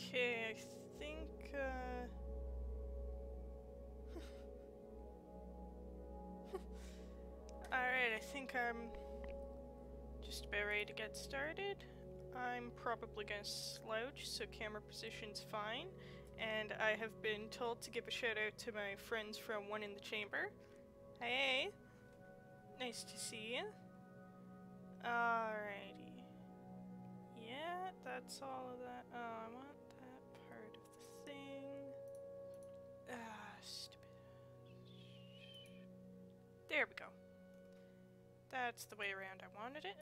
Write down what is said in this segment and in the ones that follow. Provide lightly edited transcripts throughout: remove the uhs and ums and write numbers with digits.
Okay, I think, Alright, I think I'm just about ready to get started. I'm probably gonna slouch, so camera position's fine. And I have been told to give a shout out to my friends from One in the Chamber. Hey! Nice to see you. Alrighty. Yeah, that's all of that. Oh, I want that part of the thing. Ah, stupid. There we go. That's the way around I wanted it.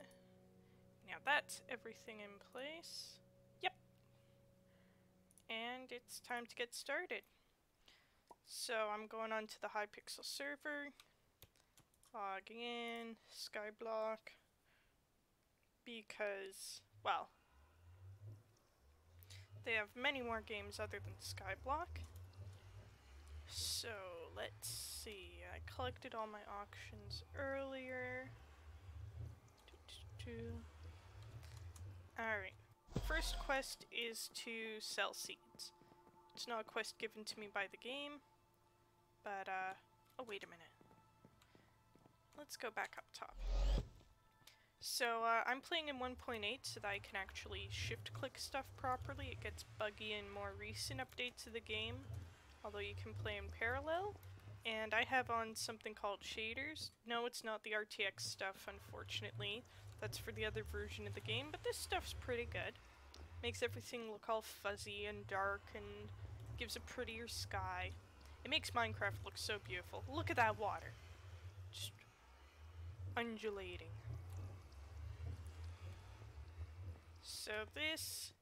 Now that's everything in place. Yep. And it's time to get started. So I'm going on to the Hypixel server. Logging in. Skyblock. Because, well, they have many more games other than Skyblock. So, let's see. I collected all my auctions earlier. Alright. First quest is to sell seeds. It's not a quest given to me by the game, but, oh, wait a minute. Let's go back up top. So, I'm playing in 1.8 so that I can actually shift-click stuff properly. It gets buggy in more recent updates of the game, although you can play in parallel. And I have on something called shaders. No, it's not the RTX stuff, unfortunately. That's for the other version of the game, but this stuff's pretty good. Makes everything look all fuzzy and dark and gives a prettier sky. It makes Minecraft look so beautiful. Look at that water. Just undulating. So this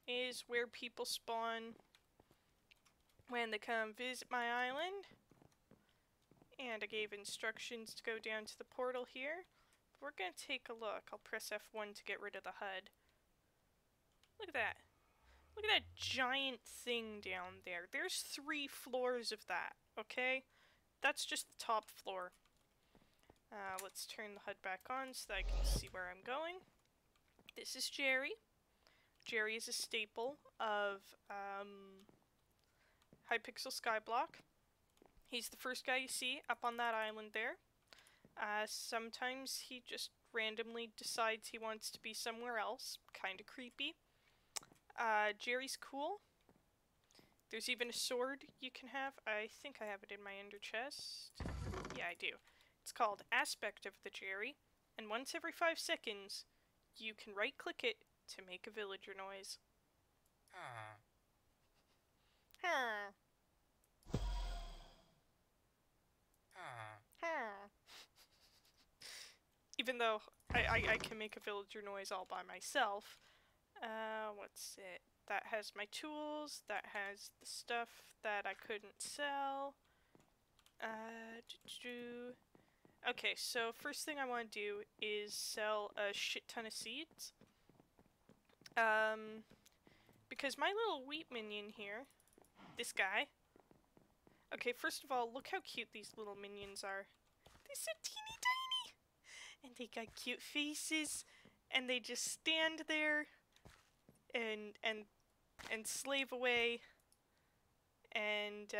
is where people spawn when they come visit my island. And I gave instructions to go down to the portal here. We're gonna take a look. I'll press F1 to get rid of the HUD. Look at that. Look at that giant thing down there. There's 3 floors of that, okay? That's just the top floor. Let's turn the HUD back on so that I can see where I'm going. This is Jerry. Jerry is a staple of Hypixel Skyblock. He's the first guy you see up on that island there. Sometimes he just randomly decides he wants to be somewhere else. Kinda creepy. Jerry's cool. There's even a sword you can have. I think I have it in my ender chest. Yeah, I do. It's called Aspect of the Jerry, and once every 5 seconds, you can right-click it to make a villager noise. Huh. Huh. Huh. Even though I can make a villager noise all by myself. What's it? That has my tools, that has the stuff that I couldn't sell. Okay, so first thing I want to do is sell a shit ton of seeds. Because my little wheat minion here, this guy. Okay, first of all, look how cute these little minions are. They're so teeny tiny! And they got cute faces, and they just stand there and slave away. And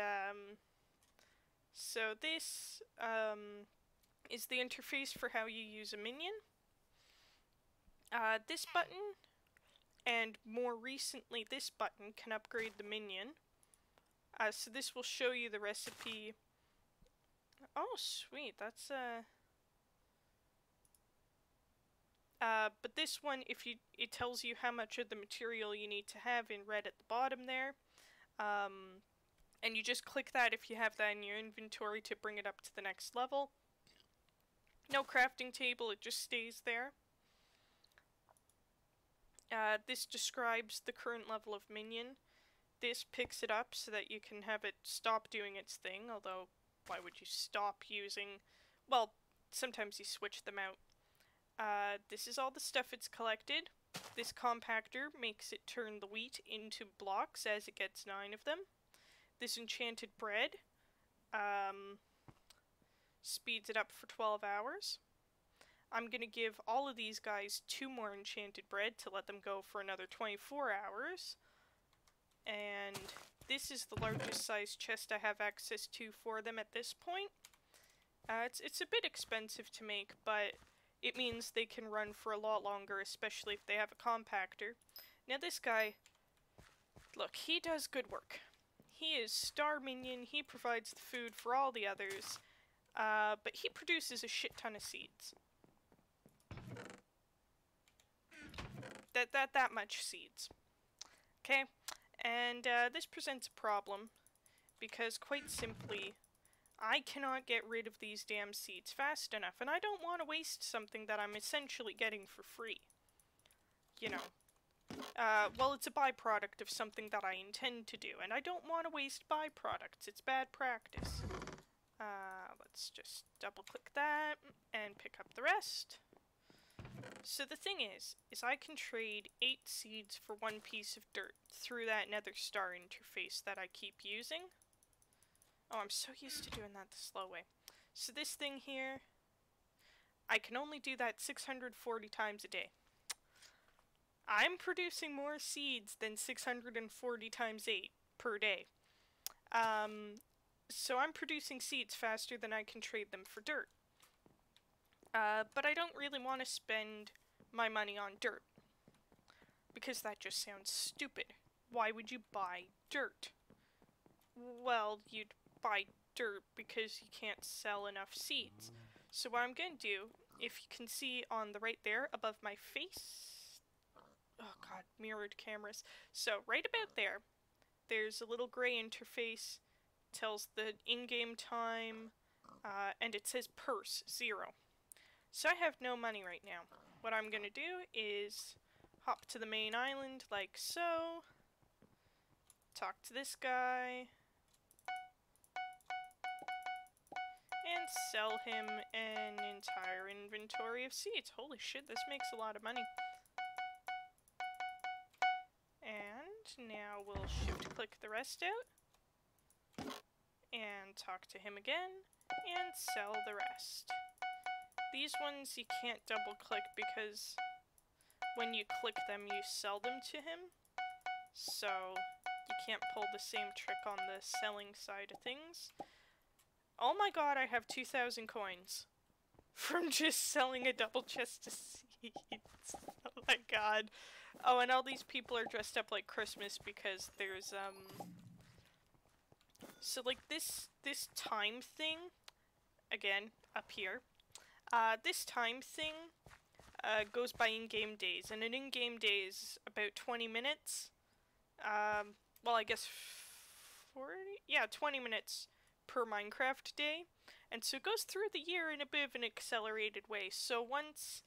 so this is the interface for how you use a minion. This button, and more recently this button, can upgrade the minion. So this will show you the recipe. Oh, sweet, that's but this one, it tells you how much of the material you need to have in red at the bottom there. And you just click that if you have that in your inventory to bring it up to the next level. No crafting table, it just stays there. This describes the current level of minion. This picks it up so that you can have it stop doing its thing, although why would you stop using... Well, sometimes you switch them out. This is all the stuff it's collected. This compactor makes it turn the wheat into blocks as it gets 9 of them. This enchanted bread speeds it up for 12 hours. I'm gonna give all of these guys 2 more enchanted bread to let them go for another 24 hours. and this is the largest size chest I have access to for them at this point. It's a bit expensive to make, but it means they can run for a lot longer, especially if they have a compactor. Now this guy, look, he does good work. He is star minion, he provides the food for all the others, but he produces a shit ton of seeds. That much seeds. Okay? And this presents a problem, because quite simply, I cannot get rid of these damn seeds fast enough, and I don't want to waste something that I'm essentially getting for free. You know. Well, it's a byproduct of something that I intend to do, and I don't want to waste byproducts. It's bad practice. Let's just double-click that, and pick up the rest. So the thing is I can trade 8 seeds for 1 piece of dirt through that nether star interface that I keep using. Oh, I'm so used to doing that the slow way. So this thing here, I can only do that 640 times a day. I'm producing more seeds than 640 times 8 per day. So I'm producing seeds faster than I can trade them for dirt. But I don't really want to spend my money on dirt, because that just sounds stupid. Why would you buy dirt? Well, you'd buy dirt because you can't sell enough seeds. So what I'm going to do, if you can see on the right there above my face, oh god, mirrored cameras. So right about there, there's a little gray interface, tells the in-game time, and it says purse 0. So I have no money right now. What I'm gonna do is hop to the main island like so, talk to this guy, and sell him an entire inventory of seeds. Holy shit, this makes a lot of money. And now we'll shift click the rest out, and talk to him again, and sell the rest. These ones you can't double click because when you click them you sell them to him, so you can't pull the same trick on the selling side of things. Oh my god, I have 2,000 coins from just selling a double chest of seeds. Oh my god. Oh, and all these people are dressed up like Christmas because there's so like this time thing, again, up here. This time thing goes by in-game days, and an in-game day is about 20 minutes. Well, I guess 40? Yeah, 20 minutes per Minecraft day. And so it goes through the year in a bit of an accelerated way. So once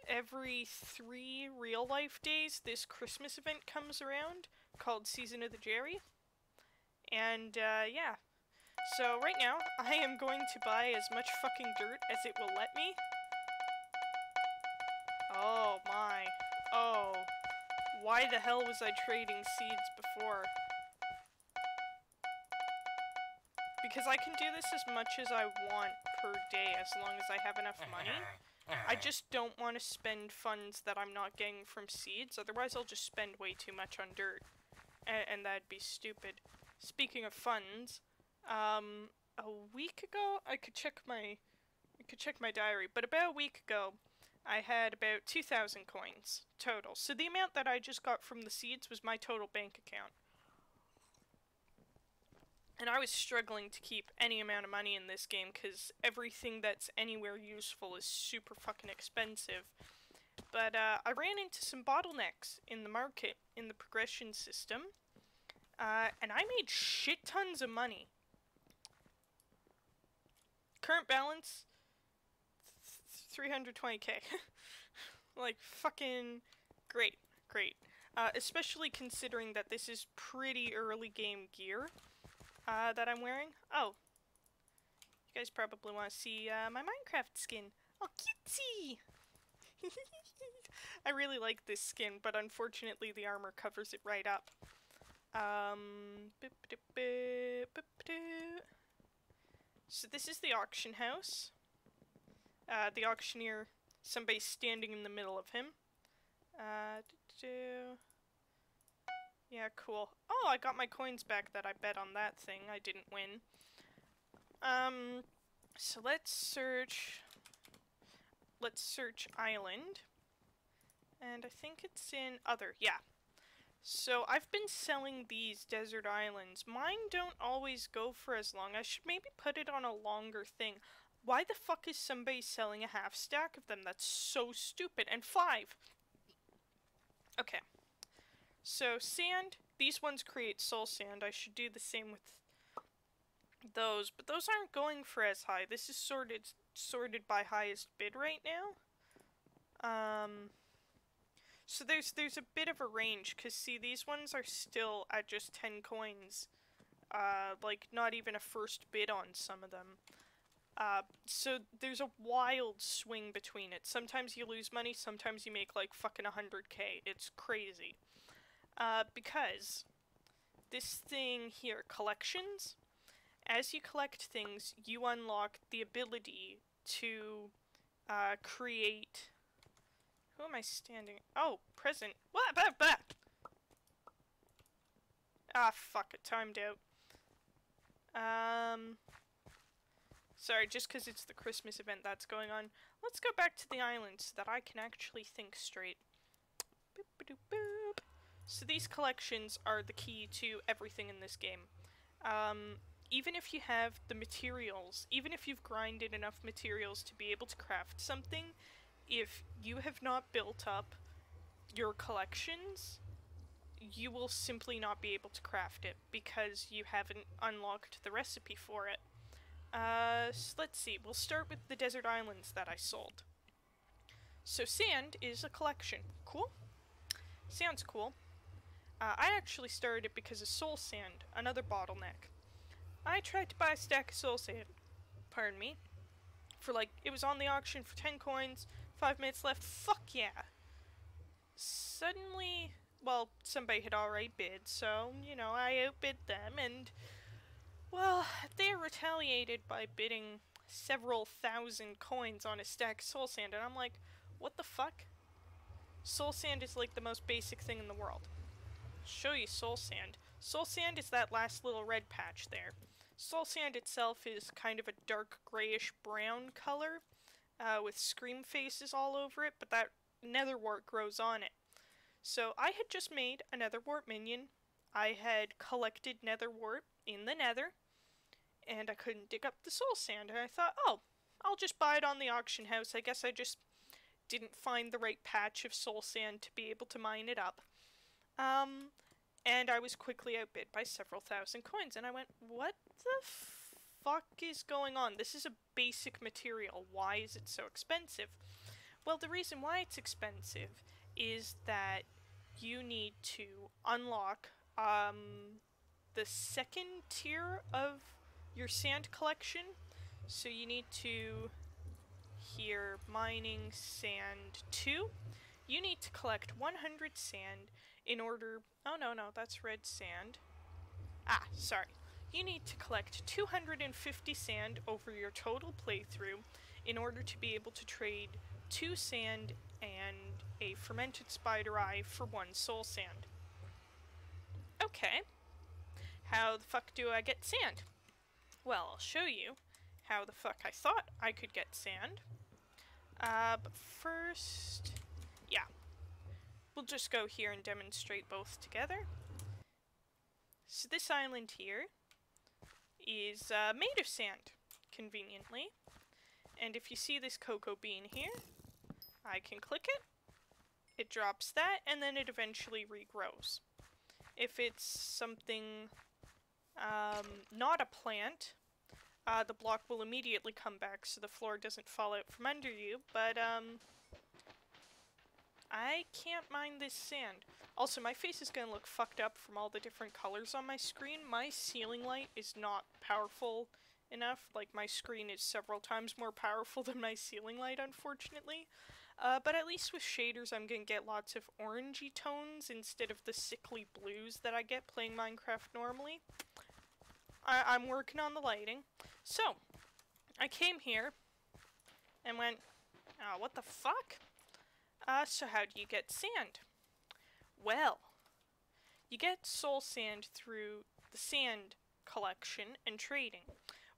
every 3 real-life days, this Christmas event comes around, called Season of the Jerry. And, yeah. So right now, I am going to buy as much fucking dirt as it will let me. Oh my. Oh. Why the hell was I trading seeds before? Because I can do this as much as I want per day as long as I have enough money. I just don't want to spend funds that I'm not getting from seeds, otherwise I'll just spend way too much on dirt. And that'd be stupid. Speaking of funds, a week ago, I could check my diary, but about a week ago, I had about 2,000 coins total. So the amount that I just got from the seeds was my total bank account. And I was struggling to keep any amount of money in this game because everything that's anywhere useful is super fucking expensive. But I ran into some bottlenecks in the market, in the progression system, and I made shit tons of money. Current balance, 320k. Like, fucking great, great. Especially considering that this is pretty early game gear that I'm wearing. Oh, you guys probably want to see my Minecraft skin. Oh, cutesy! I really like this skin, but unfortunately the armor covers it right up. So this is the auction house. The auctioneer, somebody's standing in the middle of him. Yeah, cool. Oh, I got my coins back that I bet on that thing. I didn't win. So let's search island. And I think it's in other, yeah. So I've been selling these desert islands. Mine don't always go for as long. I should maybe put it on a longer thing. Why the fuck is somebody selling a half stack of them? That's so stupid. And 5. Okay. So sand, these ones create soul sand. I should do the same with those, but those aren't going for as high. This is sorted by highest bid right now. So there's a bit of a range, cause see, these ones are still at just 10 coins. Like not even a first bid on some of them. So there's a wild swing between it. Sometimes you lose money, sometimes you make like fucking 100k. It's crazy. Because this thing here, collections, as you collect things, you unlock the ability to create... Who am I standing? Oh, present. What? Ah, fuck it. Timed out. Sorry, just because it's the Christmas event that's going on. Let's go back to the island so that I can actually think straight. Boop-a-doop-boop. So these collections are the key to everything in this game. Even if you have the materials, even if you've grinded enough materials to be able to craft something, if you have not built up your collections, you will simply not be able to craft it because you haven't unlocked the recipe for it. So let's see, we'll start with the desert islands that I sold. So sand is a collection. Cool? Sand's cool. I actually started it because of soul sand, another bottleneck. I tried to buy a stack of soul sand, pardon me, for like, it was on the auction for 10 coins, 5 minutes left, fuck yeah. Suddenly, well, somebody had already bid, so, you know, I outbid them, and, well, they retaliated by bidding several thousand coins on a stack of soul sand, and I'm like, what the fuck? Soul sand is like the most basic thing in the world. I'll show you soul sand. Soul sand is that last little red patch there. Soul sand itself is kind of a dark grayish brown color, with scream faces all over it, but that nether wart grows on it. So I had just made a nether wart minion. I had collected nether wart in the nether, and I couldn't dig up the soul sand, and I thought, oh, I'll just buy it on the auction house. I guess I just didn't find the right patch of soul sand to be able to mine it up. And I was quickly outbid by several thousand coins, and I went, what the fuck is going on? This is a basic material. Why is it so expensive? Well, the reason why it's expensive is that you need to unlock the second tier of your sand collection. So you need to, here, mining sand 2. You need to collect 100 sand in order, oh no, that's red sand. Ah, sorry. You need to collect 250 sand over your total playthrough in order to be able to trade 2 sand and a fermented spider eye for 1 soul sand. Okay. How the fuck do I get sand? Well, I'll show you how the fuck I thought I could get sand. But first, yeah. We'll just go here and demonstrate both together. So this island here is made of sand, conveniently. And if you see this cocoa bean here, I can click it, it drops that, and then it eventually regrows. If it's something not a plant, the block will immediately come back so the floor doesn't fall out from under you, but I can't mine this sand. Also, my face is gonna look fucked up from all the different colors on my screen. My ceiling light is not powerful enough. Like, my screen is several times more powerful than my ceiling light, unfortunately. But at least with shaders, I'm gonna get lots of orangey tones instead of the sickly blues that I get playing Minecraft normally. I'm working on the lighting. So, I came here and went, oh, what the fuck? So how do you get sand? Well, You get soul sand through the sand collection and trading.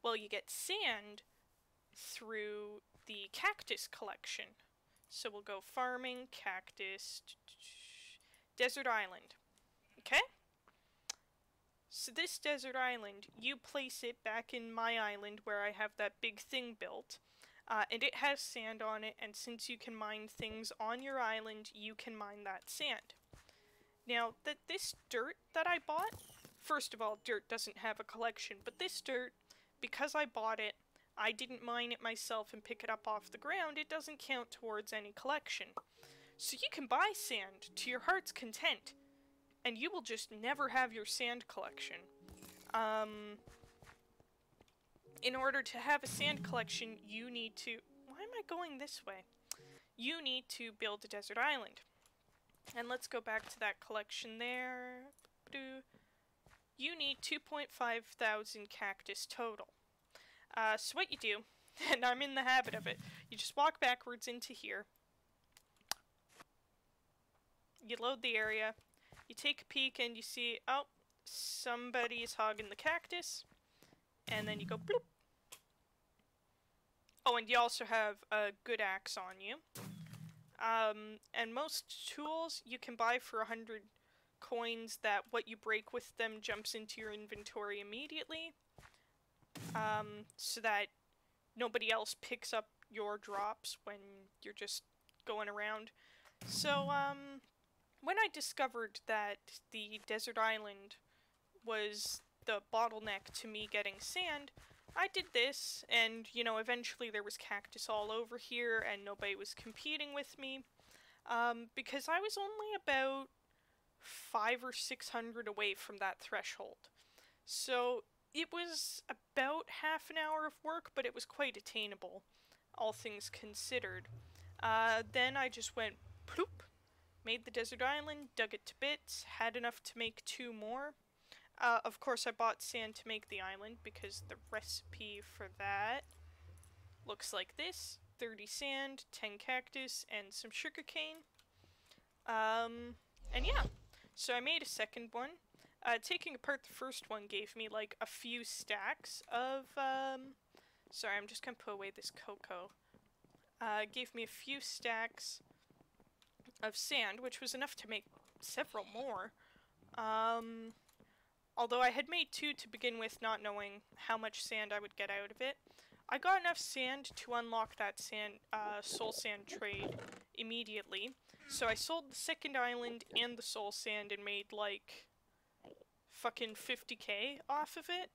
Well, you get sand through the cactus collection. So we'll go farming, cactus, desert island. Okay? So this desert island, you place it back in my island where I have that big thing built. And it has sand on it, and since you can mine things on your island, you can mine that sand. Now, this dirt that I bought, first of all, dirt doesn't have a collection, but this dirt, because I bought it, I didn't mine it myself and pick it up off the ground, it doesn't count towards any collection. So you can buy sand to your heart's content, and you will just never have your sand collection. In order to have a sand collection, you need to... Why am I going this way? You need to build a desert island. And let's go back to that collection there. You need 2,500 cactus total. So what you do, and I'm in the habit of it, you just walk backwards into here. You load the area. You take a peek and you see, oh, somebody is hogging the cactus. And then you go bloop. Oh, and you also have a good axe on you. And most tools you can buy for 100 coins that what you break with them jumps into your inventory immediately. So that nobody else picks up your drops when you're just going around. So, when I discovered that the desert island was the bottleneck to me getting sand, I did this, and, you know, eventually there was cactus all over here, and nobody was competing with me, because I was only about 500 or 600 away from that threshold. So, it was about half an hour of work, but it was quite attainable, all things considered. Then I just went, ploop, made the desert island, dug it to bits, had enough to make 2 more. Of course I bought sand to make the island, because the recipe for that looks like this. 30 sand, 10 cactus, and some sugarcane. And yeah, so I made a second one. Taking apart the first one gave me like a few stacks of, sorry, I'm just gonna put away this cocoa. Gave me a few stacks of sand, which was enough to make several more. Although I had made 2 to begin with, not knowing how much sand I would get out of it. I got enough sand to unlock that sand, soul sand trade immediately. So I sold the second island and the soul sand and made like fucking 50k off of it.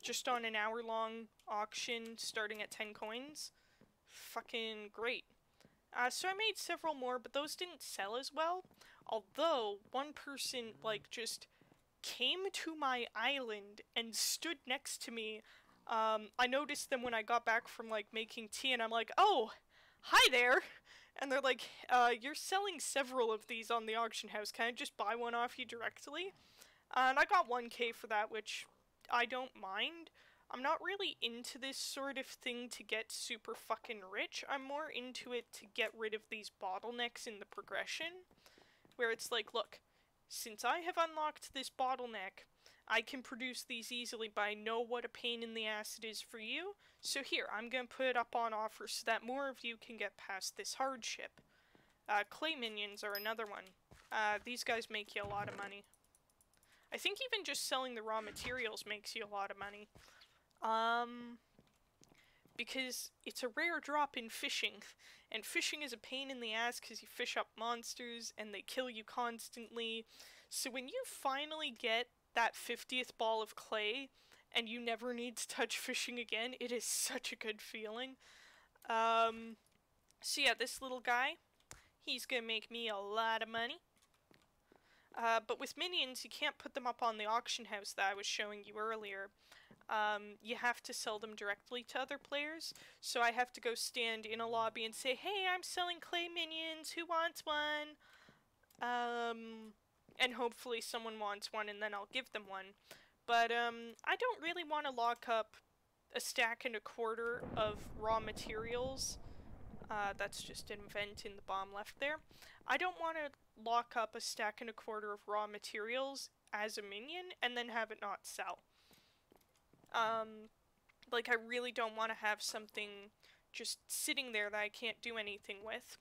Just on an hour-long auction starting at 10 coins. Fucking great. So I made several more, but those didn't sell as well. Although, one person, like, just came to my island and stood next to me. I noticed them when I got back from, like, making tea, and I'm like, oh, hi there! And they're like, you're selling several of these on the auction house, can I just buy one off you directly? And I got 1k for that, which I don't mind. I'm not really into this sort of thing to get super fucking rich. I'm more into it to get rid of these bottlenecks in the progression. Where it's like, look, since I have unlocked this bottleneck, I can produce these easily, but I know what a pain in the ass it is for you. So here, I'm gonna put it up on offer so that more of you can get past this hardship. Clay minions are another one. These guys make you a lot of money. I think even just selling the raw materials makes you a lot of money. Because it's a rare drop in fishing, and fishing is a pain in the ass because you fish up monsters and they kill you constantly. So when you finally get that 50th ball of clay and you never need to touch fishing again, it is such a good feeling. So yeah, this little guy, he's gonna make me a lot of money. But with minions, you can't put them up on the auction house that I was showing you earlier. You have to sell them directly to other players, so I have to go stand in a lobby and say, hey, I'm selling clay minions, who wants one? And hopefully someone wants one, and then I'll give them one. But, I don't really want to lock up a stack and a quarter of raw materials. That's just an event in the bomb left there. I don't want to lock up a stack and a quarter of raw materials as a minion and then have it not sell. Like, I really don't want to have something just sitting there that I can't do anything with.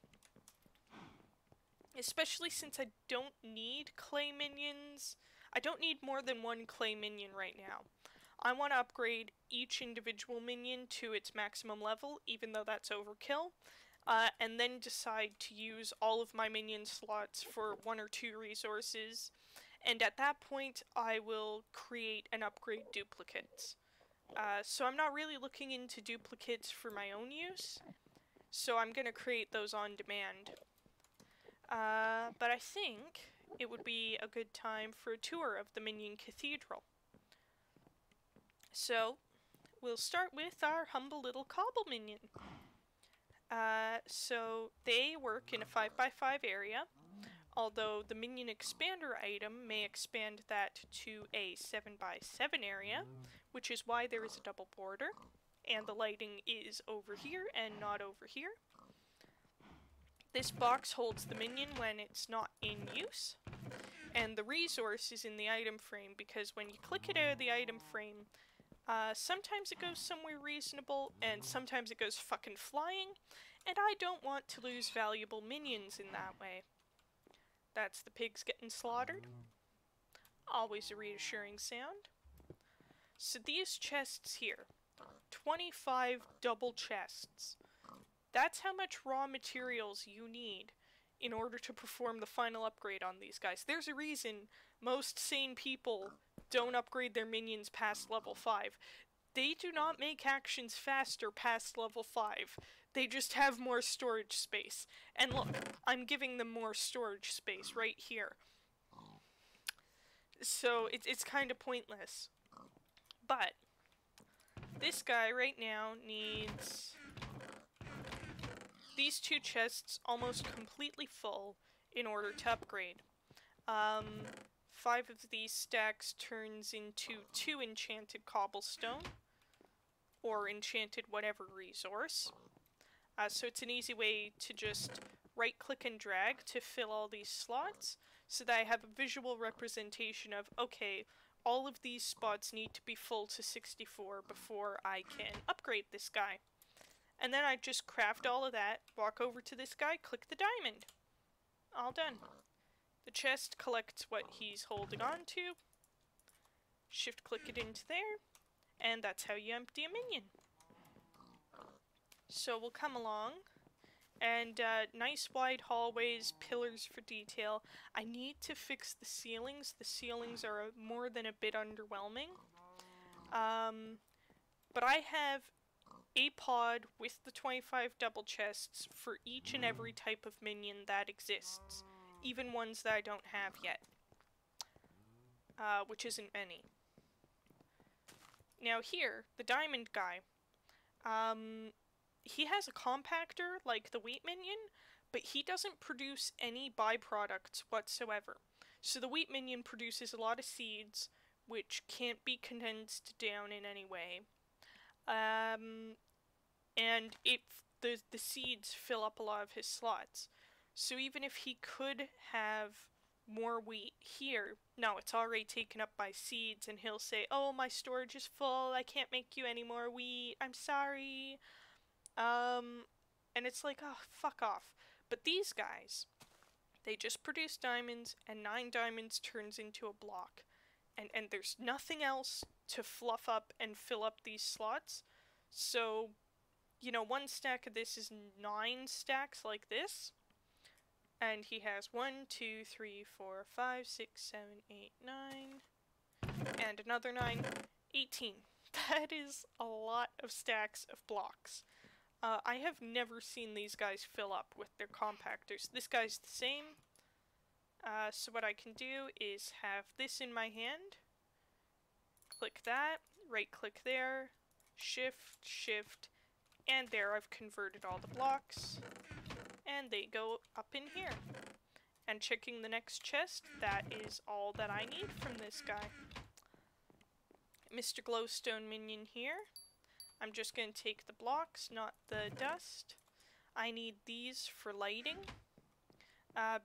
Especially since I don't need clay minions. I don't need more than one clay minion right now. I want to upgrade each individual minion to its maximum level, even though that's overkill, and then decide to use all of my minion slots for 1 or 2 resources, and at that point I will create and upgrade duplicates. So I'm not really looking into duplicates for my own use, so I'm going to create those on demand. But I think it would be a good time for a tour of the Minion Cathedral. So, we'll start with our humble little cobble minion. So they work in a 5x5 area, although the minion expander item may expand that to a 7x7 area, which is why there is a double border, and the lighting is over here and not over here. This box holds the minion when it's not in use, and the resource is in the item frame, because when you click it out of the item frame, sometimes it goes somewhere reasonable, and sometimes it goes fucking flying, and I don't want to lose valuable minions in that way. That's the pigs getting slaughtered. Always a reassuring sound. So these chests here, 25 double chests. That's how much raw materials you need in order to perform the final upgrade on these guys. There's a reason most sane people don't upgrade their minions past level 5. They do not make actions faster past level 5. They just have more storage space. And look, I'm giving them more storage space right here. So it's kind of pointless. But this guy right now needs these 2 chests almost completely full in order to upgrade. 5 of these stacks turns into 2 enchanted cobblestone, or enchanted whatever resource. So it's an easy way to just right click and drag to fill all these slots, so that I have a visual representation of, okay, all of these spots need to be full to 64 before I can upgrade this guy. And then I just craft all of that, walk over to this guy, click the diamond. All done. The chest collects what he's holding on to, shift click it into there, and that's how you empty a minion. So we'll come along, and nice wide hallways, pillars for detail. I need to fix the ceilings. The ceilings are more than a bit underwhelming. But I have a pod with the 25 double chests for each and every type of minion that exists, even ones that I don't have yet, which isn't many. Now here, the diamond guy, he has a compactor like the wheat minion, but he doesn't produce any byproducts whatsoever. So the wheat minion produces a lot of seeds, which can't be condensed down in any way. And the seeds fill up a lot of his slots. So even if he could have more wheat here, no, it's already taken up by seeds, and he'll say, oh, my storage is full, I can't make you any more wheat, I'm sorry. And it's like, oh, fuck off. But these guys, they just produce diamonds, and 9 diamonds turns into a block. And there's nothing else to fluff up and fill up these slots. So, you know, 1 stack of this is 9 stacks like this. And he has 1, 2, 3, 4, 5, 6, 7, 8, 9. And another 9. 18. That is a lot of stacks of blocks. I have never seen these guys fill up with their compactors. This guy's the same. So what I can do is have this in my hand. Click that. Right click there. Shift, shift. And there I've converted all the blocks. And they go up in here. And checking the next chest, that is all that I need from this guy. Mr. Glowstone minion here. I'm just going to take the blocks, not the dust. I need these for lighting.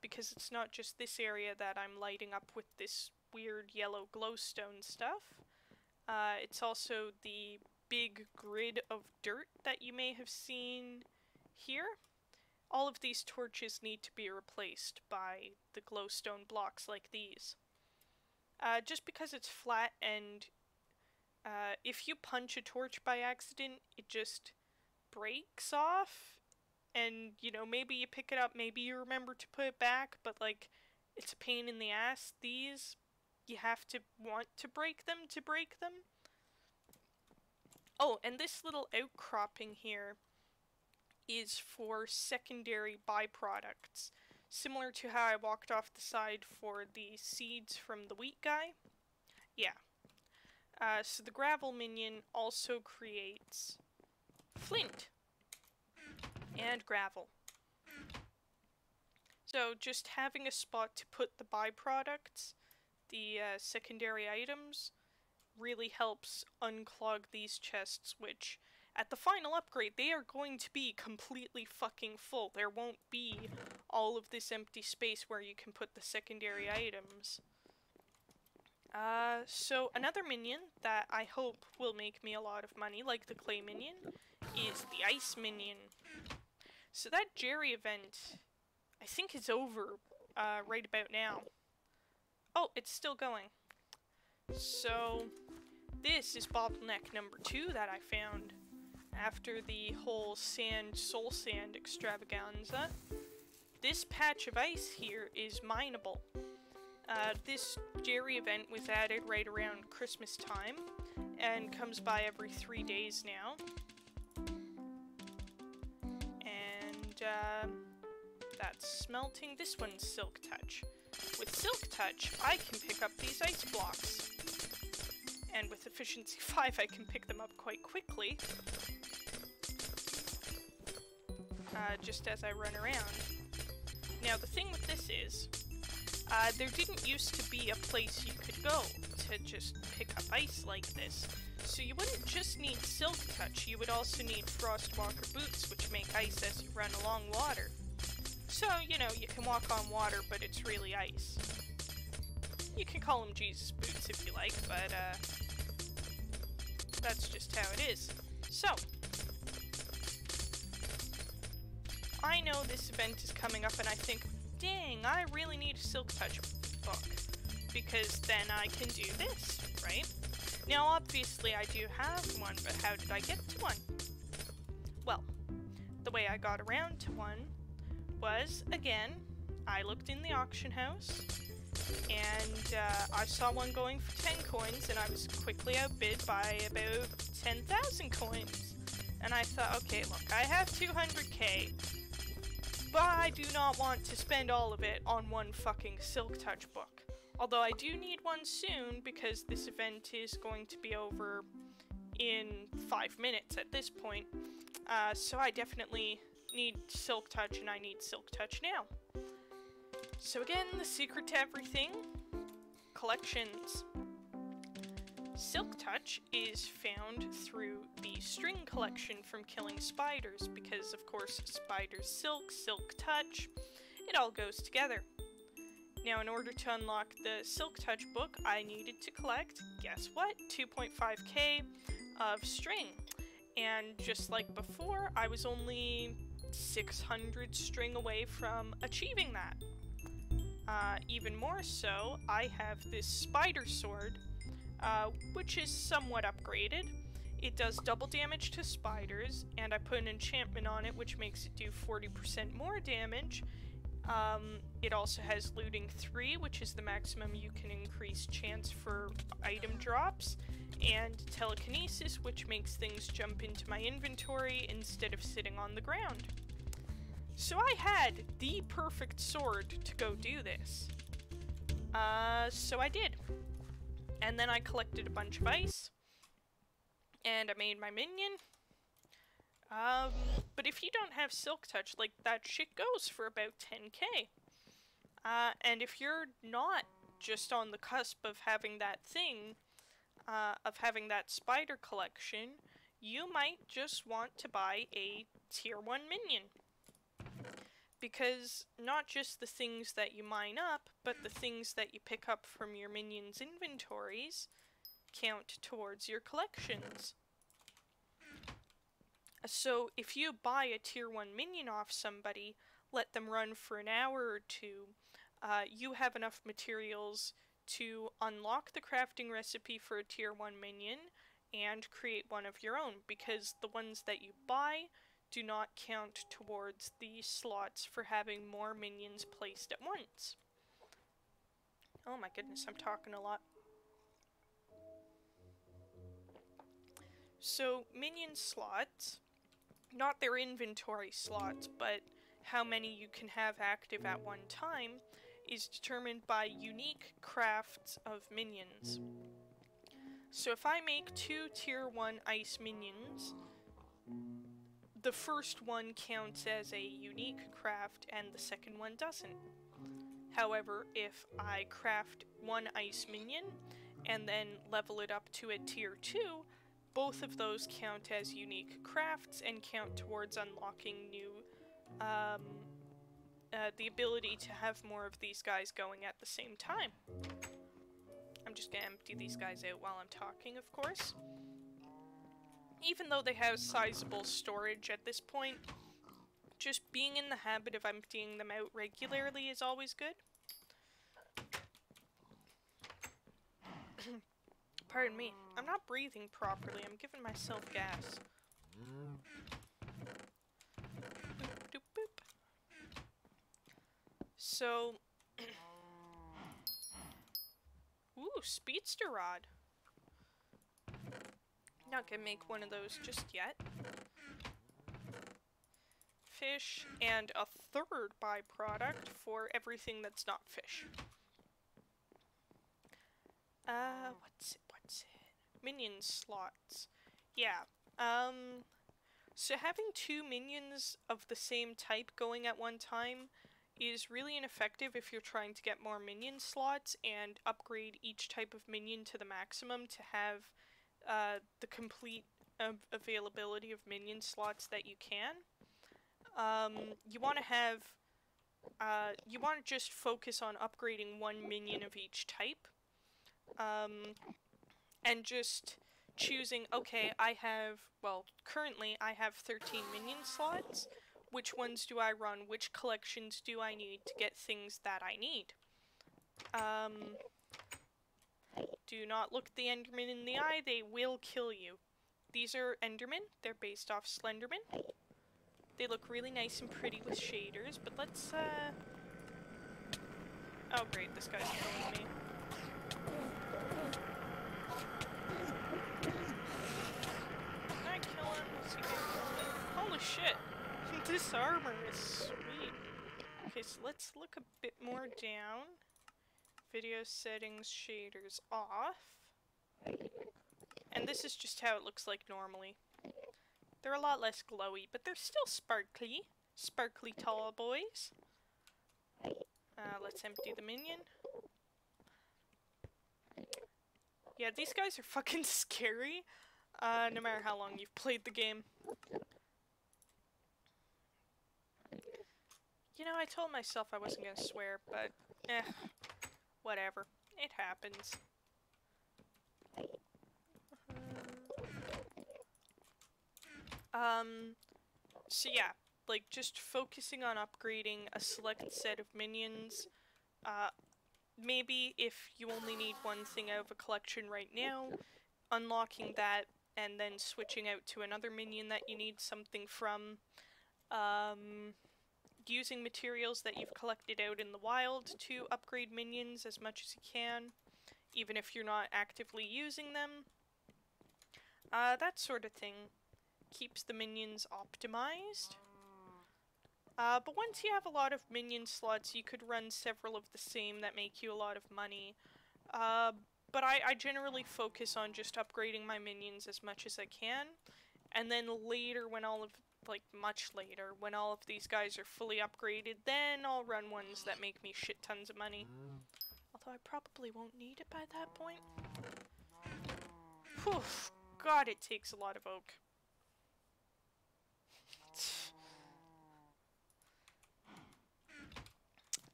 because it's not just this area that I'm lighting up with this weird yellow glowstone stuff. It's also the big grid of dirt that you may have seen here. All of these torches need to be replaced by the glowstone blocks like these. Just because it's flat and if you punch a torch by accident, it just breaks off. And, you know, maybe you pick it up, maybe you remember to put it back, but, like, it's a pain in the ass. These, you have to want to break them to break them. Oh, and this little outcropping here is for secondary byproducts. Similar to how I walked off the side for the seeds from the wheat guy. Yeah. So the gravel minion also creates flint and gravel. So just having a spot to put the byproducts, the secondary items, really helps unclog these chests, which at the final upgrade they are going to be completely fucking full. There won't be all of this empty space where you can put the secondary items. So another minion that I hope will make me a lot of money, like the clay minion, is the ice minion. So that Jerry event, I think, is over right about now. Oh, it's still going. So this is bottleneck number 2 that I found after the whole soul sand extravaganza. This patch of ice here is mineable. This Jerry event was added right around Christmas time and comes by every 3 days now. That's smelting. This one's Silk Touch. With Silk Touch, I can pick up these ice blocks. And with Efficiency 5, I can pick them up quite quickly. Just as I run around. Now, the thing with this is, there didn't used to be a place you could go to just pick up ice like this. So you wouldn't just need Silk Touch, you would also need Frostwalker boots, which make ice as you run along water. So, you know, you can walk on water, but it's really ice. You can call them Jesus boots if you like, but, that's just how it is. So, I know this event is coming up and I think, dang, I really need a Silk Touch book, because then I can do this, right? Now, obviously, I do have one, but how did I get to one? Well, the way I got around to one was, again, I looked in the auction house, and I saw one going for 10 coins, and I was quickly outbid by about 10,000 coins. And I thought, okay, look, I have 200k, but I do not want to spend all of it on one fucking Silk Touch book. Although I do need one soon, because this event is going to be over in 5 minutes at this point. So I definitely need Silk Touch, and I need Silk Touch now. So again, the secret to everything, collections. Silk Touch is found through the string collection from killing spiders, because of course spiders silk, silk touch, it all goes together. Now, in order to unlock the Silk Touch book, I needed to collect, guess what, 2.5k of string. And just like before, I was only 600 string away from achieving that. Even more so, I have this spider sword, which is somewhat upgraded. It does double damage to spiders, and I put an enchantment on it which makes it do 40% more damage. It also has looting 3, which is the maximum you can increase chance for item drops, and telekinesis, which makes things jump into my inventory instead of sitting on the ground. So I had the perfect sword to go do this. So I did. And then I collected a bunch of ice, and I made my minion. But if you don't have Silk Touch, like, that shit goes for about 10k. And if you're not just on the cusp of having that thing, of having that spider collection, you might just want to buy a tier 1 minion. because not just the things that you mine up, but the things that you pick up from your minions' inventories count towards your collections. So if you buy a tier 1 minion off somebody, let them run for an hour or two, you have enough materials to unlock the crafting recipe for a tier 1 minion and create one of your own, because the ones that you buy do not count towards the slots for having more minions placed at once. Oh my goodness, I'm talking a lot. So, minion slots, not their inventory slots, but how many you can have active at one time, is determined by unique crafts of minions. So if I make 2 tier 1 ice minions, the first one counts as a unique craft and the second one doesn't. However, if I craft 1 ice minion and then level it up to a tier 2, both of those count as unique crafts and count towards unlocking new, the ability to have more of these guys going at the same time. I'm just gonna empty these guys out while I'm talking, of course. Even though they have sizable storage at this point, just being in the habit of emptying them out regularly is always good. Pardon me, I'm not breathing properly, I'm giving myself gas. Boop, doop, boop. So, ooh, speedster rod. Not gonna make one of those just yet. Fish, and a third byproduct for everything that's not fish. What's it? Minion slots. Yeah, so having 2 minions of the same type going at one time is really ineffective if you're trying to get more minion slots and upgrade each type of minion to the maximum to have the complete availability of minion slots that you can. You want to have, you want to just focus on upgrading 1 minion of each type, and just choosing, okay, currently I have 13 minion slots. Which ones do I run? Which collections do I need to get things that I need? Do not look the Enderman in the eye, they will kill you. These are Endermen, they're based off Slenderman. They look really nice and pretty with shaders, but let's, oh great, this guy's killing me. Can I kill him? Is he gonna kill me? Holy shit! This armor is sweet. Okay, so let's look a bit more down. Video settings, shaders off. And this is just how it looks like normally. They're a lot less glowy, but they're still sparkly. Sparkly tall boys. Let's empty the minion. Yeah, these guys are fucking scary, no matter how long you've played the game. You know, I told myself I wasn't gonna swear, but whatever. It happens. So yeah, like, just focusing on upgrading a select set of minions. Maybe if you only need one thing out of a collection right now, unlocking that and then switching out to another minion that you need something from. Using materials that you've collected out in the wild to upgrade minions as much as you can, even if you're not actively using them. That sort of thing keeps the minions optimized. But once you have a lot of minion slots, you could run several of the same that make you a lot of money. But I generally focus on just upgrading my minions as much as I can, and then later, when all of much later, when all of these guys are fully upgraded, then I'll run ones that make me shit tons of money. Although I probably won't need it by that point. Whew, God, it takes a lot of oak.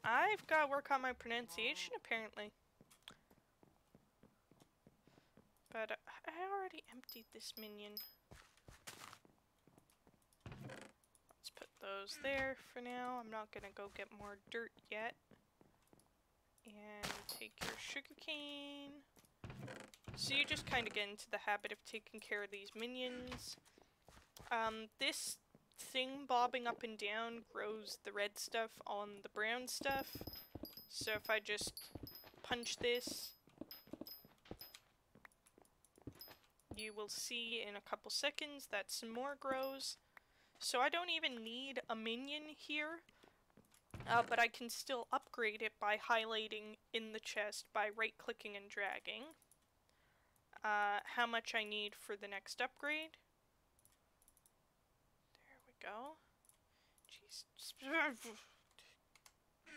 I've got to work on my pronunciation, apparently. But I already emptied this minion. Let's put those there for now. I'm not gonna go get more dirt yet. And take your sugarcane. So you just kind of get into the habit of taking care of these minions. This thing bobbing up and down grows the red stuff on the brown stuff. So if I just punch this, you will see in a couple seconds that some more grows. So I don't even need a minion here, but I can still upgrade it by highlighting in the chest by right-clicking and dragging. How much I need for the next upgrade. There we go. Jeez.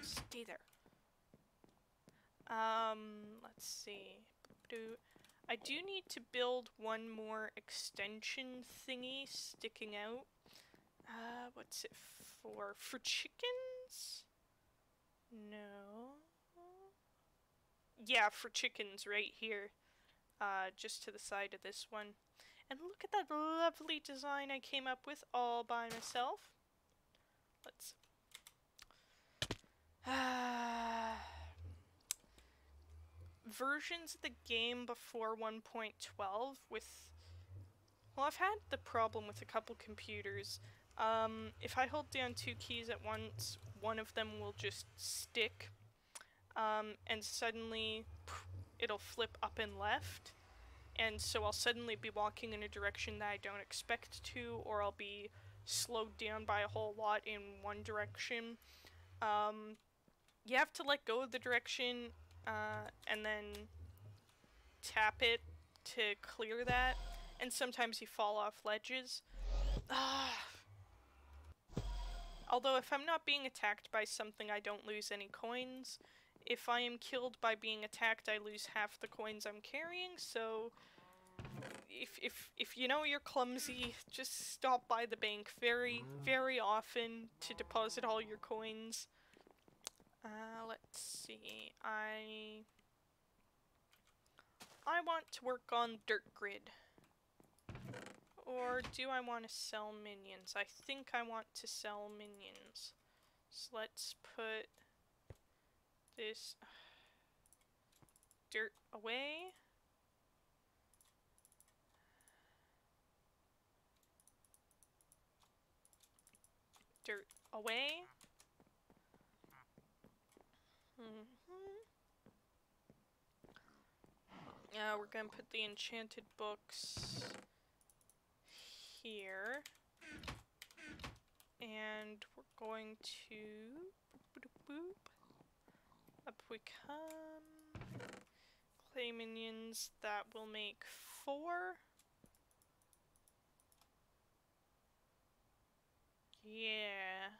Stay there. Let's see. I do need to build one more extension thingy sticking out. What's it for? For chickens? No. Yeah, for chickens right here. Just to the side of this one. And look at that lovely design I came up with all by myself. Let's... versions of the game before 1.12 with... Well, I've had the problem with a couple computers. If I hold down two keys at once, one of them will just stick. And suddenly, it'll flip up and left. And so I'll suddenly be walking in a direction that I don't expect to, or I'll be slowed down by a whole lot in one direction. You have to let go of the direction, and then tap it to clear that. And sometimes you fall off ledges. Although if I'm not being attacked by something, I don't lose any coins. If I am killed by being attacked, I lose half the coins I'm carrying, so if you know you're clumsy, just stop by the bank very, very often to deposit all your coins. Let's see, I want to work on Dirt Grid. Or do I want to sell minions? I think I want to sell minions. So let's put this dirt away. Dirt away. We're gonna put the enchanted books here. And we're going to... Up we come. Clay minions, that will make 4. Yeah.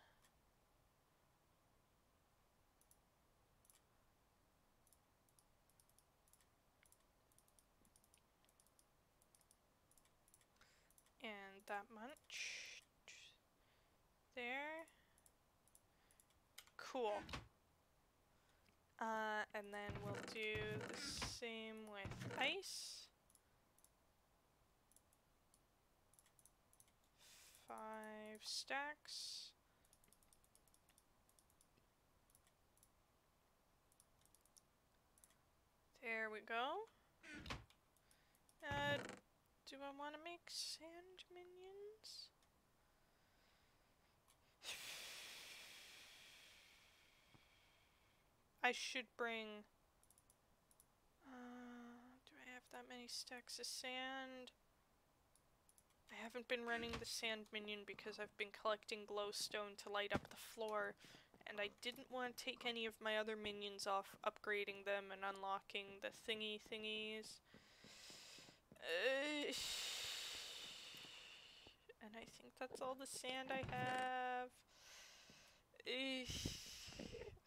And that much. There. Cool. And then we'll do the same with ice. 5 stacks. There we go. Do I want to make sand minions? I should bring... do I have that many stacks of sand? I haven't been running the sand minion because I've been collecting glowstone to light up the floor, and I didn't want to take any of my other minions off upgrading them and unlocking the thingies. And I think that's all the sand I have.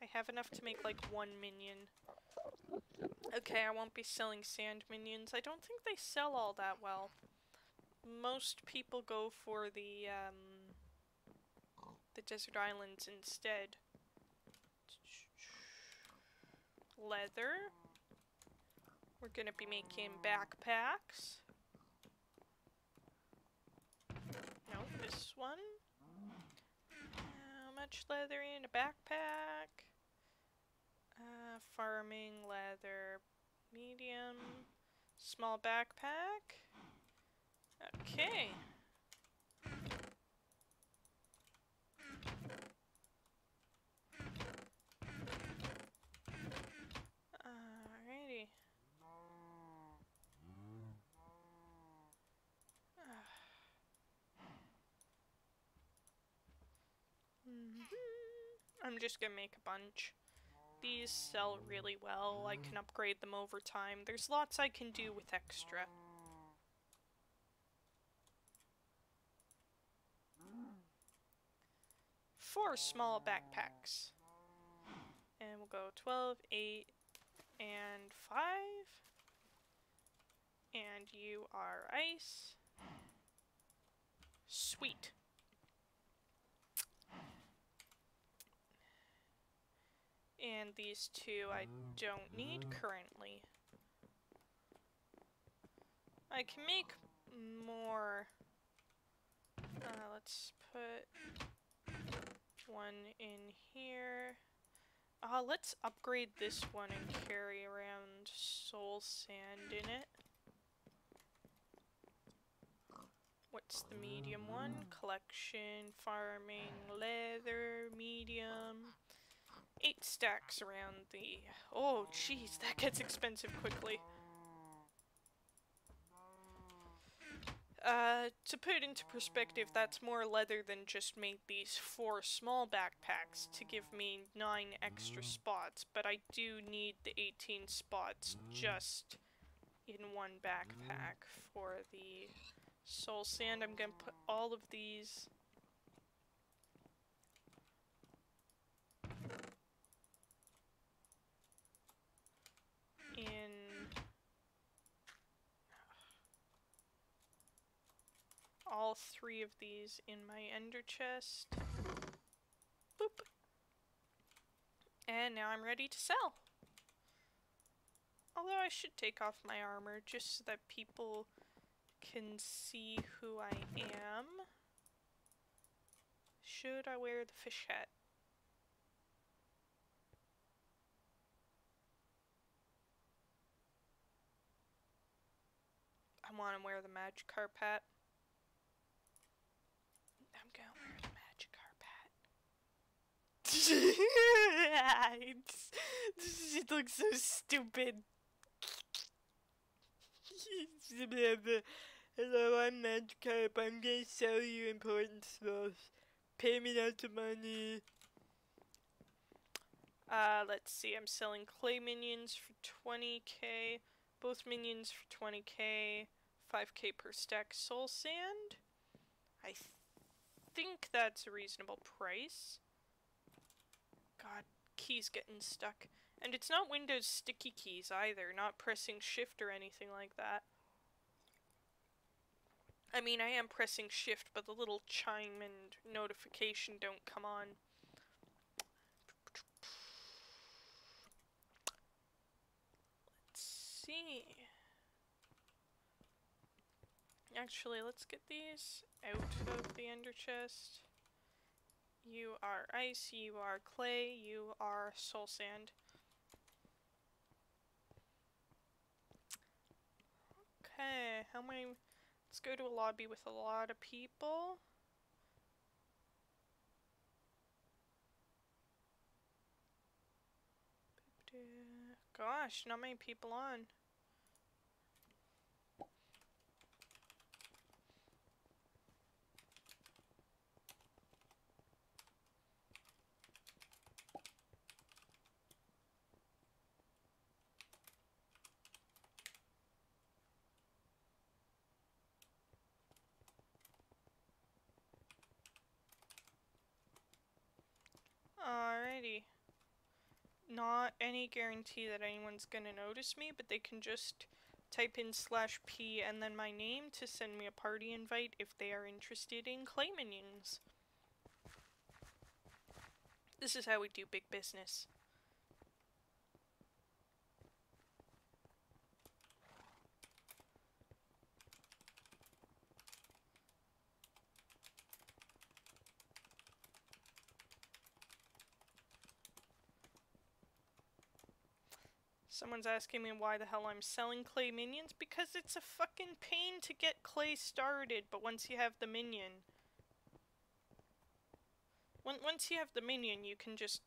I have enough to make like 1 minion. Okay, I won't be selling sand minions. I don't think they sell all that well. Most people go for the desert islands instead. leather. We're gonna be making backpacks. No, this one. How much leather in a backpack? Farming leather, medium, small backpack. Okay. Alrighty. I'm just gonna make a bunch. These sell really well. I can upgrade them over time. There's lots I can do with extra. Four small backpacks. And we'll go 12, 8, and 5. And you are ice. Sweet. And these two I don't need currently. I can make more. Let's put one in here. Let's upgrade this one and carry around soul sand in it. What's the medium one? Collection, farming, leather, medium. 8 stacks around the... Oh, jeez, that gets expensive quickly. To put it into perspective, that's more leather than just made these 4 small backpacks to give me 9 extra spots, but I do need the 18 spots just in one backpack for the soul sand. I'm gonna put all of these in all 3 of these in my ender chest. Boop. And now I'm ready to sell. Although I should take off my armor just so that people can see who I am. Should I wear the fish hat? I want to wear the Magikarp hat. I'm gonna wear the Magikarp hat. It looks so stupid. Hello, I'm Magikarp. I'm gonna sell you important stuff. Pay me lots of money. Let's see. I'm selling clay minions for 20k. Both minions for 20k. 5k per stack soul sand. I think that's a reasonable price. God, keys getting stuck. And it's not Windows sticky keys either, not pressing shift or anything like that. I mean, I am pressing shift, but the little chime and notification don't come on. Let's see. Actually, let's get these out of the ender chest. You are ice, you are clay, you are soul sand. Okay, how many... Let's go to a lobby with a lot of people. Gosh, not many people on. Alrighty. Not any guarantee that anyone's gonna notice me, but they can just type in /P and then my name to send me a party invite if they are interested in clay minions. This is how we do big business. Someone's asking me why the hell I'm selling clay minions, because it's a fucking pain to get clay started, but once you have the minion... Once you have the minion, you can just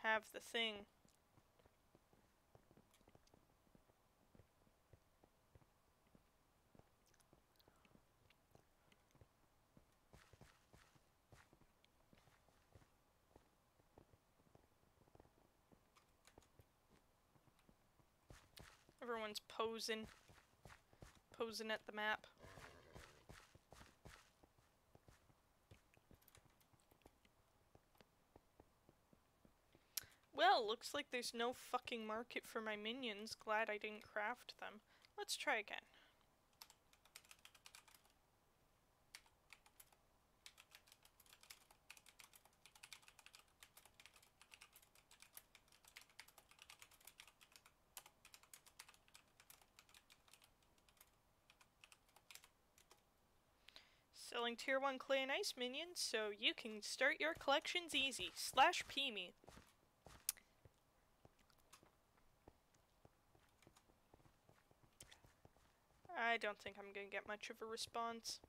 have the thing. Everyone's posing at the map. Well, looks like there's no fucking market for my minions. Glad I didn't craft them. Let's try again. Selling tier 1 clay and ice minions so you can start your collections easy. /P me. I don't think I'm gonna get much of a response.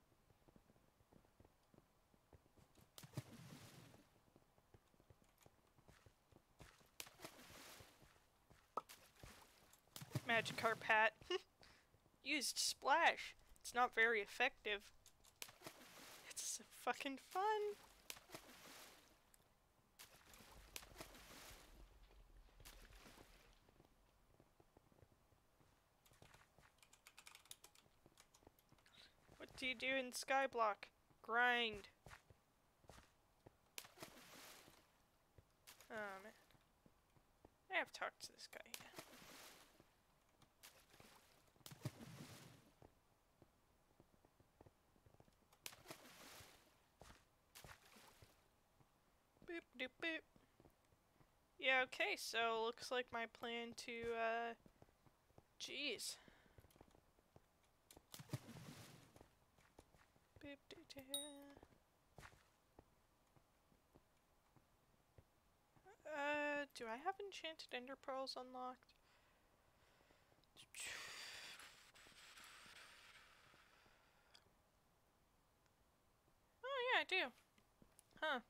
Magikarp hat. Used splash. It's not very effective. It's fucking fun. What do you do in Skyblock? Grind. Oh man. I have talked to this guy. Boop doop boop. Yeah, okay, so looks like my plan to, jeez. Boop doo doo. Do I have enchanted ender pearls unlocked? Oh yeah, I do. Huh.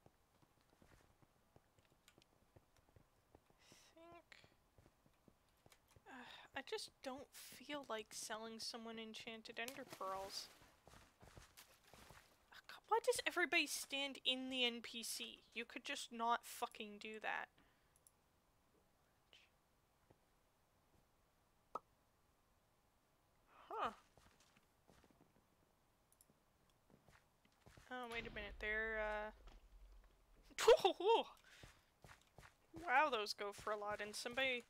I just don't feel like selling someone enchanted ender pearls. Why does everybody stand in the NPC? You could just not fucking do that. Huh. Oh, wait a minute, they're, wow, those go for a lot, and somebody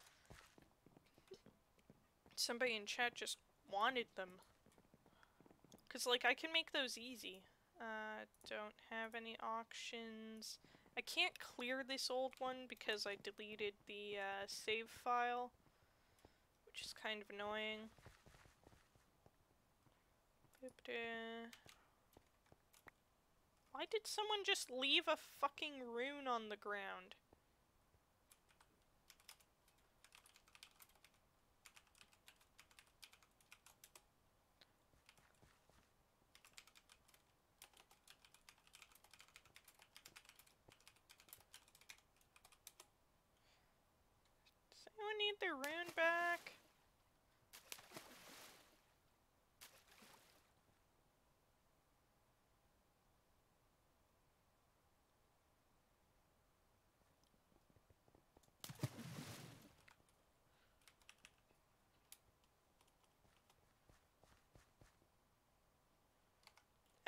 in chat just wanted them. 'Cause, like, I can make those easy. Don't have any auctions. I can't clear this old one because I deleted the, save file, which is kind of annoying. Why did someone just leave a fucking rune on the ground? Does anyone need their rune back?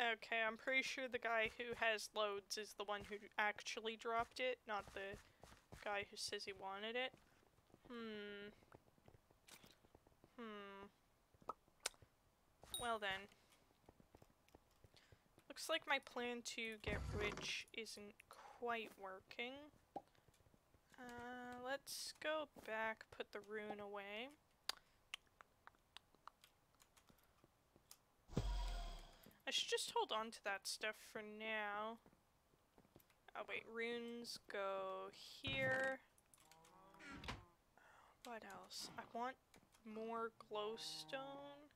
Okay, I'm pretty sure the guy who has loads is the one who actually dropped it, not the guy who says he wanted it. Well then. Looks like my plan to get rich isn't quite working. Let's go back, put the rune away. I should just hold on to that stuff for now. Oh wait, runes go here. what else? I want more glowstone.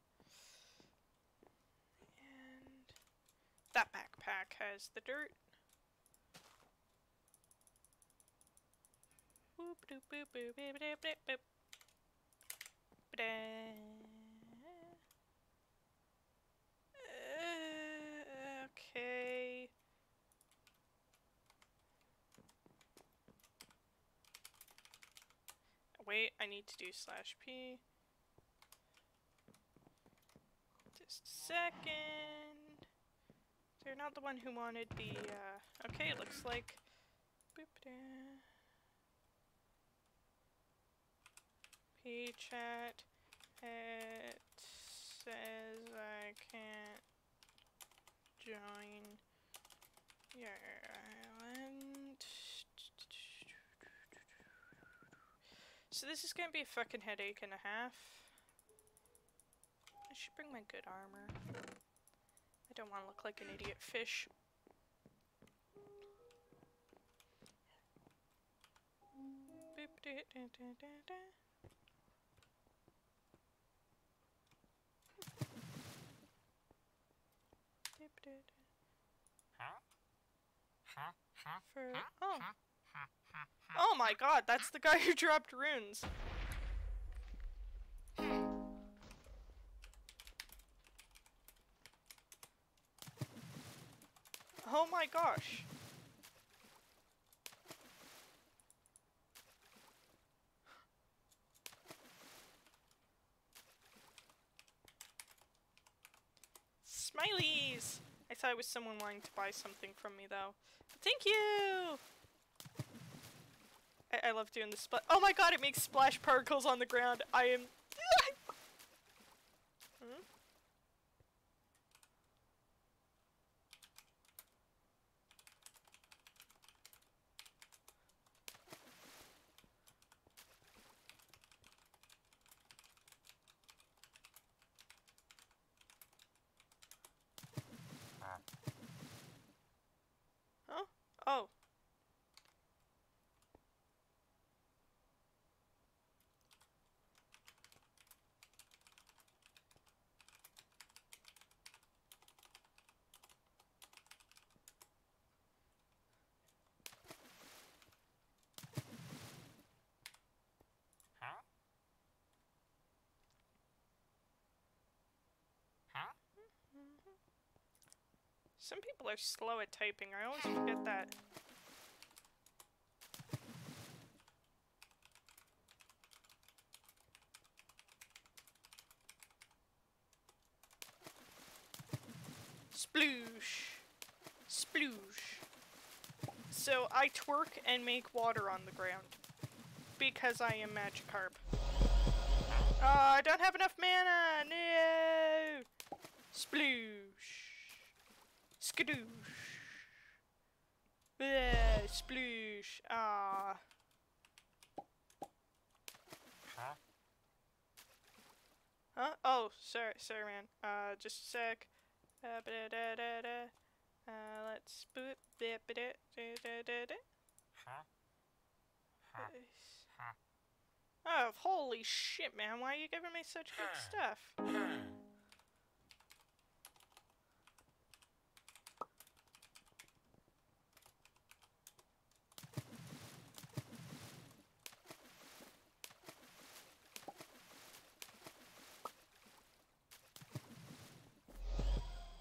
And that backpack has the dirt. Boop, boop, boop, boop, boop, boop, boop, boop. Okay. Wait, I need to do /P. Just a second. They're not the one who wanted the, okay, it looks like... P-chat. It says I can't join your island. So this is gonna be a fucking headache and a half. I should bring my good armor. I don't want to look like an idiot fish. Oh. Oh my god, that's the guy who dropped runes. Oh my gosh. Smileys! I thought it was someone wanting to buy something from me though. Thank you! I love doing the splat. Oh my god, it makes splash particles on the ground. I am... Hmm? Huh? Oh. Some people are slow at typing. I always forget that. Sploosh. Sploosh. So I twerk and make water on the ground. Because I am Magikarp. I don't have enough mana! No! Sploosh. Skadoosh. Bleh, sploosh. Ah. Huh? Oh, sorry, man. Just a sec. Let's boot. Oh, holy shit, man. Why are you giving me such good stuff?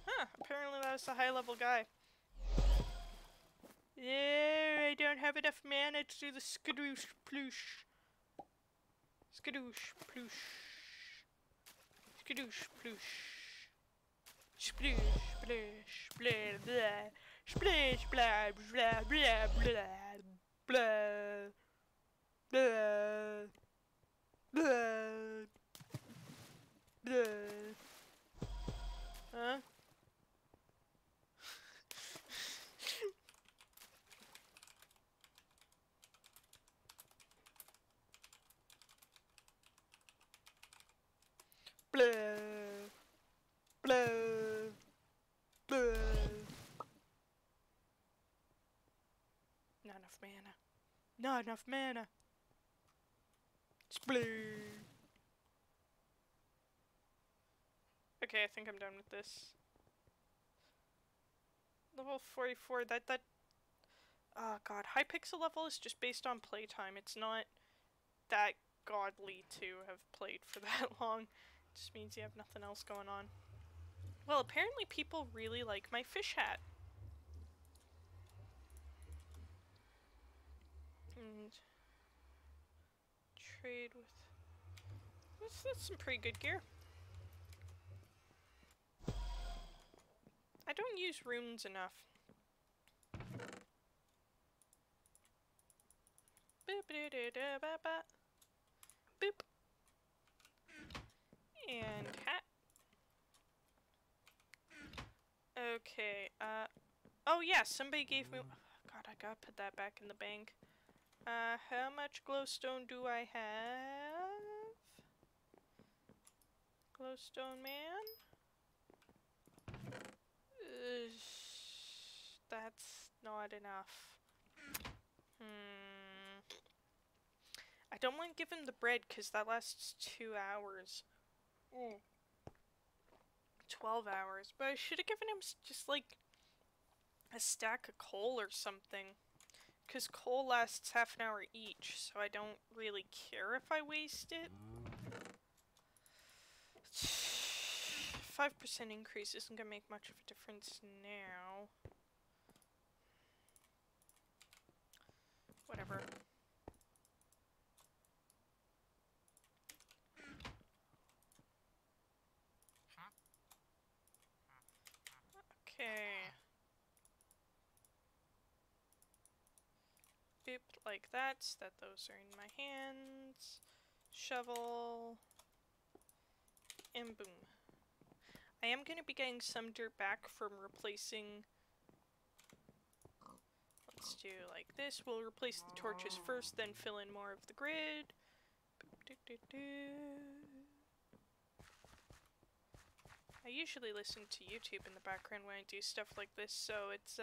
Huh, apparently that was a high-level guy. Yeah, I don't have enough mana to do the skadoosh ploosh. Skadoosh ploosh. Skadoosh ploosh. Sploosh, splash, blah, blah. Splash, blah, blah, blah, blah, blah. Blah. Blah. Blah. Huh? Blah. Blah. Blah. Not enough mana. Not enough mana. Splee. Okay, I think I'm done with this. Level 44, oh god, Hypixel level is just based on playtime. It's not that godly to have played for that long. It just means you have nothing else going on. Well, apparently people really like my fish hat. And trade with... That's some pretty good gear. I don't use runes enough. Boop. And hat. Okay, oh yeah, somebody gave me... God, I gotta put that back in the bank. How much glowstone do I have? Glowstone man? That's not enough. I don't want to give him the bread because that lasts 2 hours. 12 hours. But I should have given him just like a stack of coal or something. Because coal lasts half an hour each, so I don't really care if I waste it. 5% increase isn't going to make much of a difference now. Whatever. Okay. Boop, like that, so that those are in my hands. Shovel. And boom. I am going to be getting some dirt back from replacing... Let's do like this. We'll replace the torches first, then fill in more of the grid. I usually listen to YouTube in the background when I do stuff like this, so it's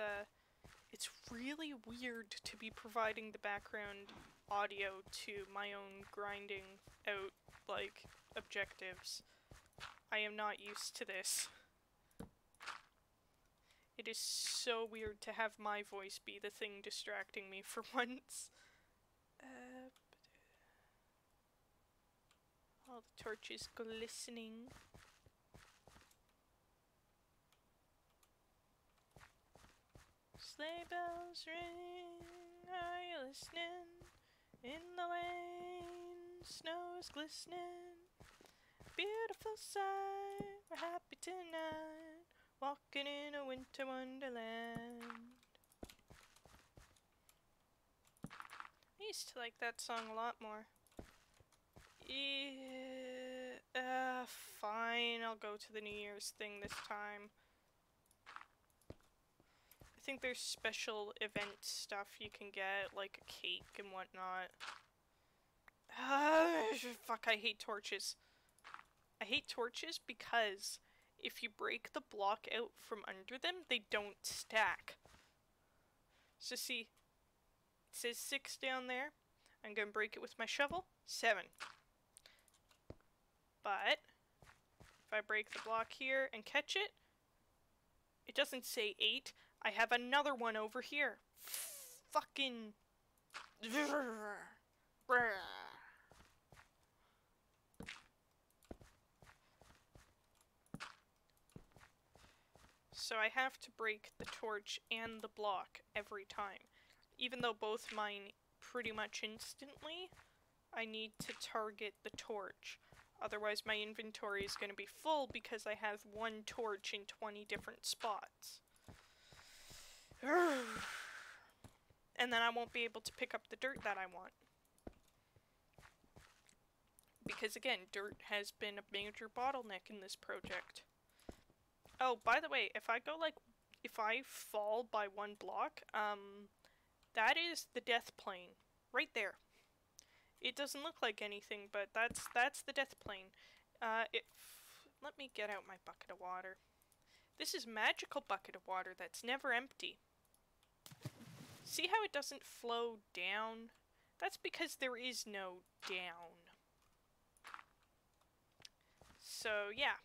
really weird to be providing the background audio to my own grinding out, like, objectives. I am not used to this. It is so weird to have my voice be the thing distracting me for once. All the torches glistening. Sleigh bells ring, are you listening? In the lane, snow is glistening. Beautiful sight, we're happy tonight, walking in a winter wonderland. I used to like that song a lot more. Yeah, fine, I'll go to the New Year's thing this time. I think there's special event stuff you can get, like a cake and whatnot. Fuck, I hate torches. I hate torches because if you break the block out from under them, they don't stack. So see, it says 6 down there. I'm gonna break it with my shovel. 7. But if I break the block here and catch it, it doesn't say 8. I have another one over here. Fucking... So I have to break the torch and the block every time. Even though both mine pretty much instantly, I need to target the torch. Otherwise my inventory is going to be full because I have one torch in 20 different spots. And then I won't be able to pick up the dirt that I want. Because again, dirt has been a major bottleneck in this project. Oh, by the way, if I fall by 1 block, that is the death plane. Right there. It doesn't look like anything, but that's the death plane. Let me get out my bucket of water. This is magical bucket of water that's never empty. See how it doesn't flow down? That's because there is no down. So yeah,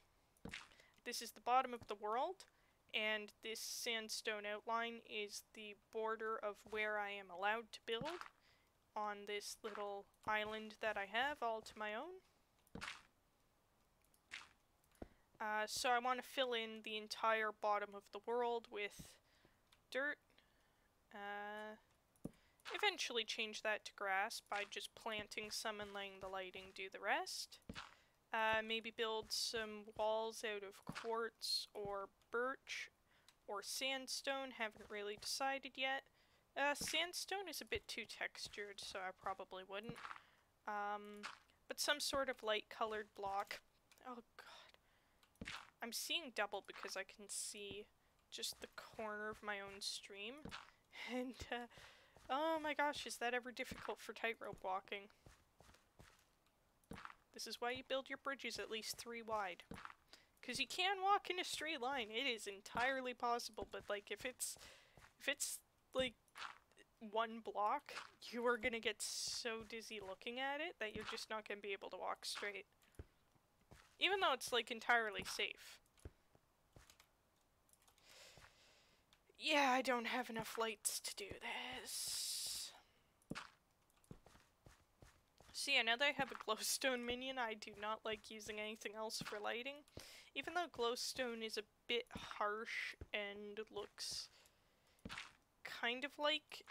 this is the bottom of the world, and this sandstone outline is the border of where I am allowed to build on this little island that I have all to my own. So I want to fill in the entire bottom of the world with dirt. Eventually change that to grass by just planting some and letting the lighting do the rest. Maybe build some walls out of quartz or birch or sandstone, haven't really decided yet. Sandstone is a bit too textured, so I probably wouldn't. But some sort of light colored block. Oh god. I'm seeing double because I can see just the corner of my own stream. And, oh my gosh, is that ever difficult for tightrope walking? This is why you build your bridges at least 3 wide. Because you can walk in a straight line. It is entirely possible, but like if it's like 1 block, you are gonna get so dizzy looking at it that you're just not gonna be able to walk straight. Even though it's like entirely safe. Yeah, I don't have enough lights to do this. So yeah, now that I have a glowstone minion, I do not like using anything else for lighting. Even though glowstone is a bit harsh and looks kind of like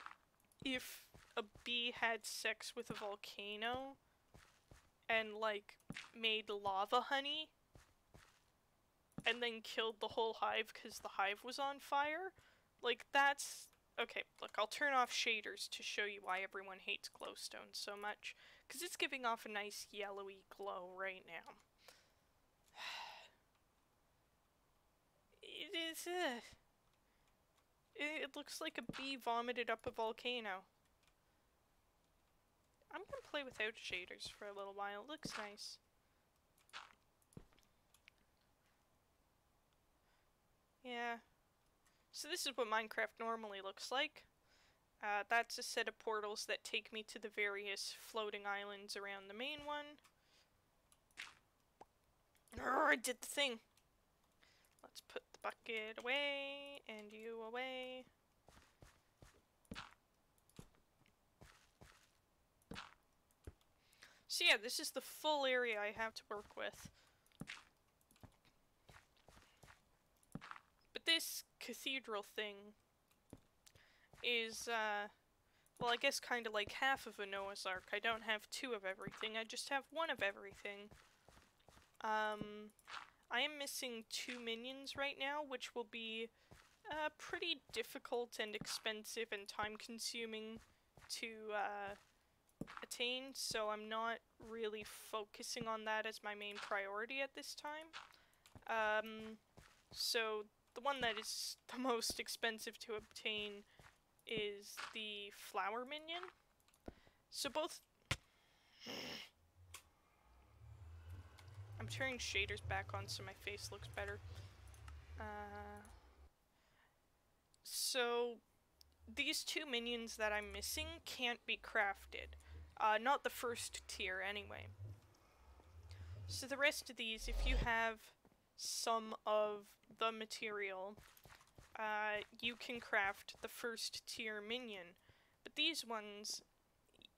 if a bee had sex with a volcano and like made lava honey and then killed the whole hive because the hive was on fire. Like that's... Okay, look, I'll turn off shaders to show you why everyone hates glowstone so much. Because it's giving off a nice yellowy glow right now. It is, it looks like a bee vomited up a volcano. I'm gonna play without shaders for a little while. It looks nice. Yeah. So this is what Minecraft normally looks like. That's a set of portals that take me to the various floating islands around the main one. I did the thing! Let's put the bucket away, and you away. So yeah, this is the full area I have to work with. But this cathedral thing is, well, I guess kind of like half of a Noah's Ark. I don't have 2 of everything, I just have 1 of everything. I am missing 2 minions right now, which will be pretty difficult and expensive and time-consuming to attain, so I'm not really focusing on that as my main priority at this time. So the one that is the most expensive to obtain is the flower minion. So both... I'm turning shaders back on so my face looks better. So these 2 minions that I'm missing can't be crafted. Not the first tier anyway. So the rest of these, if you have some of the material, you can craft the first tier minion. But these ones,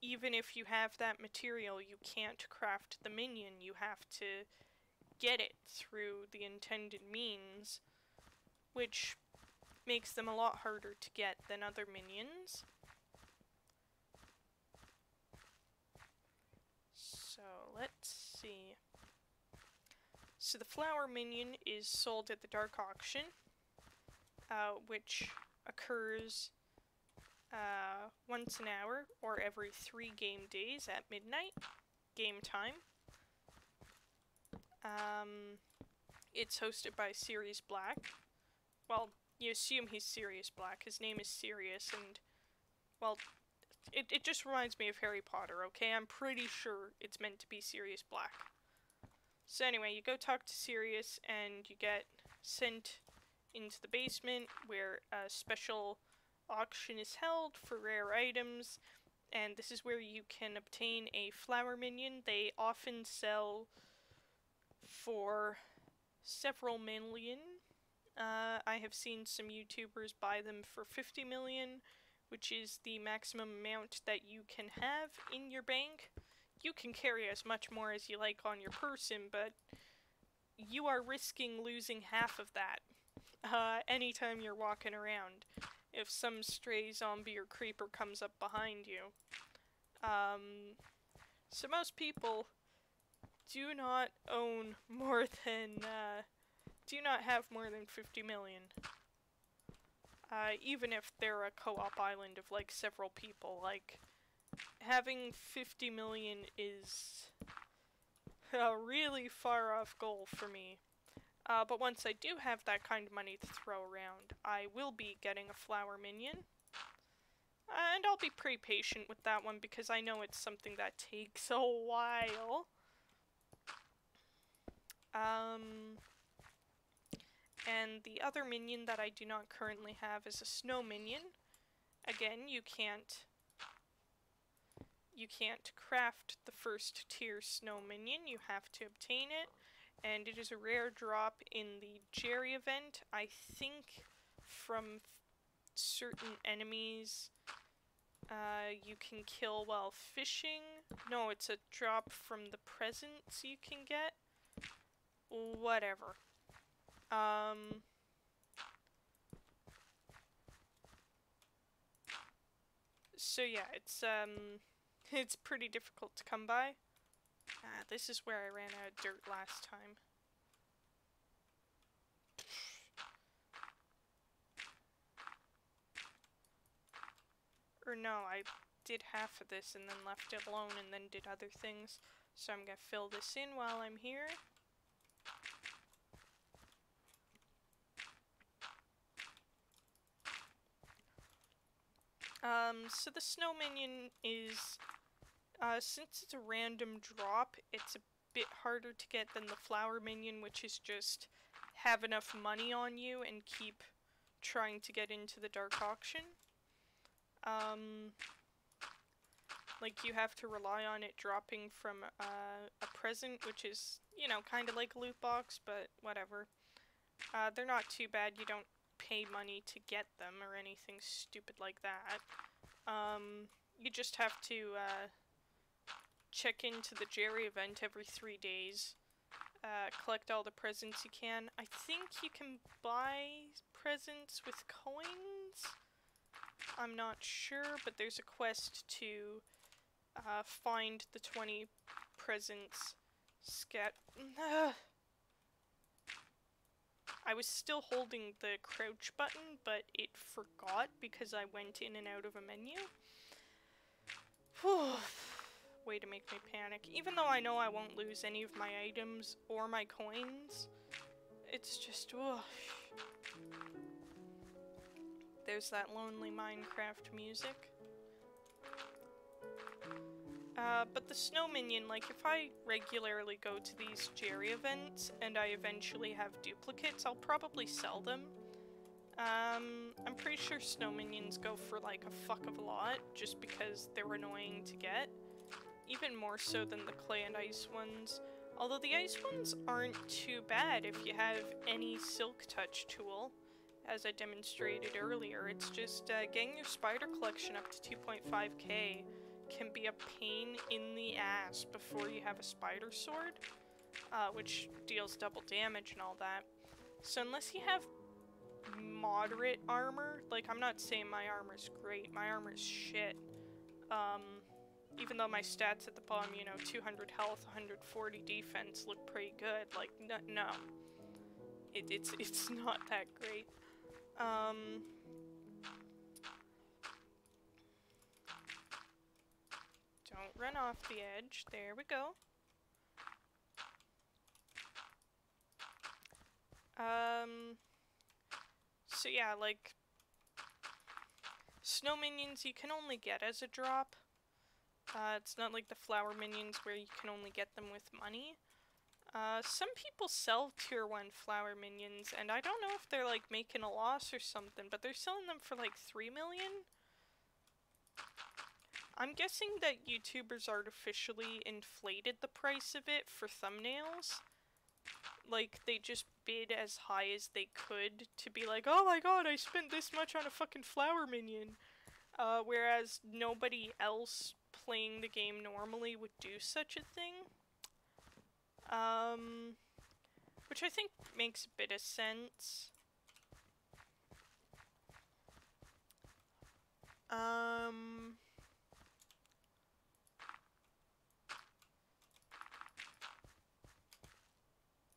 even if you have that material, you can't craft the minion. You have to get it through the intended means, which makes them a lot harder to get than other minions. So let's see. So the flower minion is sold at the dark auction, which occurs once an hour or every 3 game days at midnight, game time. It's hosted by Sirius Black. Well, you assume he's Sirius Black. His name is Sirius, and, well, it just reminds me of Harry Potter, okay? I'm pretty sure it's meant to be Sirius Black. So anyway, you go talk to Sirius, and you get sent into the basement, where a special auction is held for rare items, and this is where you can obtain a flower minion. They often sell for several million. I have seen some YouTubers buy them for 50 million, which is the maximum amount that you can have in your bank. You can carry as much more as you like on your person, but you are risking losing half of that anytime you're walking around if some stray zombie or creeper comes up behind you. So most people do not own more than, do not have more than 50 million. Even if they're a co-op island of like several people, like having 50 million is a really far off goal for me. But once I do have that kind of money to throw around, I will be getting a flower minion. And I'll be pretty patient with that one because I know it's something that takes a while. And the other minion that I do not currently have is a snow minion. Again, you can't craft the first tier snow minion, you have to obtain it. And it is a rare drop in the Jerry event. I think from certain enemies you can kill while fishing. No, it's a drop from the presents you can get. Whatever. So yeah, it's pretty difficult to come by. This is where I ran out of dirt last time. Or no, I did half of this and then left it alone and then did other things. So I'm gonna fill this in while I'm here. So the snow minion is, since it's a random drop, it's a bit harder to get than the flower minion, which is just have enough money on you and keep trying to get into the dark auction. Like you have to rely on it dropping from a present, which is, you know, kind of like a loot box, but whatever. They're not too bad, you don't pay money to get them or anything stupid like that. You just have to check into the Jerry event every 3 days, collect all the presents you can. I think you can buy presents with coins? I'm not sure, but there's a quest to find the 20 presents I was still holding the crouch button, but it forgot because I went in and out of a menu. Whew. Way to make me panic. Even though I know I won't lose any of my items or my coins, it's just, ugh. There's that lonely Minecraft music. But the snow minion, like, if I regularly go to these Jerry events and I eventually have duplicates, I'll probably sell them. I'm pretty sure snow minions go for, like, a fuck of a lot, just because they're annoying to get. Even more so than the clay and ice ones. Although the ice ones aren't too bad if you have any silk touch tool, as I demonstrated earlier. It's just, getting your spider collection up to 2.5k can be a pain in the ass before you have a spider sword, which deals double damage and all that. So unless you have moderate armor, like, I'm not saying my armor's great, my armor's shit, even though my stats at the bottom, you know, 200 health, 140 defense look pretty good, like, no. It's not that great. Don't run off the edge. There we go. So yeah, like, snow minions you can only get as a drop. It's not like the flower minions where you can only get them with money. Some people sell tier 1 flower minions, and I don't know if they're, like, making a loss or something, but they're selling them for, like, 3 million? I'm guessing that YouTubers artificially inflated the price of it for thumbnails, like, they just bid as high as they could to be like, oh my god, I spent this much on a fucking flower minion. Whereas nobody else playing the game normally would do such a thing. Which I think makes a bit of sense.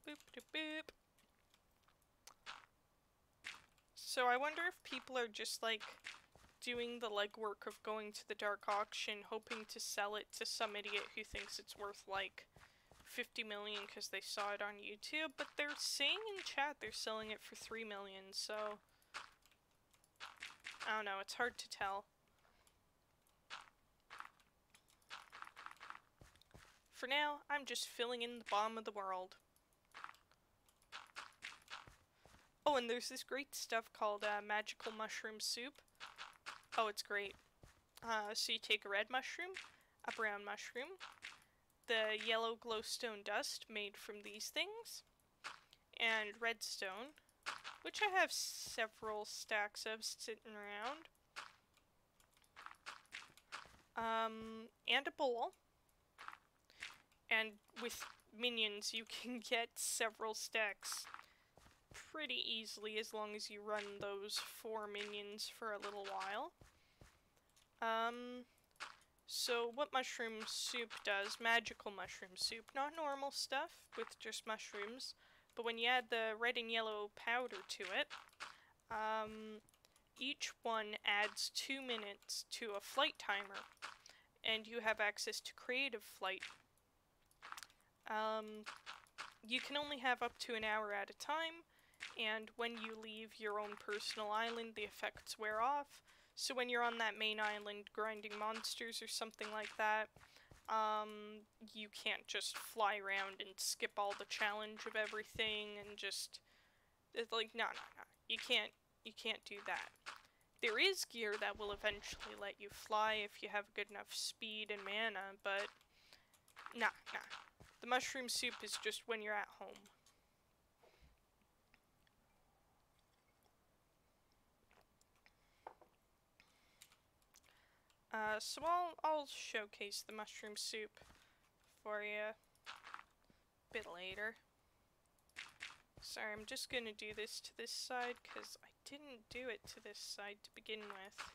Boop doop boop. So I wonder if people are just like doing the legwork of going to the dark auction, hoping to sell it to some idiot who thinks it's worth like 50 million because they saw it on YouTube, but they're saying in chat they're selling it for 3 million, so I don't know, it's hard to tell. For now, I'm just filling in the bottom of the world. Oh, and there's this great stuff called magical mushroom soup. Oh, it's great. So you take a red mushroom, a brown mushroom, the yellow glowstone dust made from these things, and redstone, which I have several stacks of sitting around, and a bowl. And with minions, you can get several stacks pretty easily as long as you run those 4 minions for a little while. So what mushroom soup does, magical mushroom soup, not normal stuff with just mushrooms, but when you add the red and yellow powder to it, each one adds 2 minutes to a flight timer, and you have access to creative flight. You can only have up to an hour at a time, and when you leave your own personal island, the effects wear off. So when you're on that main island grinding monsters or something like that, you can't just fly around and skip all the challenge of everything and just, it's like, no. You can't do that. There is gear that will eventually let you fly if you have good enough speed and mana, but nah. The mushroom soup is just when you're at home. So I'll showcase the mushroom soup for you a bit later. Sorry, I'm just gonna do this to this side because I didn't do it to this side to begin with.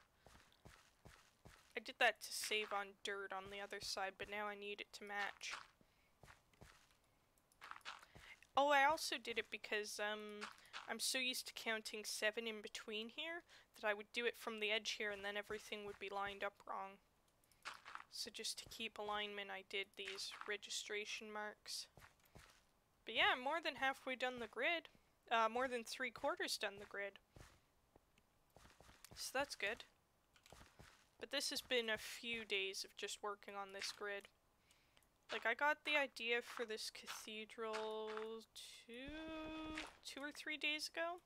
I did that to save on dirt on the other side, but now I need it to match. Oh, I also did it because I'm so used to counting 7 in between here that I would do it from the edge here and then everything would be lined up wrong. So just to keep alignment, I did these registration marks. But yeah, I'm more than halfway done the grid. More than 3/4 done the grid. So that's good. But this has been a few days of just working on this grid. Like, I got the idea for this cathedral two or 3 days ago.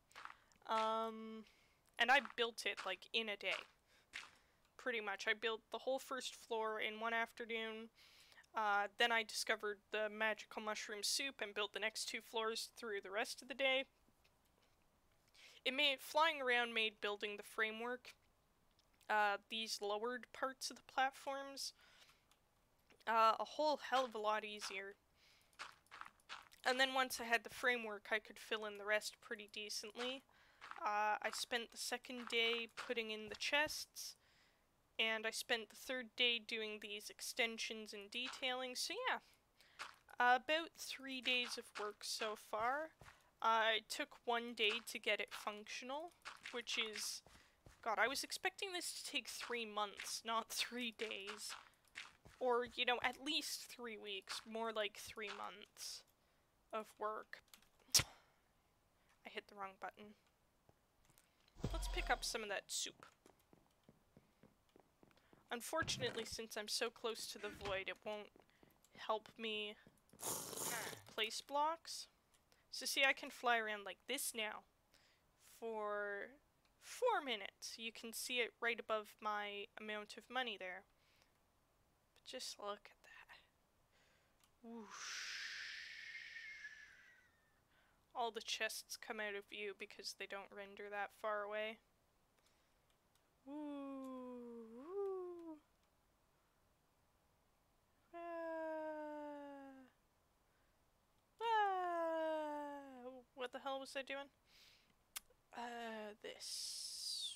And I built it, like, in a day. Pretty much. I built the whole first floor in one afternoon. Then I discovered the magical mushroom soup and built the next 2 floors through the rest of the day. Flying around made building the framework, these lowered parts of the platforms, a whole hell of a lot easier. And then once I had the framework, I could fill in the rest pretty decently. I spent the second day putting in the chests, and I spent the third day doing these extensions and detailing, so yeah. About 3 days of work so far. It took 1 day to get it functional, which is... God, I was expecting this to take 3 months, not 3 days. Or, you know, at least 3 weeks, more like 3 months of work. I hit the wrong button. Let's pick up some of that soup. Unfortunately, since I'm so close to the void, it won't help me place blocks. So see, I can fly around like this now for 4 minutes. You can see it right above my amount of money there. But just look at that. Whoosh. all the chests come out of view because they don't render that far away. Woo! Ah. Ah. What the hell was I doing? This.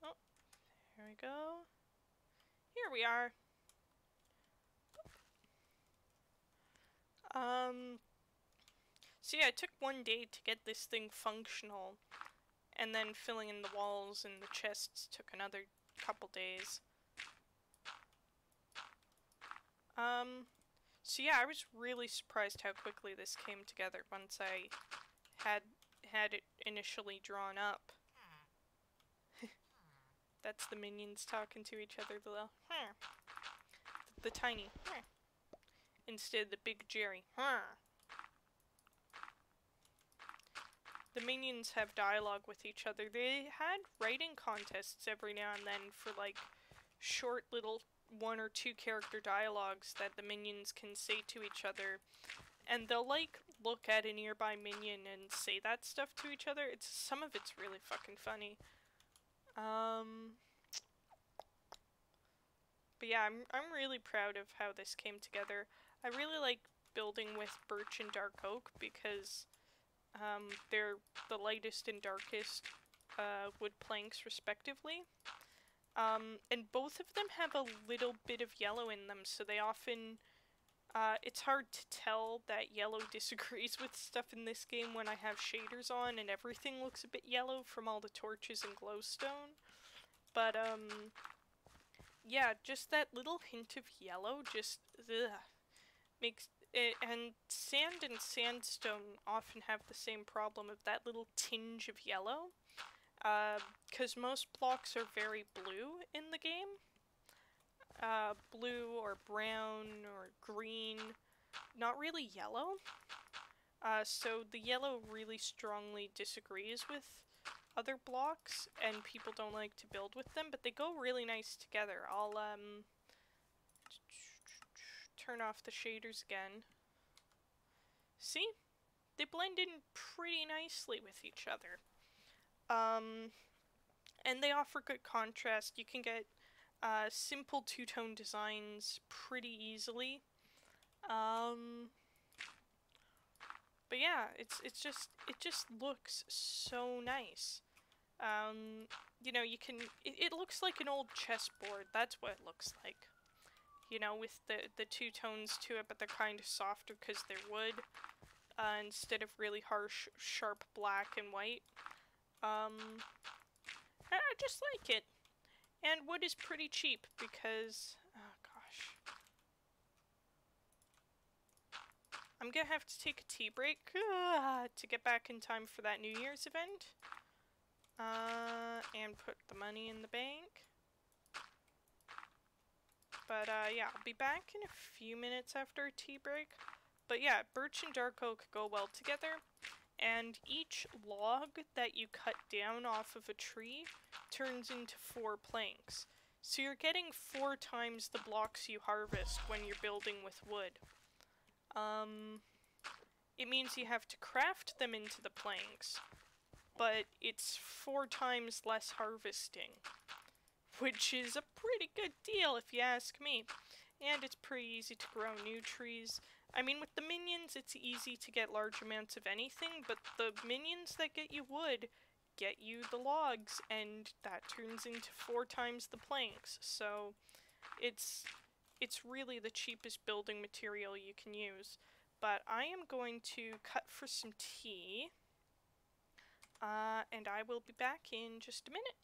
Oh, there we go. Here we are. So yeah, it took one day to get this thing functional, and then filling in the walls and the chests took another couple days. So yeah, I was really surprised how quickly this came together once I had it initially drawn up. That's the minions talking to each other, the little the tiny instead of the big Jerry. The minions have dialogue with each other. They had writing contests every now and then for like short little 1 or 2 character dialogues that the minions can say to each other, and they'll like look at a nearby minion and say that stuff to each other. Some of it's really fucking funny. But yeah, I'm really proud of how this came together. I really like building with birch and dark oak because they're the lightest and darkest wood planks respectively. And both of them have a little bit of yellow in them, so they often it's hard to tell that yellow disagrees with stuff in this game when I have shaders on and everything looks a bit yellow from all the torches and glowstone. But yeah, just that little hint of yellow just makes it, and sand and sandstone often have the same problem of that little tinge of yellow. Because most blocks are very blue in the game. Blue or brown or green, not really yellow. So the yellow really strongly disagrees with other blocks, and people don't like to build with them, but they go really nice together. I'll, turn off the shaders again. See? They blend in pretty nicely with each other. And they offer good contrast. You can get simple two-tone designs pretty easily. But yeah, it just looks so nice. You know, it looks like an old chessboard. That's what it looks like. You know, with the two tones to it, but they're kind of softer because they're wood, instead of really harsh, sharp black and white. I just like it. And wood is pretty cheap because, oh gosh. I'm gonna have to take a tea break to get back in time for that New Year's event. And put the money in the bank. But yeah, I'll be back in a few minutes after a tea break. But yeah, birch and dark oak go well together. And each log that you cut down off of a tree turns into 4 planks. So you're getting 4 times the blocks you harvest when you're building with wood. It means you have to craft them into the planks, but it's 4 times less harvesting, which is a pretty good deal if you ask me. And it's pretty easy to grow new trees. I mean, with the minions, it's easy to get large amounts of anything, but the minions that get you wood get you the logs, and that turns into 4 times the planks. So it's really the cheapest building material you can use. But I am going to cut for some tea, and I will be back in just a minute.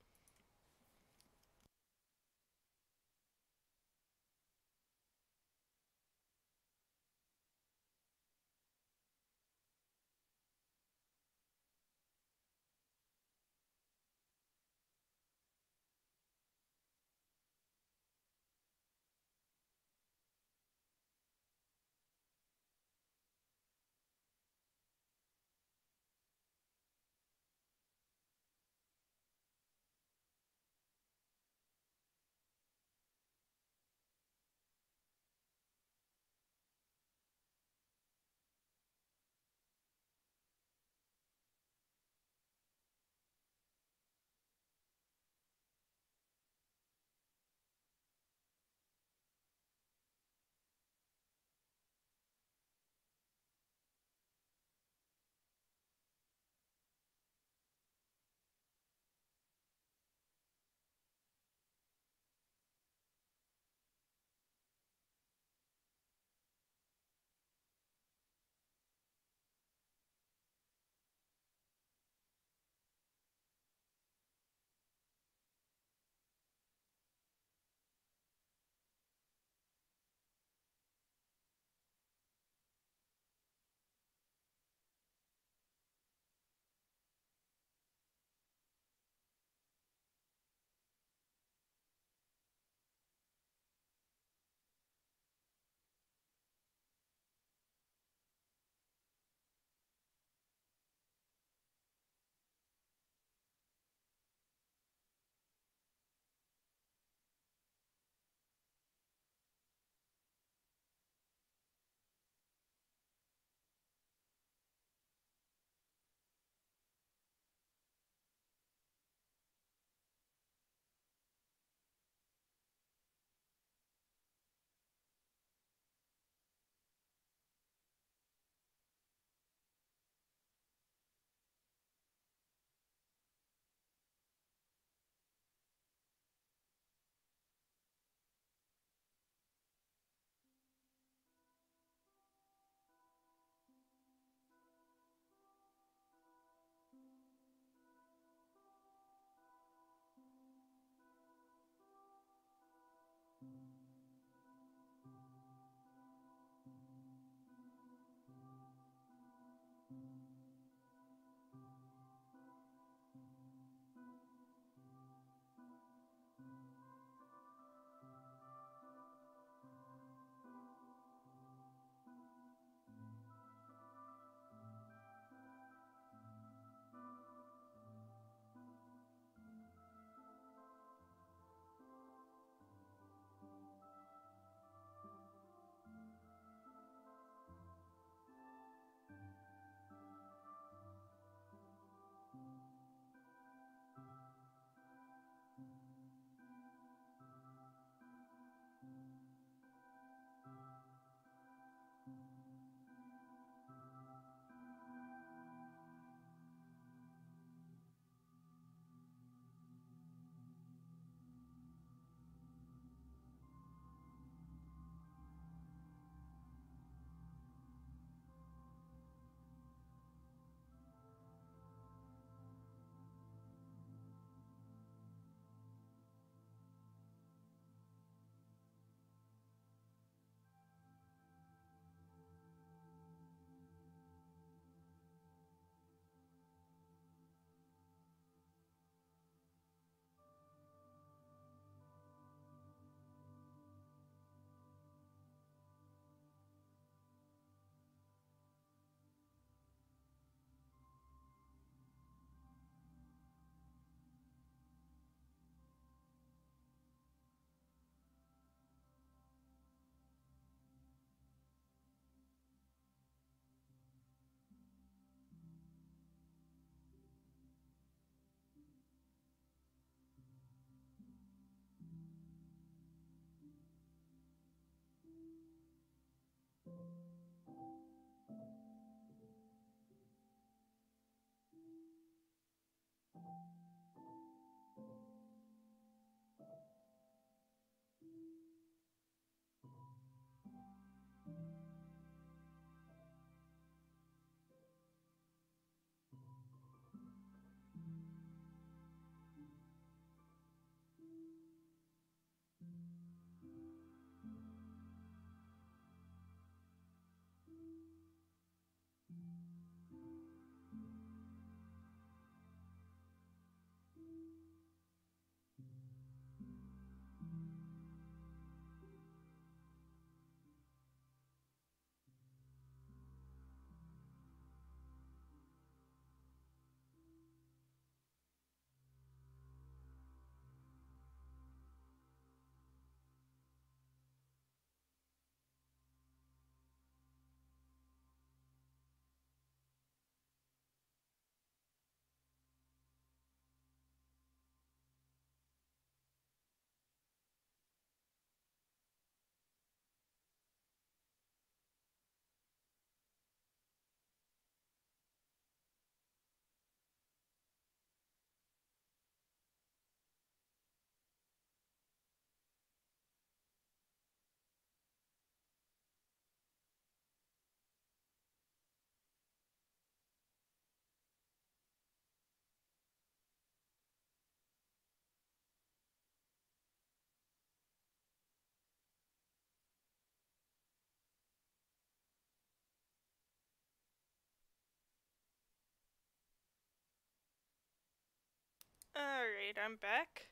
Alright, I'm back.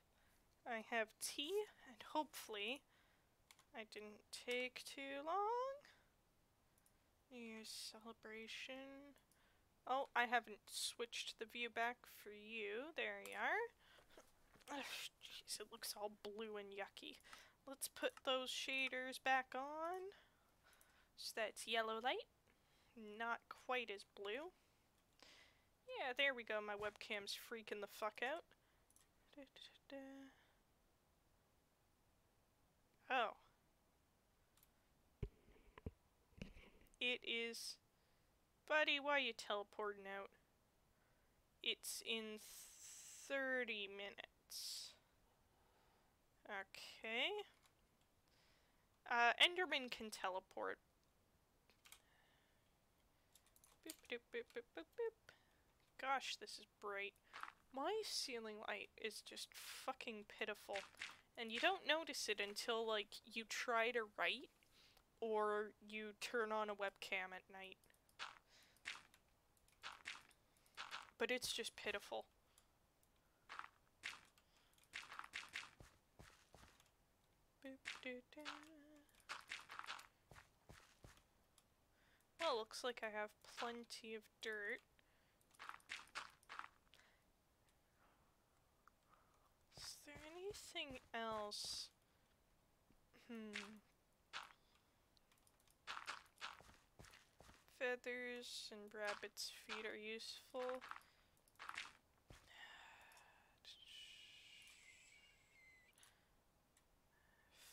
I have tea, and hopefully I didn't take too long. New Year's celebration. Oh, I haven't switched the view back for you. There you are. Jeez, it looks all blue and yucky. Let's put those shaders back on. So that's yellow light. Not quite as blue. Yeah, there we go. My webcam's freaking the fuck out. Oh. It is... Buddy, why are you teleporting out? It's in 30 minutes. Okay. Enderman can teleport. Boop, boop, boop, boop, boop, boop. Gosh, this is bright. My ceiling light is just fucking pitiful. And you don't notice it until, like, you try to write, or you turn on a webcam at night. But it's just pitiful. Well, looks like I have plenty of dirt. Is there anything else? Feathers and rabbit's feet are useful.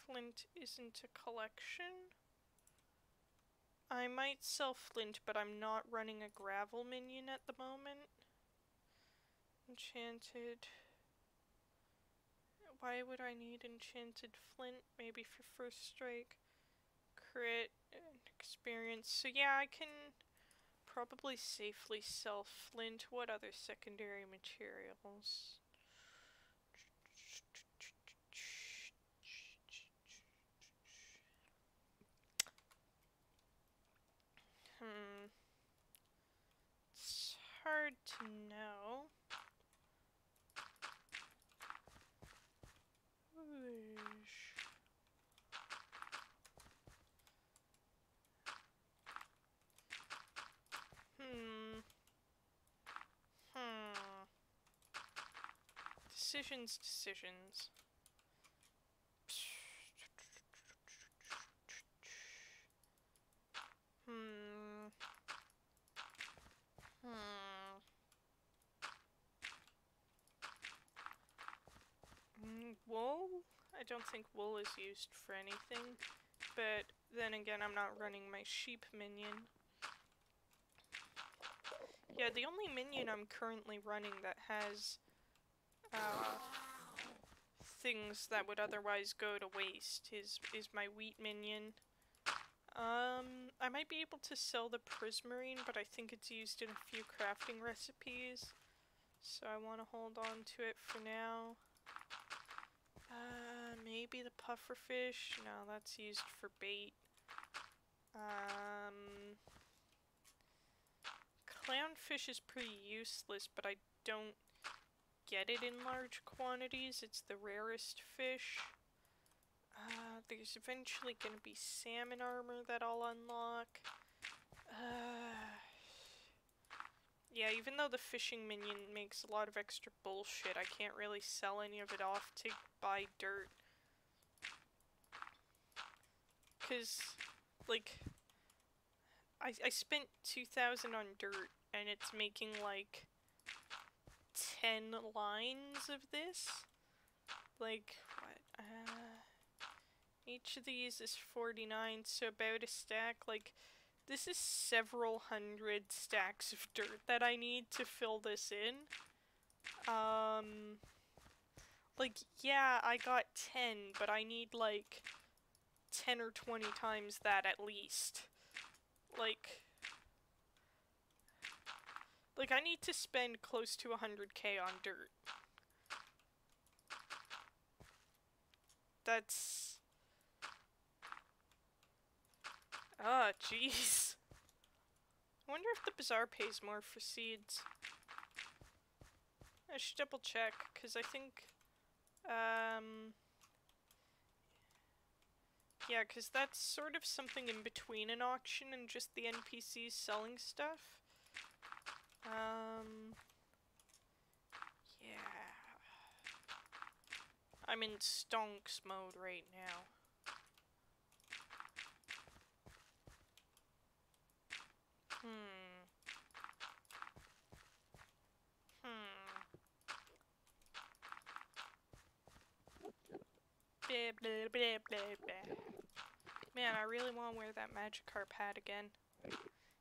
Flint isn't a collection. I might sell flint, but I'm not running a gravel minion at the moment. Enchanted. Why would I need enchanted flint? Maybe for first strike. Crit and experience. So yeah, I can probably safely sell flint. What other secondary materials? It's hard to know. Decisions. Wool? I don't think wool is used for anything, but then again, I'm not running my sheep minion. Yeah, the only minion I'm currently running that has things that would otherwise go to waste is my wheat minion. I might be able to sell the prismarine, but I think it's used in a few crafting recipes, so I want to hold on to it for now. Maybe the pufferfish? No, that's used for bait. Clownfish is pretty useless, but I don't get it in large quantities. It's the rarest fish. There's eventually gonna be salmon armor that I'll unlock. Yeah, even though the fishing minion makes a lot of extra bullshit, I can't really sell any of it off to buy dirt. 'Cause, like, I spent 2,000 on dirt, and it's making, like, 10 lines of this? Like, what? Each of these is 49, so about a stack. Like, this is several hundred stacks of dirt that I need to fill this in. Like, yeah, I got 10, but I need, like, 10 or 20 times that at least. Like, I need to spend close to 100k on dirt. That's... Ah, jeez. I wonder if the bazaar pays more for seeds. I should double check, because I think... Yeah, because that's sort of something in between an auction and just the NPCs selling stuff. Yeah. I'm in stonks mode right now. Blah, blah, blah, blah, blah. Man, I really want to wear that Magikarp hat again.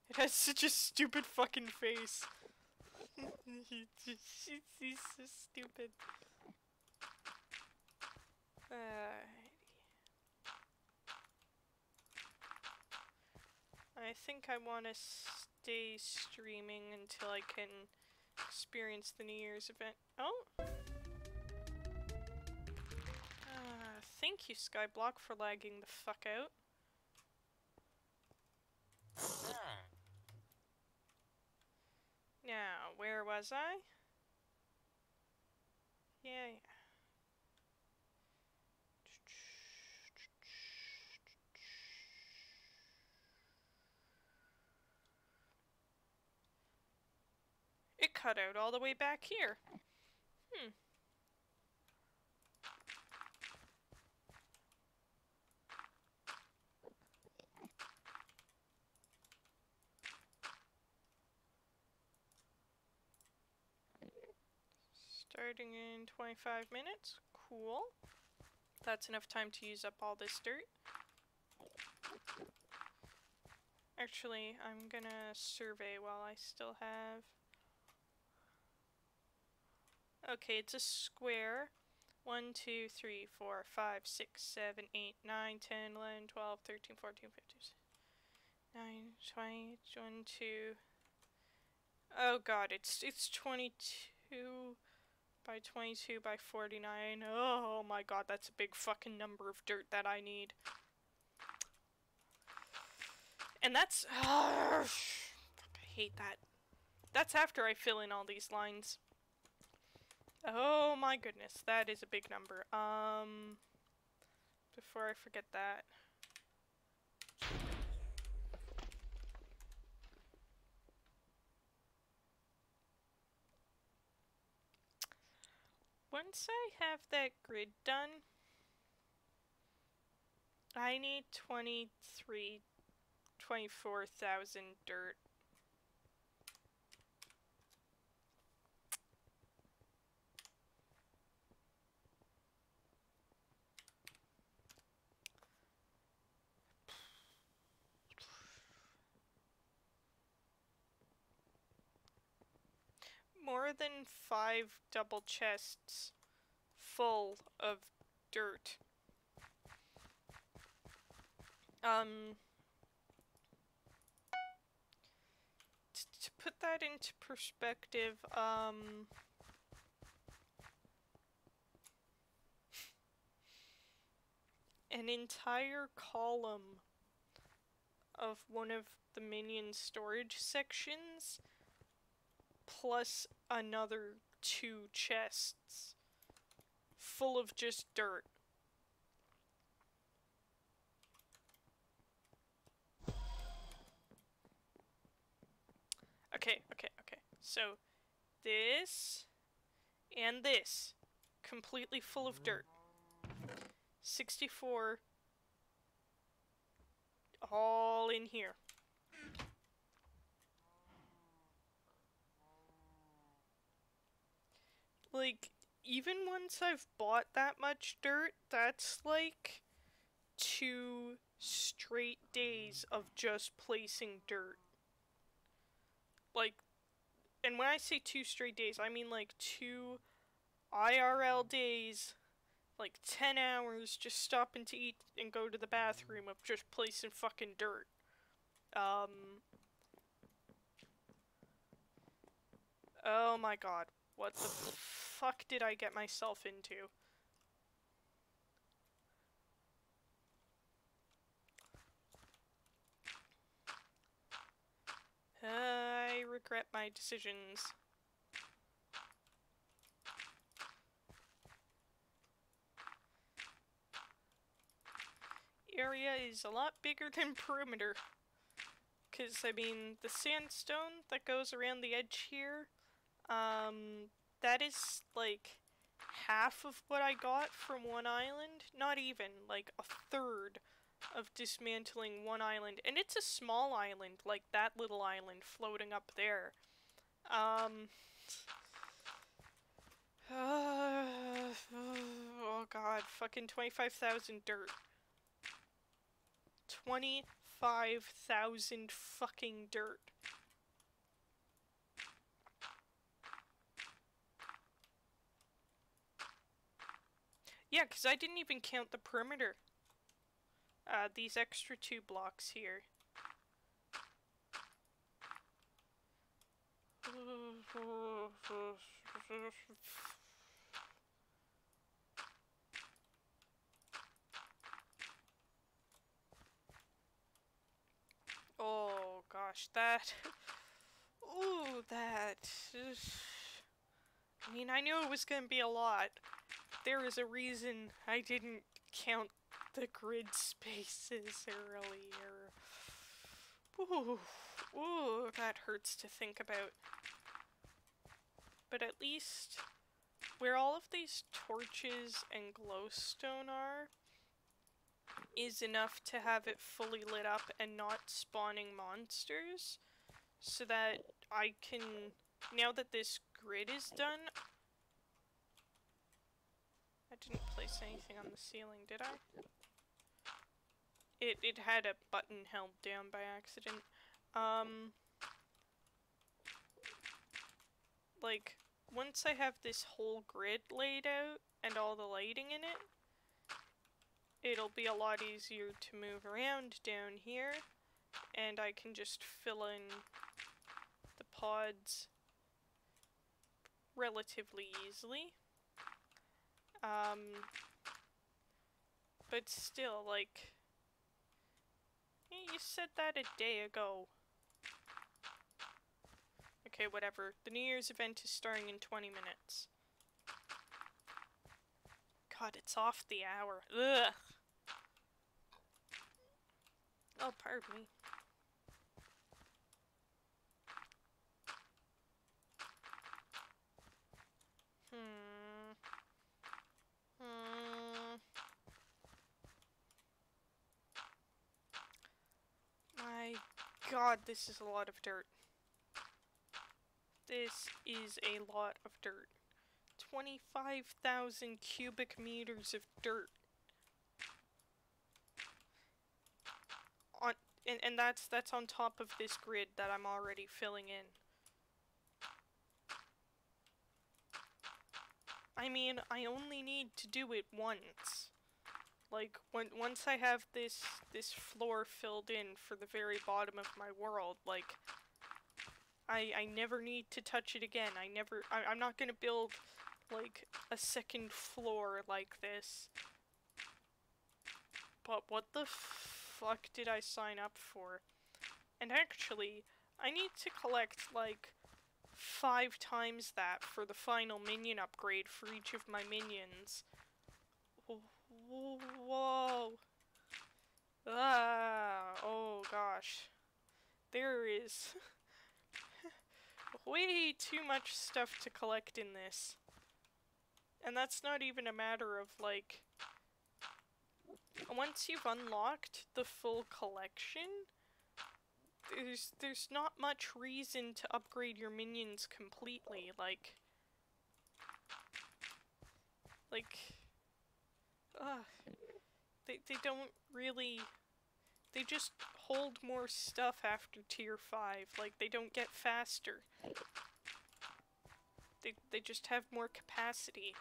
It has such a stupid fucking face. He's so stupid. I think I want to stay streaming until I can experience the New Year's event. Oh! Thank you, Skyblock, for lagging the fuck out. Now, where was I? Yeah. It cut out all the way back here. Starting in 25 minutes. Cool. That's enough time to use up all this dirt. Actually, I'm gonna survey while I still have... Okay, it's a square. 1, 2, 3, 4, 5, 6, 7, 8, 9, 10, 11, 12, 13, 14, 15, 9, 20, 22... Oh god, it's 22 by 22 by 49. Oh my god, that's a big fucking number of dirt that I need. And that's... I hate that. That's after I fill in all these lines. Oh my goodness, that is a big number. Before I forget that. Once I have that grid done, I need 24,000 dirt. more than 5 double chests full of dirt. To put that into perspective, an entire column of one of the minion storage sections plus another 2 chests full of just dirt. Okay. So, this and this, completely full of dirt. 64 all in here. Like, even once I've bought that much dirt, that's like 2 straight days of just placing dirt. Like, and when I say 2 straight days, I mean like 2 IRL days, like 10 hours just stopping to eat and go to the bathroom of just placing fucking dirt. Oh my god, what the fuck did I get myself into? I regret my decisions. Area is a lot bigger than perimeter. Cause, I mean, the sandstone that goes around the edge here, that is, like, half of what I got from one island. Not even, like, a third of dismantling one island. And it's a small island, like that little island floating up there. Oh god, fucking 25,000 dirt. 25,000 fucking dirt. Yeah, because I didn't even count the perimeter. These extra 2 blocks here. Oh gosh, that... Ooh, that... I mean, I knew it was gonna be a lot. There is a reason I didn't count the grid spaces earlier. Ooh, that hurts to think about. But at least, where all of these torches and glowstone are, is enough to have it fully lit up and not spawning monsters, so that I can, now that this grid is done, I didn't place anything on the ceiling, did I? It had a button held down by accident. Like, once I have this whole grid laid out and all the lighting in it, it'll be a lot easier to move around down here, and I can just fill in the pods relatively easily. But still, like, you said that a day ago. Okay, whatever. The New Year's event is starting in 20 minutes. God, it's off the hour. Ugh! Oh, pardon me. My god, this is a lot of dirt. This is a lot of dirt. 25,000 cubic meters of dirt. And that's on top of this grid that I'm already filling in. I mean, I only need to do it once. Like, once I have this floor filled in for the very bottom of my world, like, I never need to touch it again. I'm not gonna build, like, a second floor like this. But what the fuck did I sign up for? And actually, I need to collect, like, 5 times that for the final minion upgrade for each of my minions. Whoa. Ah, oh gosh. There is way too much stuff to collect in this. And that's not even a matter of, like, once you've unlocked the full collection, there's not much reason to upgrade your minions completely, they don't really, they just hold more stuff after tier 5, like, they don't get faster. They just have more capacity.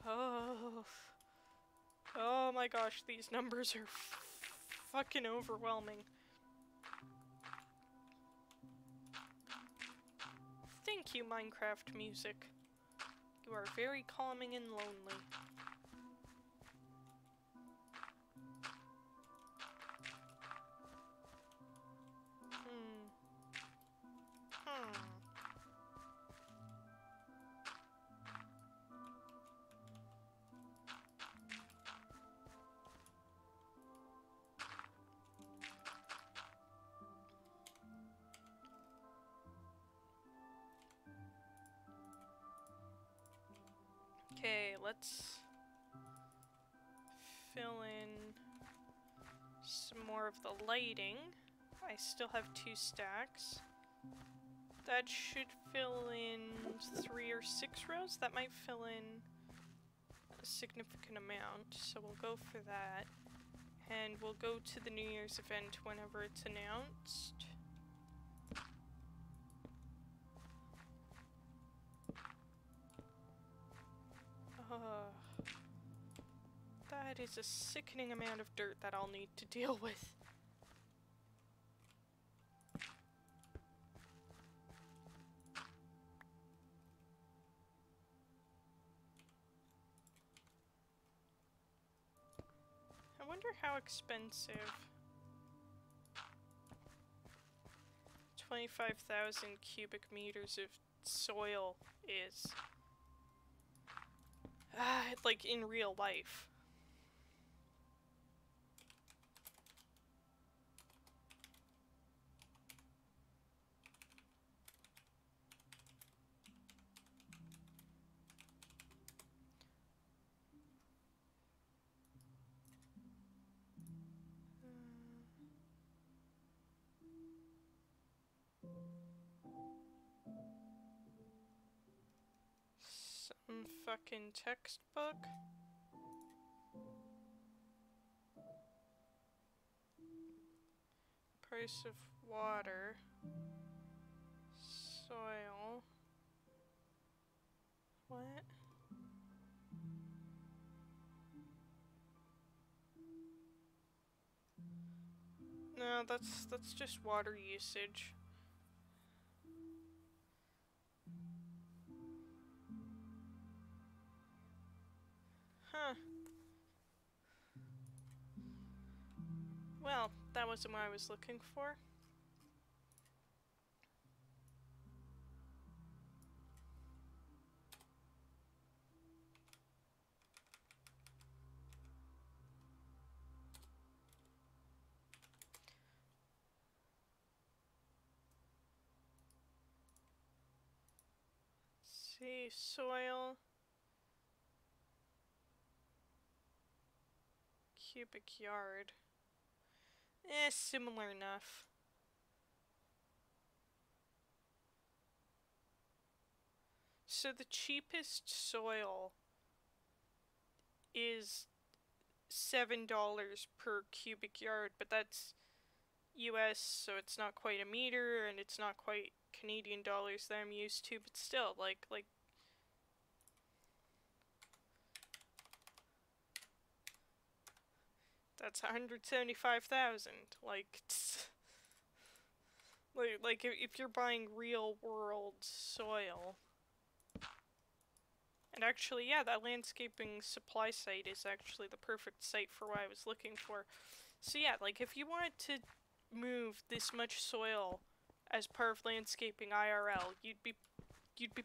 Oh my gosh, these numbers are fucking overwhelming. Thank you, Minecraft music. You are very calming and lonely. Okay, let's fill in some more of the lighting. I still have 2 stacks. That should fill in 3 or 6 rows. That might fill in a significant amount, so we'll go for that. And we'll go to the New Year's event whenever it's announced. That is a sickening amount of dirt that I'll need to deal with. I wonder how expensive 25,000 cubic meters of soil is. Like in real life. Some fucking textbook. Price of water. Soil. What? No, that's just water usage. Huh. Well, that wasn't what I was looking for. See, soil. Cubic yard. Similar enough. So the cheapest soil is $7 per cubic yard, but that's US, so it's not quite a meter, and it's not quite Canadian dollars that I'm used to, but still, like That's 175,000. Like, like if you're buying real world soil. And actually, yeah, that landscaping supply site is actually the perfect site for what I was looking for. So yeah, like if you wanted to move this much soil as part of landscaping IRL, you'd be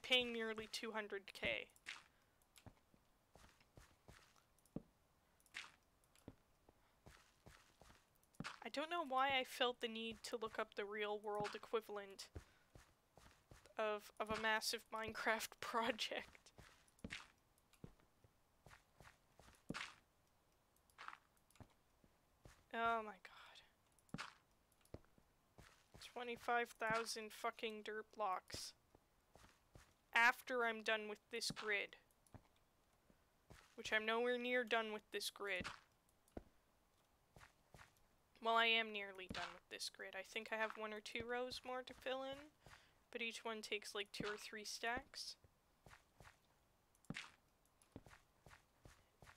paying nearly 200K. I don't know why I felt the need to look up the real world equivalent of a massive Minecraft project. Oh my god. 25,000 fucking dirt blocks. After I'm done with this grid. Which I'm nowhere near done with this grid. Well, I am nearly done with this grid. I think I have 1 or 2 rows more to fill in, but each one takes like 2 or 3 stacks.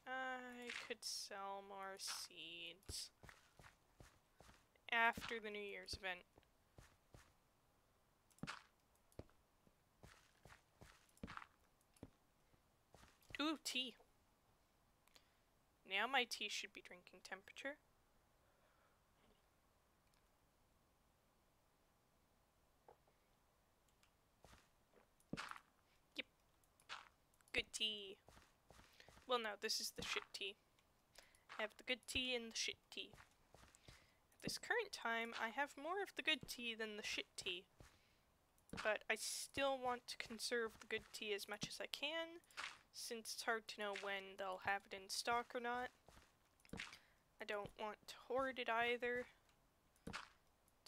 I could sell more seeds after the New Year's event. Ooh, tea. Now my tea should be drinking temperature. Yep. Good tea. Well, no, this is the shit tea. I have the good tea and the shit tea. At this current time, I have more of the good tea than the shit tea. But I still want to conserve the good tea as much as I can, since it's hard to know when they'll have it in stock or not. I don't want to hoard it either,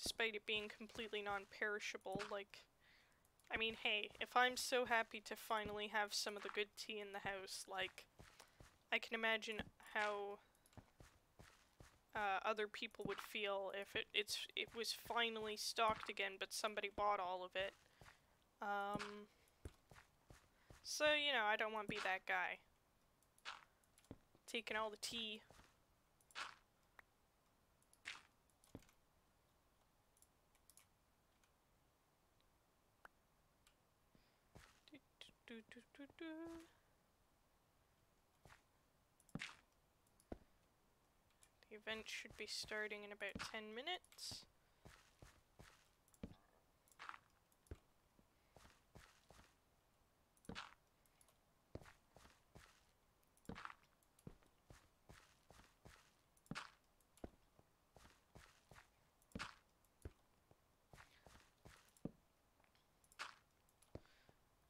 despite it being completely non-perishable. Like, I mean, hey, if I'm so happy to finally have some of the good tea in the house, like, I can imagine how other people would feel if it was finally stocked again, but somebody bought all of it. So, you know, I don't want to be that guy. Taking all the tea. The event should be starting in about 10 minutes.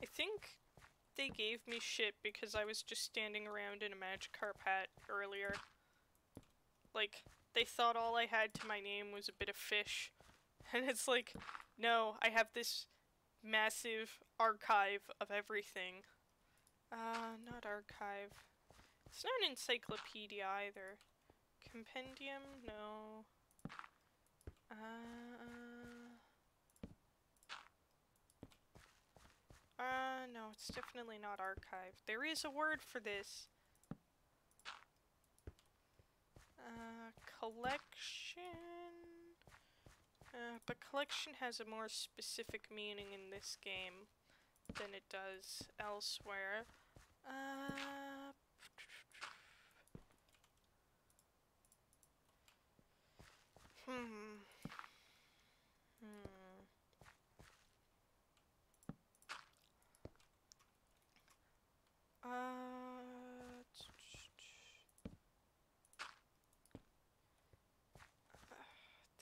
I think they gave me shit because I was just standing around in a Magikarp hat earlier. Like, they thought all I had to my name was a bit of fish. And it's like, no, I have this massive archive of everything. Not archive. It's not an encyclopedia either. Compendium? No. No, it's definitely not archive. There is a word for this. Collection? But collection has a more specific meaning in this game than it does elsewhere.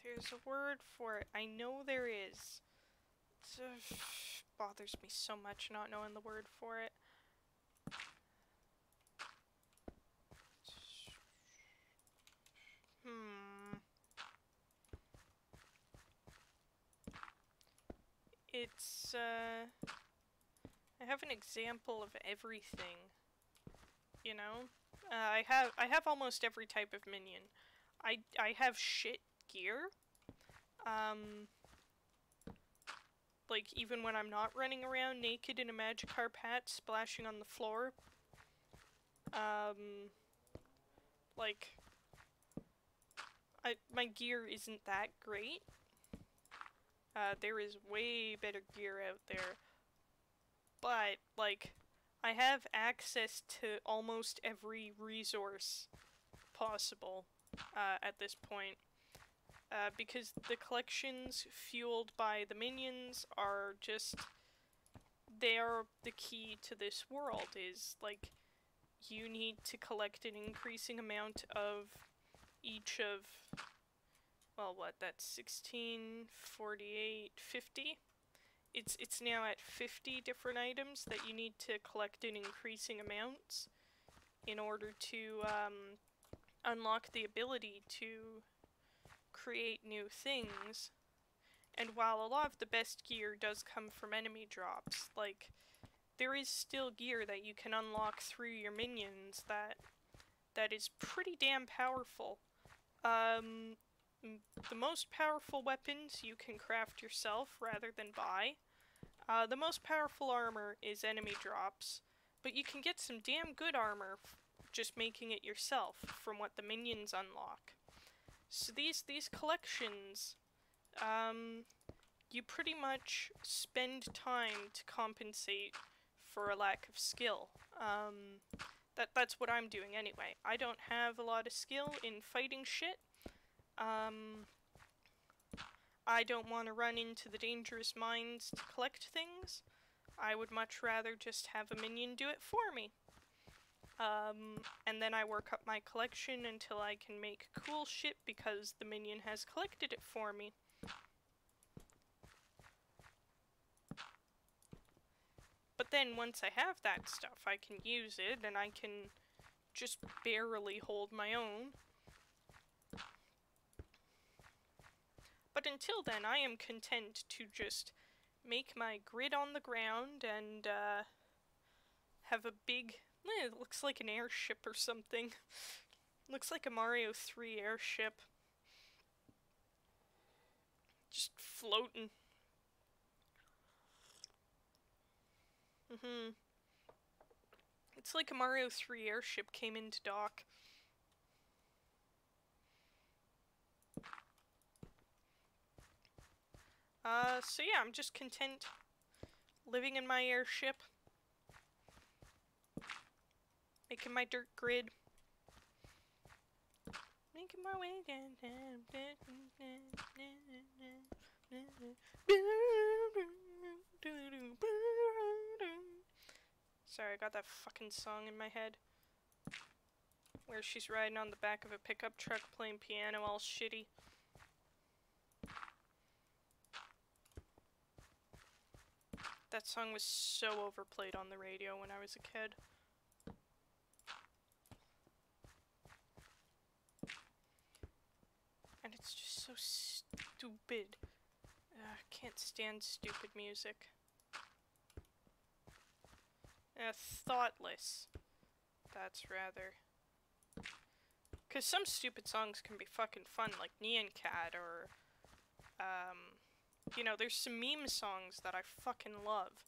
There's a word for it. I know there is. It bothers me so much not knowing the word for it. It's, I have an example of everything, you know? I have almost every type of minion. I have shit gear. Like, even when I'm not running around naked in a Magikarp hat splashing on the floor. Like, my gear isn't that great. There is way better gear out there. But, like, I have access to almost every resource possible at this point. Because the collections fueled by the minions are just... They are the key to this world, is, like, you need to collect an increasing amount of each of... Well, what, that's 16, 48, 50? It's now at 50 different items that you need to collect in increasing amounts in order to unlock the ability to create new things. And while a lot of the best gear does come from enemy drops, like, there is still gear that you can unlock through your minions that is pretty damn powerful. The most powerful weapons you can craft yourself rather than buy. The most powerful armor is enemy drops, but you can get some damn good armor just making it yourself from what the minions unlock. So these collections, you pretty much spend time to compensate for a lack of skill. That's what I'm doing anyway. I don't have a lot of skill in fighting shit. I don't want to run into the dangerous mines to collect things. I would much rather just have a minion do it for me. And then I work up my collection until I can make cool shit because the minion has collected it for me. But then once I have that stuff, I can use it and I can just barely hold my own. But until then, I am content to just make my grid on the ground and have a big... it looks like an airship or something. Looks like a Mario 3 airship. Just floating. It's like a Mario 3 airship came into dock. So yeah, I'm just content living in my airship. Making my dirt grid. Making my way down. Sorry, I got that fucking song in my head. Where she's riding on the back of a pickup truck playing piano all shitty. That song was so overplayed on the radio when I was a kid. And it's just so stupid. Can't stand stupid music. Thoughtless. That's rather. Because some stupid songs can be fucking fun, like Nyan Cat, or, you know, there's some meme songs that I fucking love.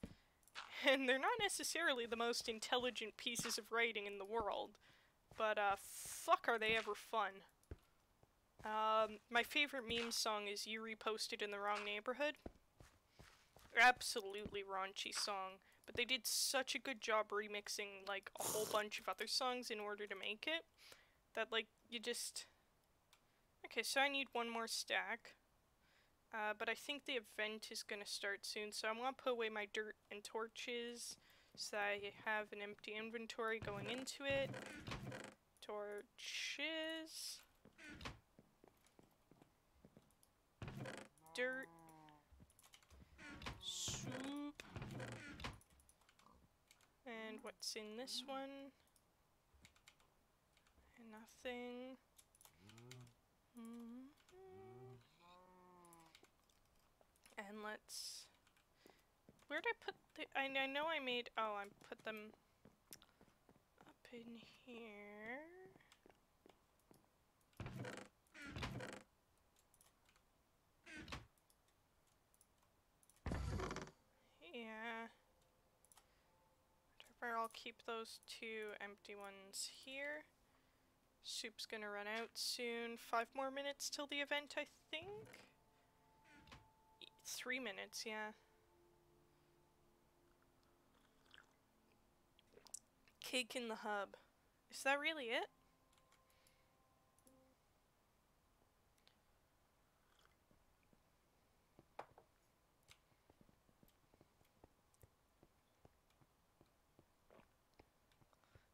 And they're not necessarily the most intelligent pieces of writing in the world, but, fuck are they ever fun. My favorite meme song is You Reposted in the Wrong Neighborhood. Absolutely raunchy song, but they did such a good job remixing, like, a whole bunch of other songs in order to make it, that, like, you just... Okay, so I need one more stack. But I think the event is gonna start soon, so I want to put away my dirt and torches, so that I have an empty inventory going into it. Torches... Dirt... Soup... And what's in this one? Nothing. And let's... Where'd I put the... I know I made... Oh, I put them up in here. Yeah. Whatever, I'll keep those two empty ones here. Soup's gonna run out soon. 5 more minutes till the event, I think? 3 minutes, yeah. Cake in the hub. Is that really it?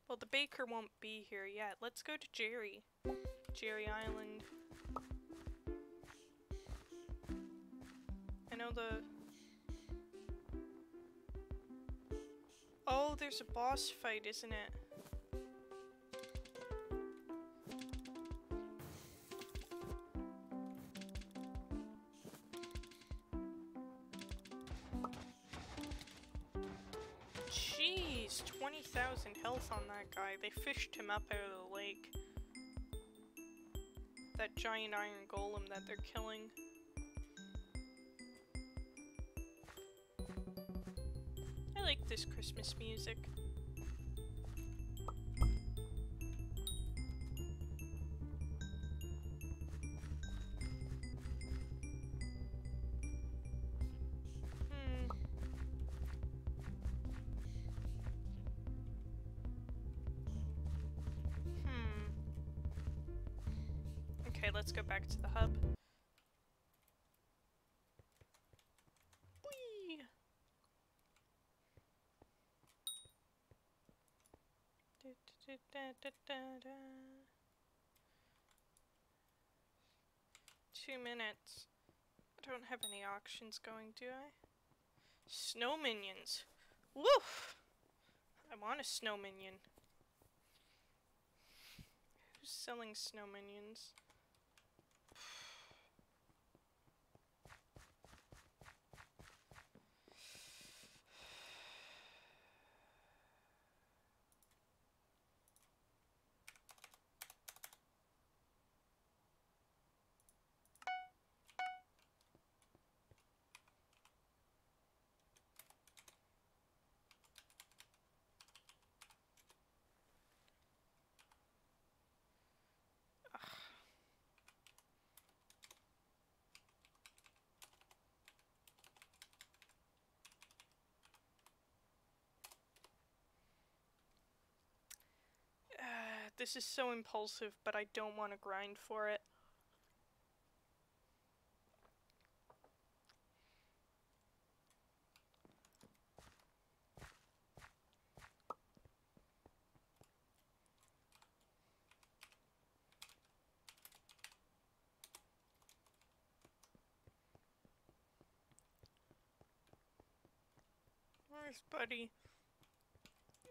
Well, the baker won't be here yet. Let's go to Jerry. Jerry Island. I know the... Oh, there's a boss fight, isn't it? Jeez, 20,000 health on that guy. They fished him up out of the lake. That giant iron golem that they're killing. I like this Christmas music. Okay, let's go back to the hub. Whee! Da, da, da. 2 minutes. I don't have any auctions going, do I? Snow minions. Woof! I want a snow minion. Who's selling snow minions? This is so impulsive, but I don't want to grind for it. Where's Buddy?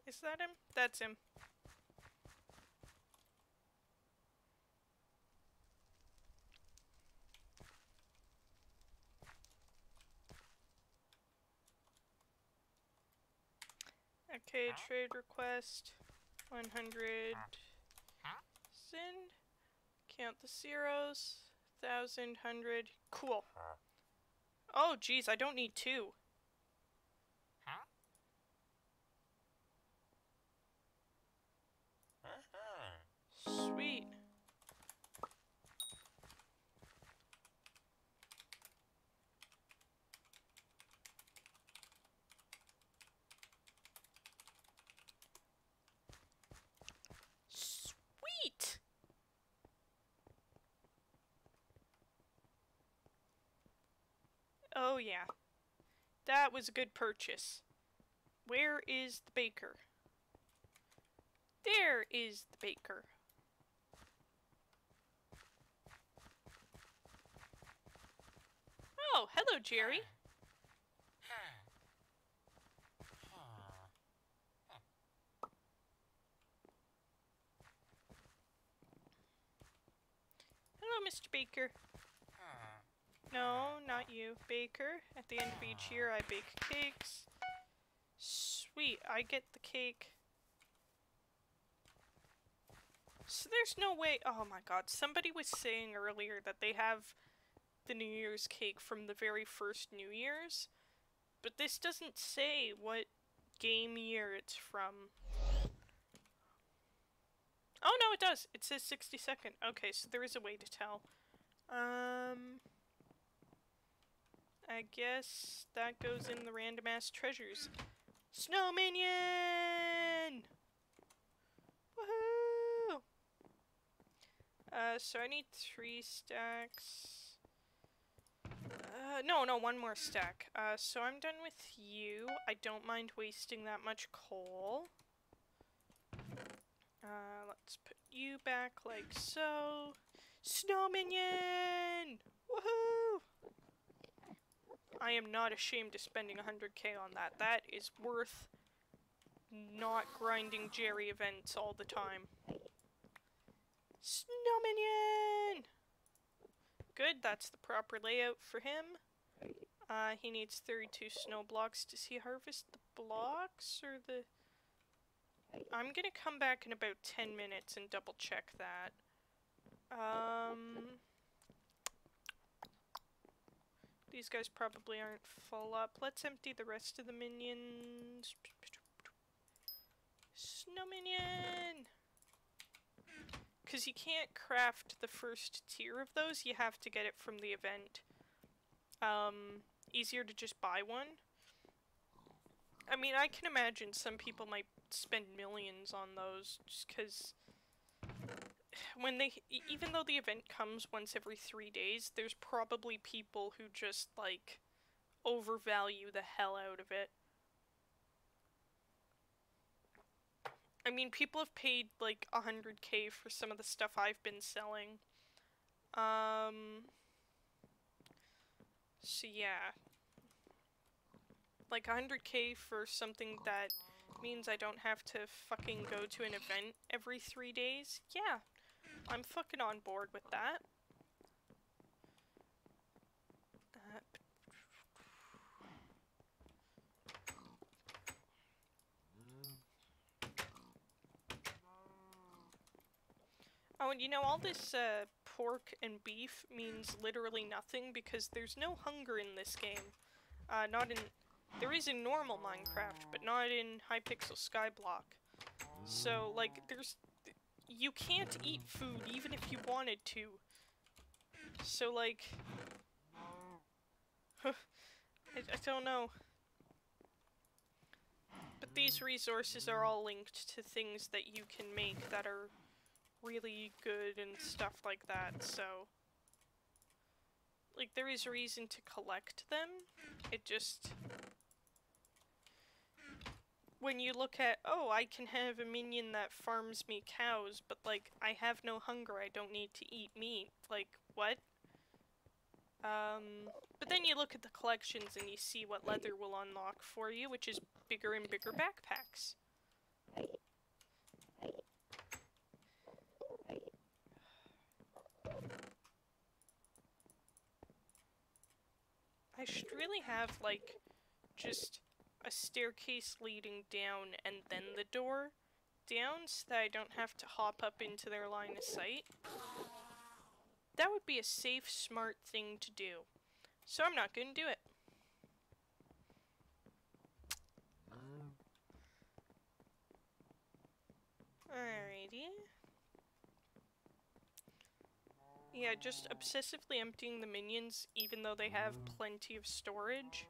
Is that him? That's him. Okay, trade request. 100. Send. Count the zeros. 1,000, 100. Cool. Oh, geez, I don't need 2. Sweet. Sweet! Oh yeah. That was a good purchase. Where is the baker? There is the baker. Oh, hello, Jerry. Hello, Mr. Baker. No, not you, Baker. At the end of each year, I bake cakes. Sweet, I get the cake. So there's no way— oh my god, somebody was saying earlier that they have the New Year's cake from the very first New Year's, but this doesn't say what game year it's from. Oh no, it does! It says 60-second. Okay, so there is a way to tell. I guess that goes in the random ass treasures. Snow minion! Woohoo! So I need 3 stacks. No, one more stack. So I'm done with you. I don't mind wasting that much coal. Let's put you back like so. Snow minion! Woohoo! I am not ashamed of spending 100k on that. That is worth not grinding Jerry events all the time. Snow minion! Good, that's the proper layout for him. He needs 32 snow blocks. Does he harvest the blocks or the... I'm gonna come back in about 10 minutes and double check that. These guys probably aren't full up. Let's empty the rest of the minions. Snow minion! Because you can't craft the first tier of those, you have to get it from the event. Easier to just buy one. I mean, I can imagine some people might spend millions on those, just because when they, even though the event comes once every 3 days, there's probably people who just, like, overvalue the hell out of it. I mean, people have paid, like, 100k for some of the stuff I've been selling. So yeah. Like, 100k for something that means I don't have to fucking go to an event every 3 days? Yeah. I'm fucking on board with that. Oh, and you know, all this pork and beef means literally nothing because there's no hunger in this game. Not in... There is in normal Minecraft, but not in Hypixel Skyblock. So, like, there's... You can't eat food even if you wanted to. So, like... I don't know. But these resources are all linked to things that you can make that are really good and stuff like that, so... Like, there is reason to collect them. It just... When you look at, oh, I can have a minion that farms me cows, but, like, I have no hunger, I don't need to eat meat. Like, what? But then you look at the collections and you see what leather will unlock for you, which is bigger and bigger backpacks. I should really have, like, just a staircase leading down and then the door down so that I don't have to hop up into their line of sight. That would be a safe, smart thing to do. So I'm not gonna do it. Alrighty. Yeah, just obsessively emptying the minions even though they have plenty of storage.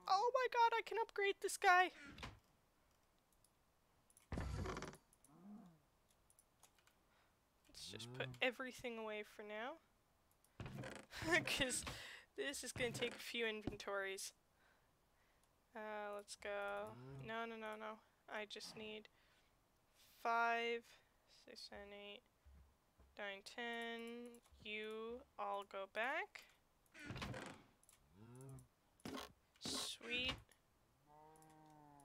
Oh my god, I can upgrade this guy! Let's just put everything away for now. Because this is going to take a few inventories. Let's go. No. I just need 5, 6, 7, 8, 9, 10. You all go back. Sweet.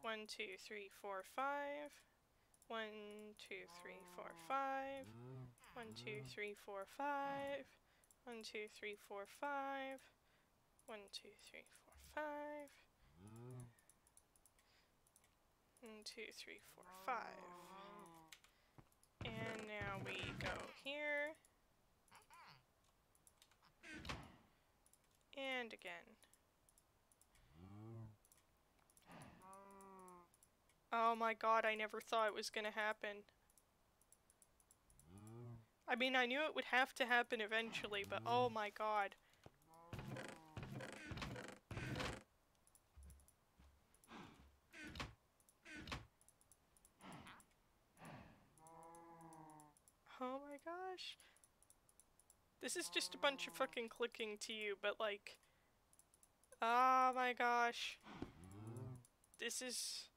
1, 2, 3, 4, 5. 1, 2, 3, 4, 5. 1, 2, 3, 4, 5. 1, 2, 3, 4, 5. 1, 2, 3, 4, 5. 1, 2, 3, 4, 5. And now we go here. And again. Oh my god, I never thought it was gonna happen. I mean, I knew it would have to happen eventually, but oh my god. Oh my gosh. This is just a bunch of fucking clicking to you, but like... Oh my gosh. This is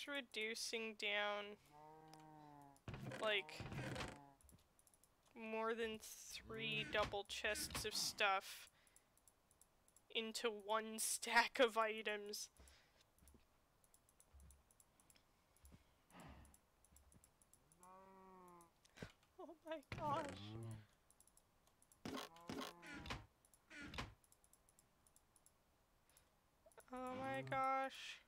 reducing down, like, more than 3 double chests of stuff into 1 stack of items. Oh my gosh. Oh my gosh.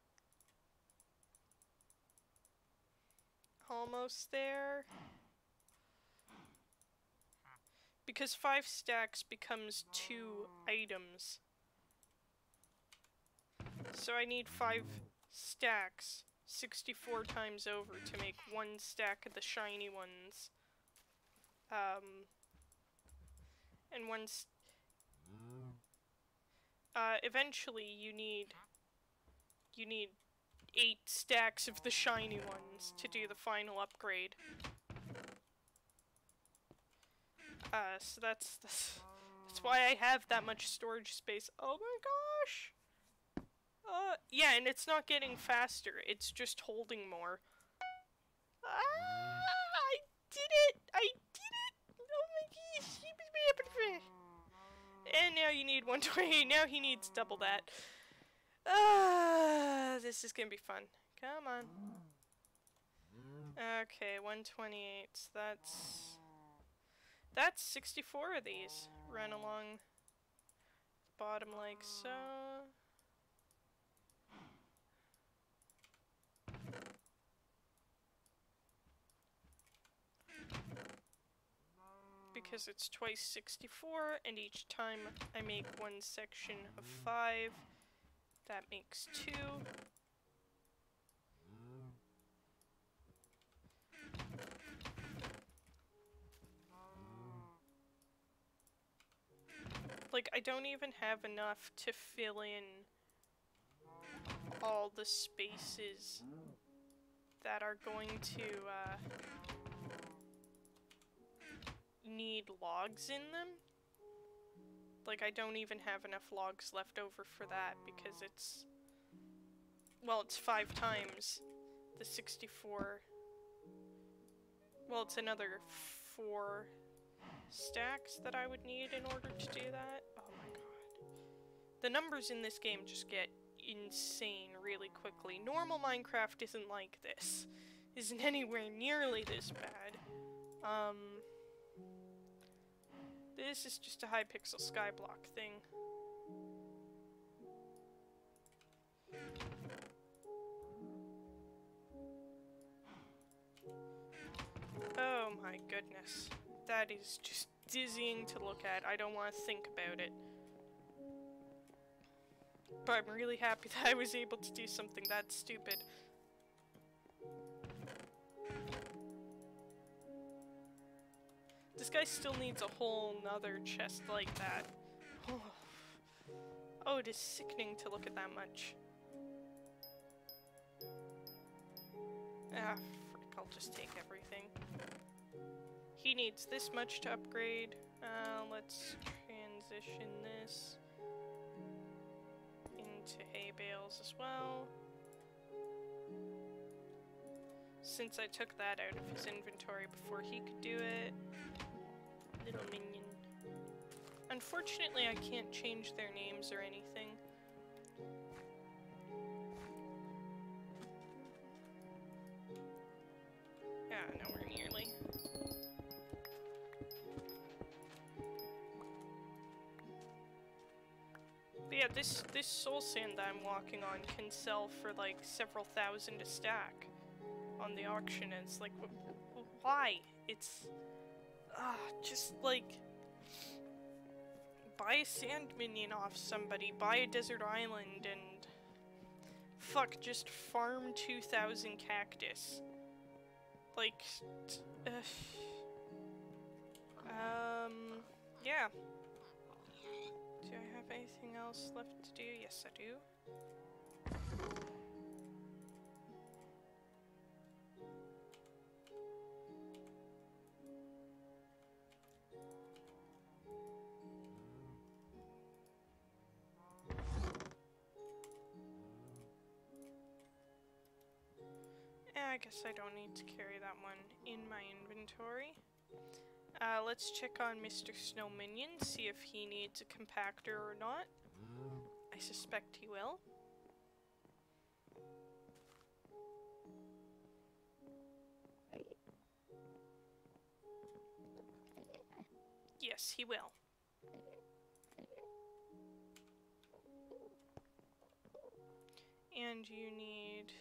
Almost there. Because 5 stacks becomes 2 items. So I need 5 stacks 64 times over to make 1 stack of the shiny ones. And eventually you need 8 stacks of the shiny ones to do the final upgrade. So that's why I have that much storage space. Oh my gosh! Yeah, and it's not getting faster, it's just holding more. I did it! I did it! Oh my gosh! And now you need 120, now he needs double that. This is gonna be fun. Come on. Okay, 128, so that's 64 of these. Run along the bottom like so. Because it's twice 64, and each time I make 1 section of 5, that makes 2. Like, I don't even have enough to fill in all the spaces that are going to, need logs in them. Like, I don't even have enough logs left over for that, because it's... Well, it's 5 times the 64... Well, it's another 4 stacks that I would need in order to do that. Oh my god. The numbers in this game just get insane really quickly. Normal Minecraft isn't like this. Isn't anywhere nearly this bad. This is just a Hypixel Skyblock thing. Oh my goodness. That is just dizzying to look at. I don't want to think about it. But I'm really happy that I was able to do something that stupid. This guy still needs a whole nother chest like that. Oh, it is sickening to look at that much. Ah, frick, I'll just take everything. He needs this much to upgrade. Let's transition this into hay bales as well. Since I took that out of his inventory before he could do it. Little minion. Unfortunately, I can't change their names or anything. Nowhere nearly. But yeah, this soul sand that I'm walking on can sell for like several thousand a stack on the auction, and it's like, why? It's just like, buy a sand minion off somebody, buy a desert island, and fuck, just farm 2,000 cactus. Like, yeah. Do I have anything else left to do? Yes, I do. I guess I don't need to carry that one in my inventory. Let's check on Mr. Snow Minion, see if he needs a compactor or not. I suspect he will. Yes, he will. And you need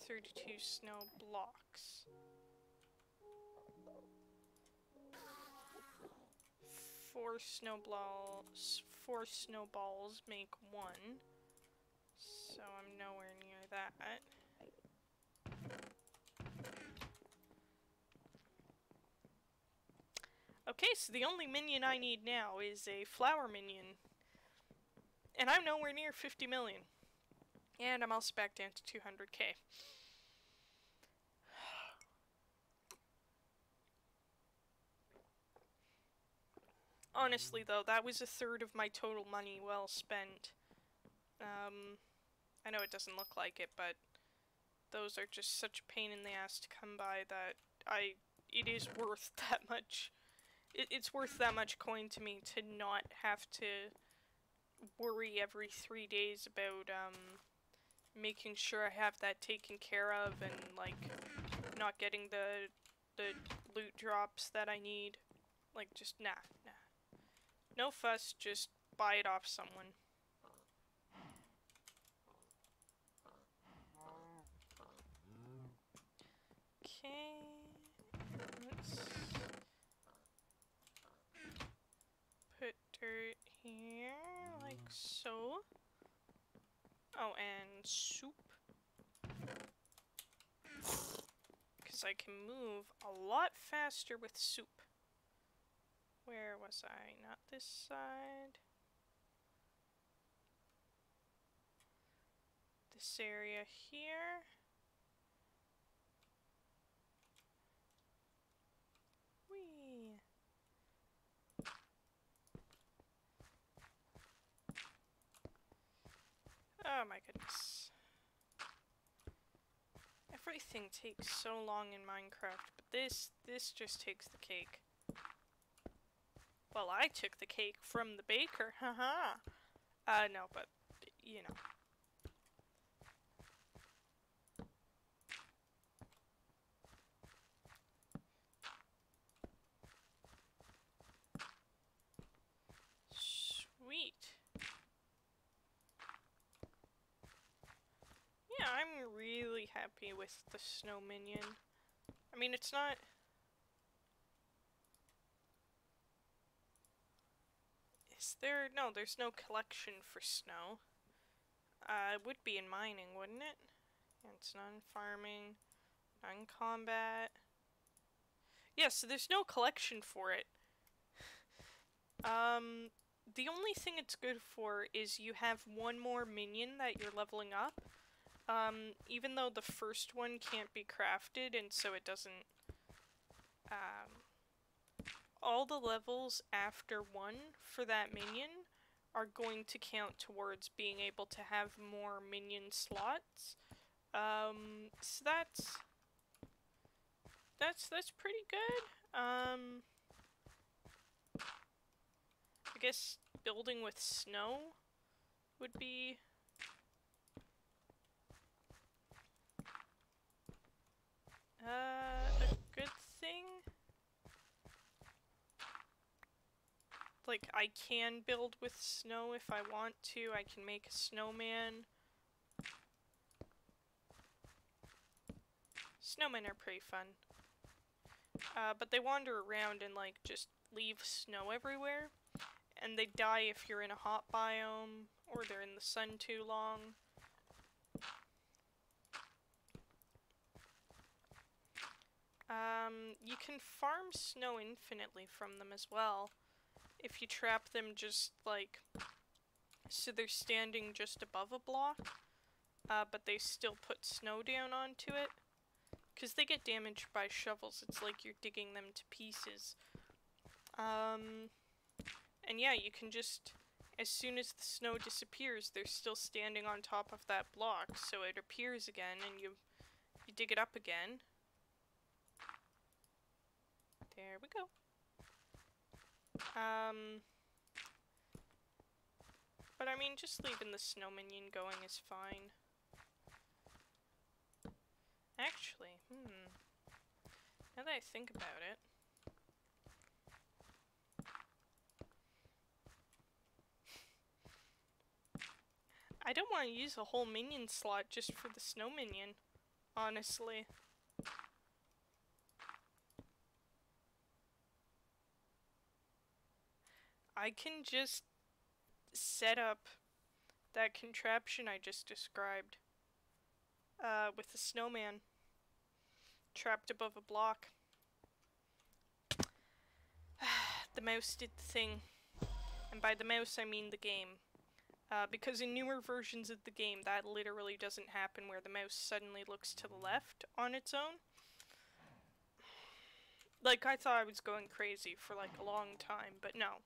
32 snow blocks. 4 snowballs make 1. So I'm nowhere near that. Okay, so the only minion I need now is a flower minion. And I'm nowhere near 50 million. And I'm also back down to 200k. Honestly though, that was a third of my total money well spent. I know it doesn't look like it, but those are just such a pain in the ass to come by that it is worth that much. It's worth that much coin to me to not have to worry every 3 days about, making sure I have that taken care of and, like, not getting the loot drops that I need. Like, just nah. No fuss, just buy it off someone. Okay, let's put dirt here, like so. Oh, and soup. Because I can move a lot faster with soup. Where was I? Not this side. This area here. Whee! Oh my goodness. Everything takes so long in Minecraft, but this just takes the cake. Well, I took the cake from the baker, haha. No, but, you know. Sweet. Yeah, I'm really happy with the snow minion. I mean, it's not... Is there... No, there's no collection for snow. It would be in mining, wouldn't it? And it's not in farming, not in combat. Yeah, so there's no collection for it. The only thing it's good for is you have one more minion that you're leveling up. Even though the first one can't be crafted, and so it doesn't, all the levels after 1 for that minion are going to count towards being able to have more minion slots. So that's pretty good. I guess building with snow would be a good thing. Like, I can build with snow if I want to. I can make a snowman. Snowmen are pretty fun. But they wander around and, like, just leave snow everywhere. And they die if you're in a hot biome, or they're in the sun too long. You can farm snow infinitely from them as well. If you trap them just, like, so they're standing just above a block, but they still put snow down onto it. Because they get damaged by shovels, it's like you're digging them to pieces. And yeah, you can just, as soon as the snow disappears, they're still standing on top of that block, so it appears again, and you dig it up again. There we go. But I mean, just leaving the snow minion going is fine. Actually, now that I think about it, I don't want to use a whole minion slot just for the snow minion, honestly. I can just set up that contraption I just described with the snowman trapped above a block. The mouse did the thing, and by the mouse I mean the game. Because in newer versions of the game that literally doesn't happen, where the mouse suddenly looks to the left on its own. Like, I thought I was going crazy for like a long time, but no.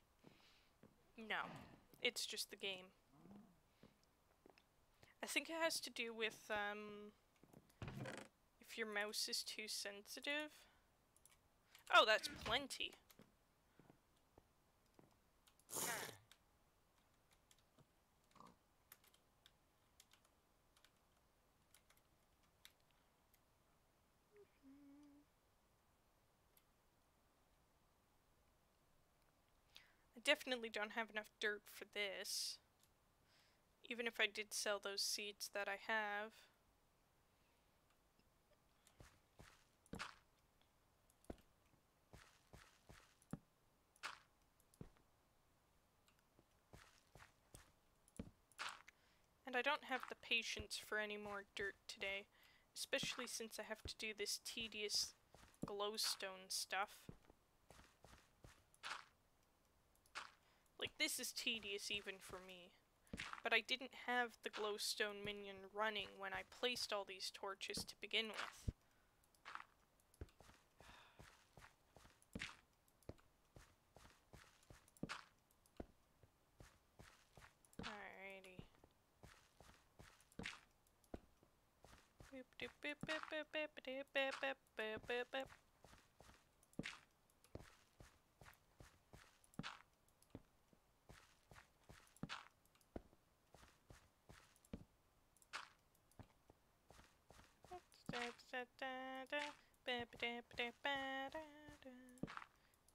No. It's just the game. I think it has to do with, if your mouse is too sensitive. Oh, that's plenty. I definitely don't have enough dirt for this. Even if I did sell those seeds that I have. And I don't have the patience for any more dirt today, especially since I have to do this tedious glowstone stuff. Like, this is tedious even for me. But I didn't have the glowstone minion running when I placed all these torches to begin with. Alrighty. Boop doop boop boop boop boop boop boop boop boop boop.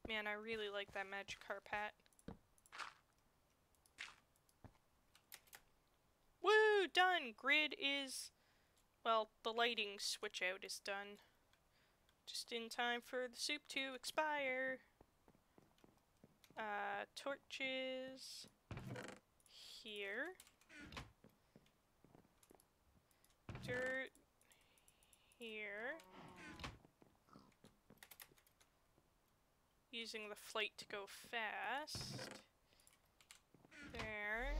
Man, I really like that Magikarp hat. Woo! Done! Grid is... well, the lighting switch out is done. Just in time for the soup to expire. Torches... here. Dirt... here. Using the flight to go fast. There.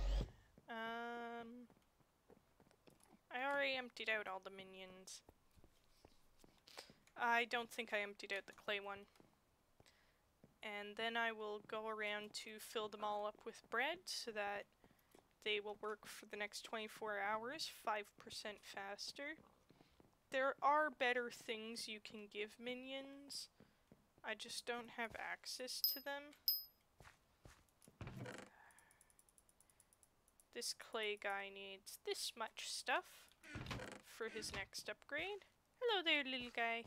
I already emptied out all the minions. I don't think I emptied out the clay one. And then I will go around to fill them all up with bread so that they will work for the next 24 hours, 5% faster. There are better things you can give minions. I just don't have access to them. This clay guy needs this much stuff for his next upgrade. Hello there, little guy.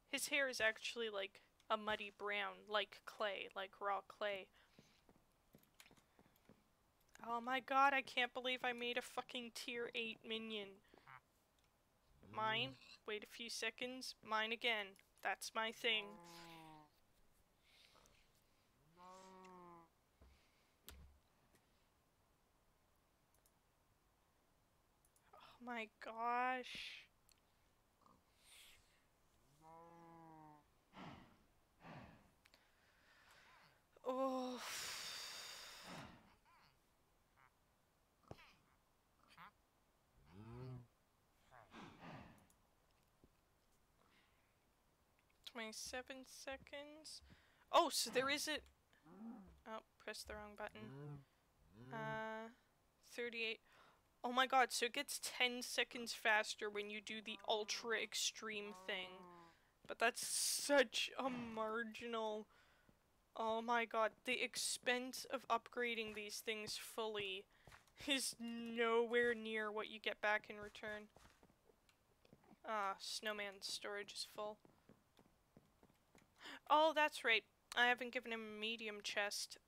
His hair is actually like a muddy brown, like clay, like raw clay. Oh my god, I can't believe I made a fucking tier 8 minion. Mine. Wait a few seconds. Mine again. That's my thing. Oh my gosh. Oh. $27 seconds. Oh, so there is a... Oh, pressed the wrong button. 38. Oh my god, so it gets 10 seconds faster when you do the ultra extreme thing. But that's such a marginal... Oh my god, the expense of upgrading these things fully is nowhere near what you get back in return. Ah, Snowman's storage is full. Oh, that's right. I haven't given him a medium chest.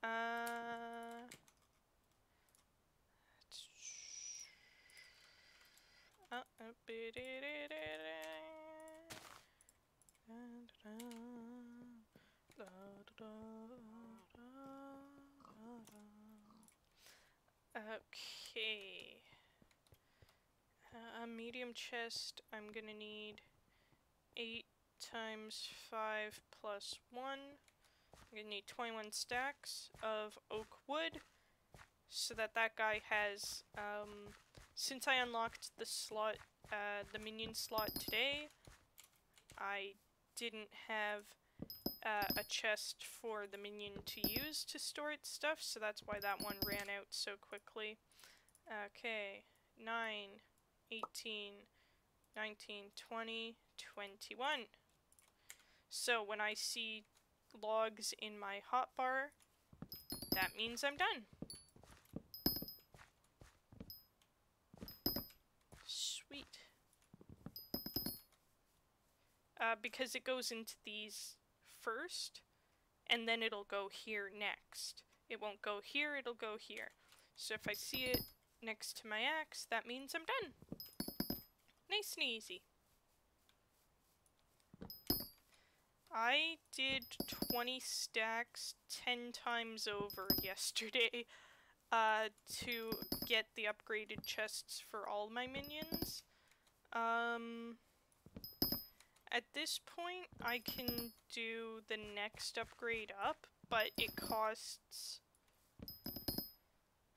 Okay. A medium chest, I'm gonna need 8 times 5 plus 1. I'm gonna need 21 stacks of oak wood, so that guy has, since I unlocked the slot, the minion slot today, I didn't have a chest for the minion to use to store its stuff, so that's why that one ran out so quickly. Okay, 9, 18, 19, 20, 21. So when I see logs in my hotbar, that means I'm done. Sweet. Because it goes into these first, and then it'll go here next. It won't go here, it'll go here. So if I see it next to my axe, that means I'm done. Nice and easy. I did 20 stacks 10 times over yesterday to get the upgraded chests for all my minions. At this point, I can do the next upgrade up, but it costs...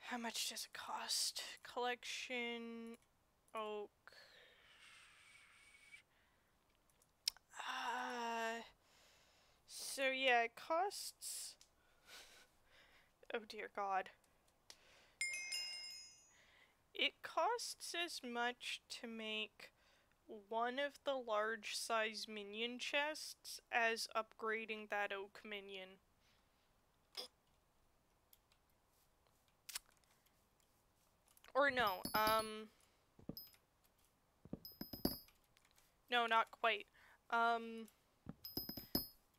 How much does it cost? Collection... Oak... So yeah, it costs... Oh dear god. It costs as much to make one of the large size minion chests as upgrading that oak minion. Or no, no, not quite.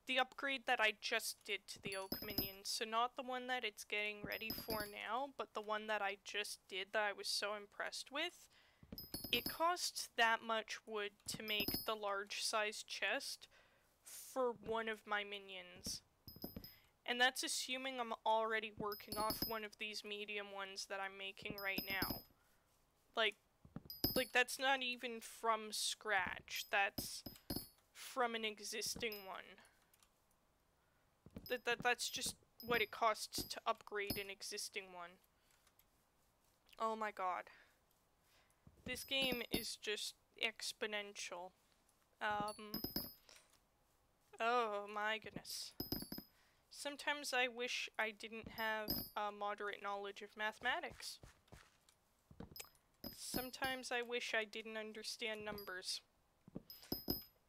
The upgrade that I just did to the oak minion, so not the one that it's getting ready for now, but the one that I just did that I was so impressed with. It costs that much wood to make the large size chest for one of my minions. And that's assuming I'm already working off one of these medium ones that I'm making right now. Like that's not even from scratch, that's from an existing one. That's just what it costs to upgrade an existing one. Oh my god. This game is just exponential. Oh my goodness. Sometimes I wish I didn't have a moderate knowledge of mathematics. Sometimes I wish I didn't understand numbers.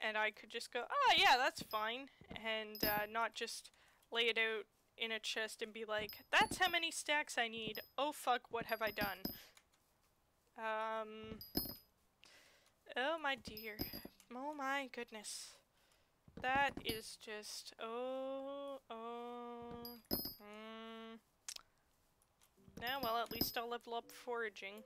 And I could just go, ah, yeah, that's fine. And not just lay it out in a chest and be like, that's how many stacks I need. Oh fuck, what have I done? Oh my dear. Oh my goodness. That is just, Yeah, well, at least I'll level up foraging.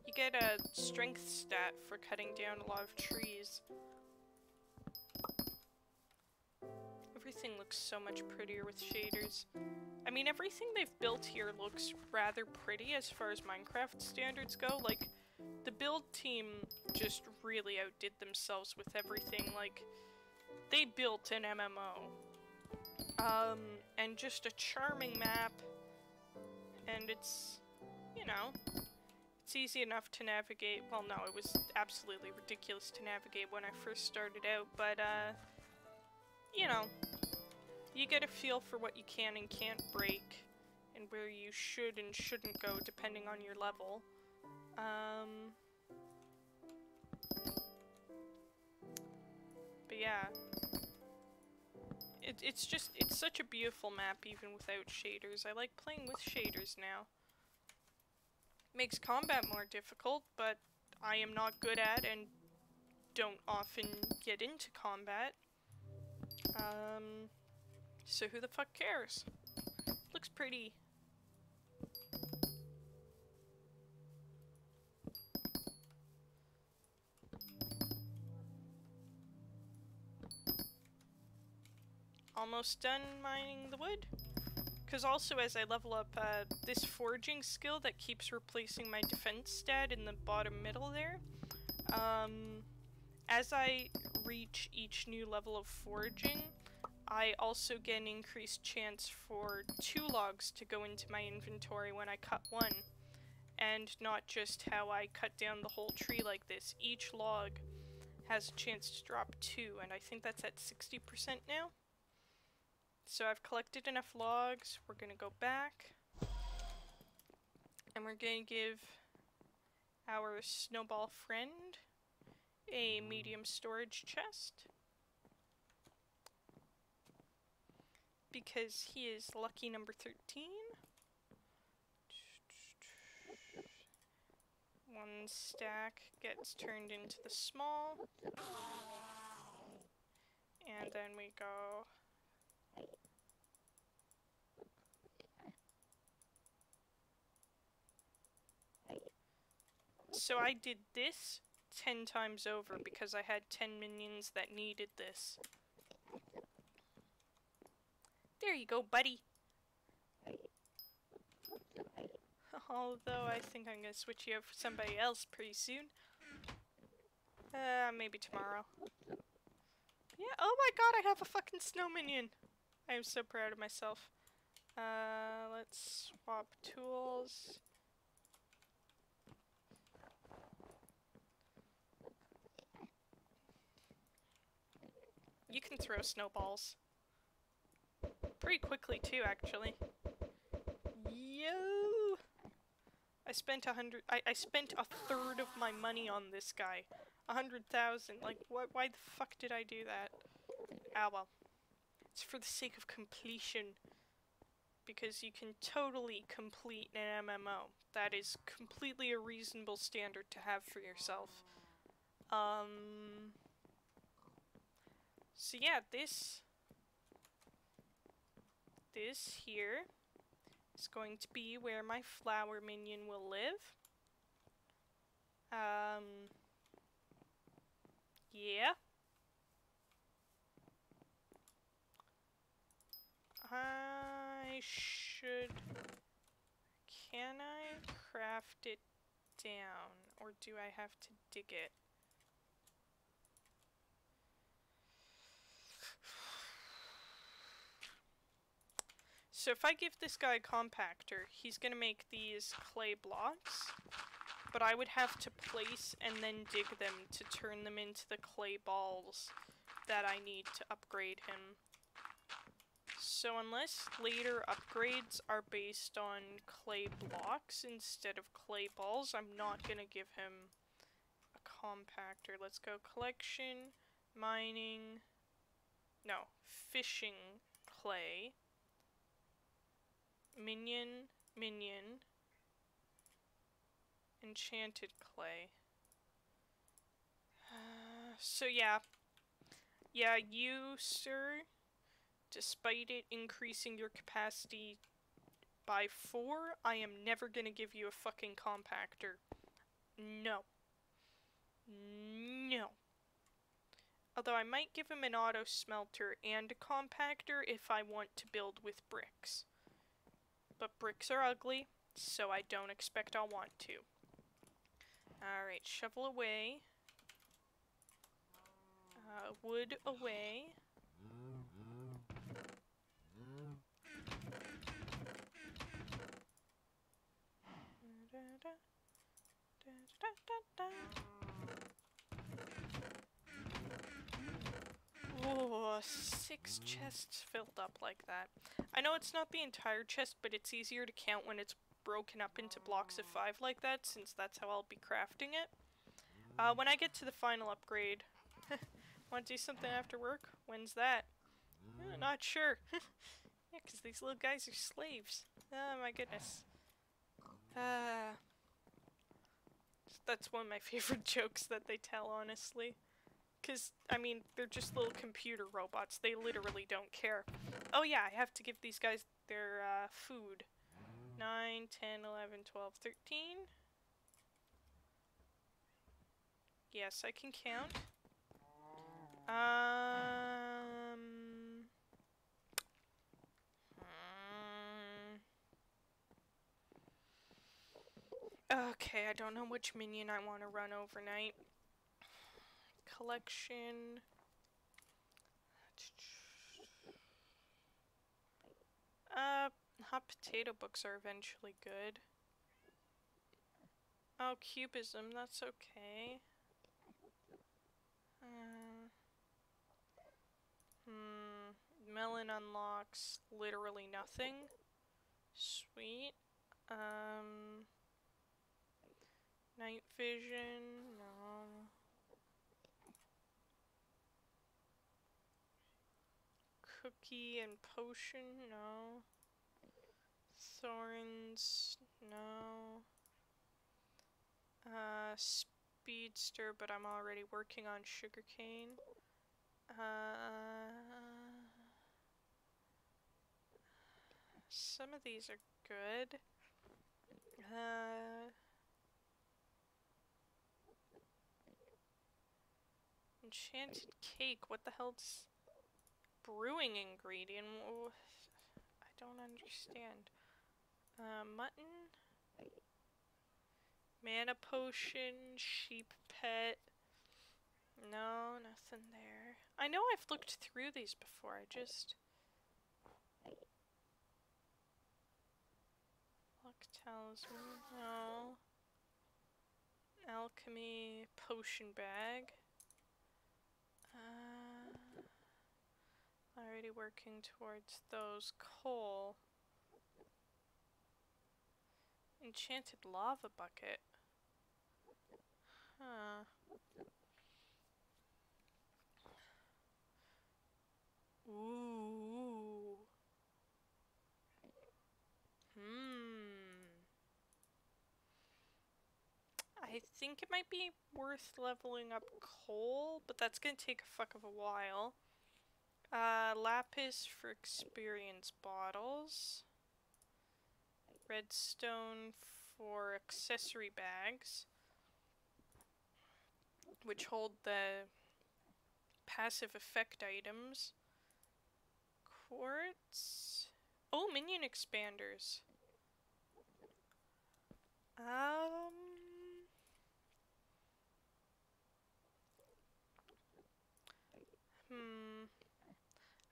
You get a strength stat for cutting down a lot of trees. Everything looks so much prettier with shaders. I mean, everything they've built here looks rather pretty as far as Minecraft standards go. Like, the build team just really outdid themselves with everything. Like, they built an MMO. And just a charming map, and it's, you know, it's easy enough to navigate. Well, no, it was absolutely ridiculous to navigate when I first started out, but, you know, you get a feel for what you can and can't break, and where you should and shouldn't go depending on your level. But yeah. It's such a beautiful map even without shaders. I like playing with shaders now. Makes combat more difficult, but I am not good at and don't often get into combat. So who the fuck cares? Looks pretty. Almost done mining the wood. Because also as I level up this foraging skill that keeps replacing my defense stat in the bottom middle there, as I reach each new level of foraging, I also get an increased chance for 2 logs to go into my inventory when I cut 1. And not just how I cut down the whole tree like this. Each log has a chance to drop 2, and I think that's at 60% now. So I've collected enough logs, we're gonna go back, and we're gonna give our snowball friend a medium storage chest. Because he is lucky number 13. 1 stack gets turned into the small. And then we go... So I did this 10 times over because I had 10 minions that needed this. There you go, buddy! Although I think I'm gonna switch you out for somebody else pretty soon. Maybe tomorrow. Yeah, oh my god, I have a fucking snow minion! I am so proud of myself. Let's swap tools. You can throw snowballs. Pretty quickly too, actually. Yo! I spent I spent a third of my money on this guy. 100,000. Like, why the fuck did I do that? Ah, well. It's for the sake of completion. Because you can totally complete an MMO. That is completely a reasonable standard to have for yourself. So yeah, this here is going to be where my flower minion will live. Yeah. I should... Can I craft it down? Or do I have to dig it? So if I give this guy a compactor, he's gonna make these clay blocks, but I would have to place and then dig them to turn them into the clay balls that I need to upgrade him. So unless later upgrades are based on clay blocks instead of clay balls, I'm not gonna give him a compactor. Let's go collection, mining, no, fishing clay. Minion, enchanted clay. So yeah. Yeah, you, sir, despite it increasing your capacity by 4, I am never gonna give you a fucking compactor. No. No. Although I might give him an auto smelter and a compactor if I want to build with bricks. But bricks are ugly, so I don't expect I'll want to. Alright, shovel away. Wood away. Oh, 6 chests filled up like that. I know it's not the entire chest, but it's easier to count when it's broken up into blocks of 5 like that, since that's how I'll be crafting it. When I get to the final upgrade... Want to do something after work? When's that? Not sure. Yeah, because these little guys are slaves. Oh my goodness. That's one of my favorite jokes that they tell, honestly. Because, I mean, they're just little computer robots. They literally don't care. Oh yeah, I have to give these guys their food. 9, 10, 11, 12, 13. Yes, I can count. Okay, I don't know which minion I want to run overnight. Collection. Hot potato books are eventually good. Oh, cubism, that's okay. Melon unlocks literally nothing. Sweet. Night vision, no. Cookie and potion, no. Thorns, no. Speedster, but I'm already working on sugarcane. Some of these are good. Enchanted cake, what the hell does... Brewing ingredient? I don't understand. Mutton? Mana potion, sheep pet. No, nothing there. I know I've looked through these before, I just... Luck talisman, no. Alchemy, potion bag. Already working towards those. Coal. Enchanted lava bucket. Huh. Ooh. I think it might be worth leveling up coal, but that's gonna take a fuck of a while. Lapis for experience bottles. Redstone for accessory bags, which hold the passive effect items. Quartz. Oh, minion expanders. I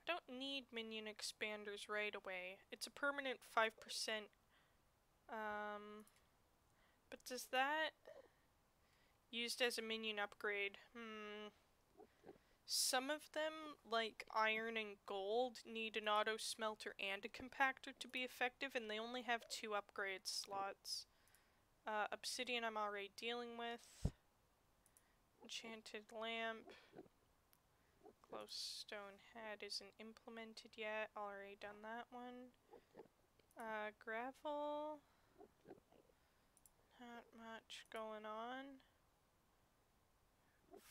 don't need minion expanders right away. It's a permanent 5%. But does that... Used as a minion upgrade. Some of them, like iron and gold, need an auto smelter and a compactor to be effective, and they only have 2 upgrade slots. Obsidian I'm already dealing with. Enchanted lamp. Glowstone head isn't implemented yet. Already done that one. Gravel. Not much going on.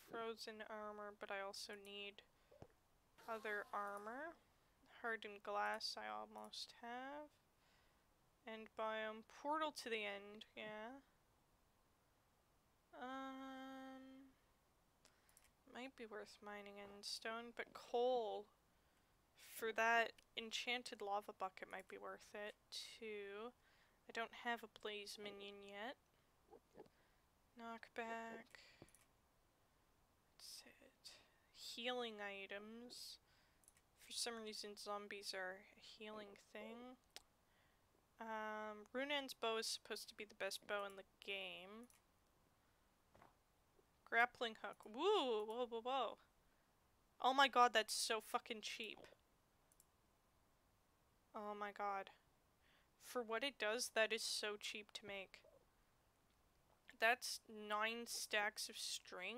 Frozen armor, but I also need other armor. Hardened glass I almost have. End biome. Portal to the end, yeah. Might be worth mining endstone, but coal for that enchanted lava bucket might be worth it too. I don't have a blaze minion yet. Knockback. That's it. Healing items. For some reason zombies are a healing thing. Runan's bow is supposed to be the best bow in the game. Grappling hook. Woo! Whoa, whoa, whoa. Oh my god, that's so fucking cheap. Oh my god. For what it does, that is so cheap to make. That's 9 stacks of string,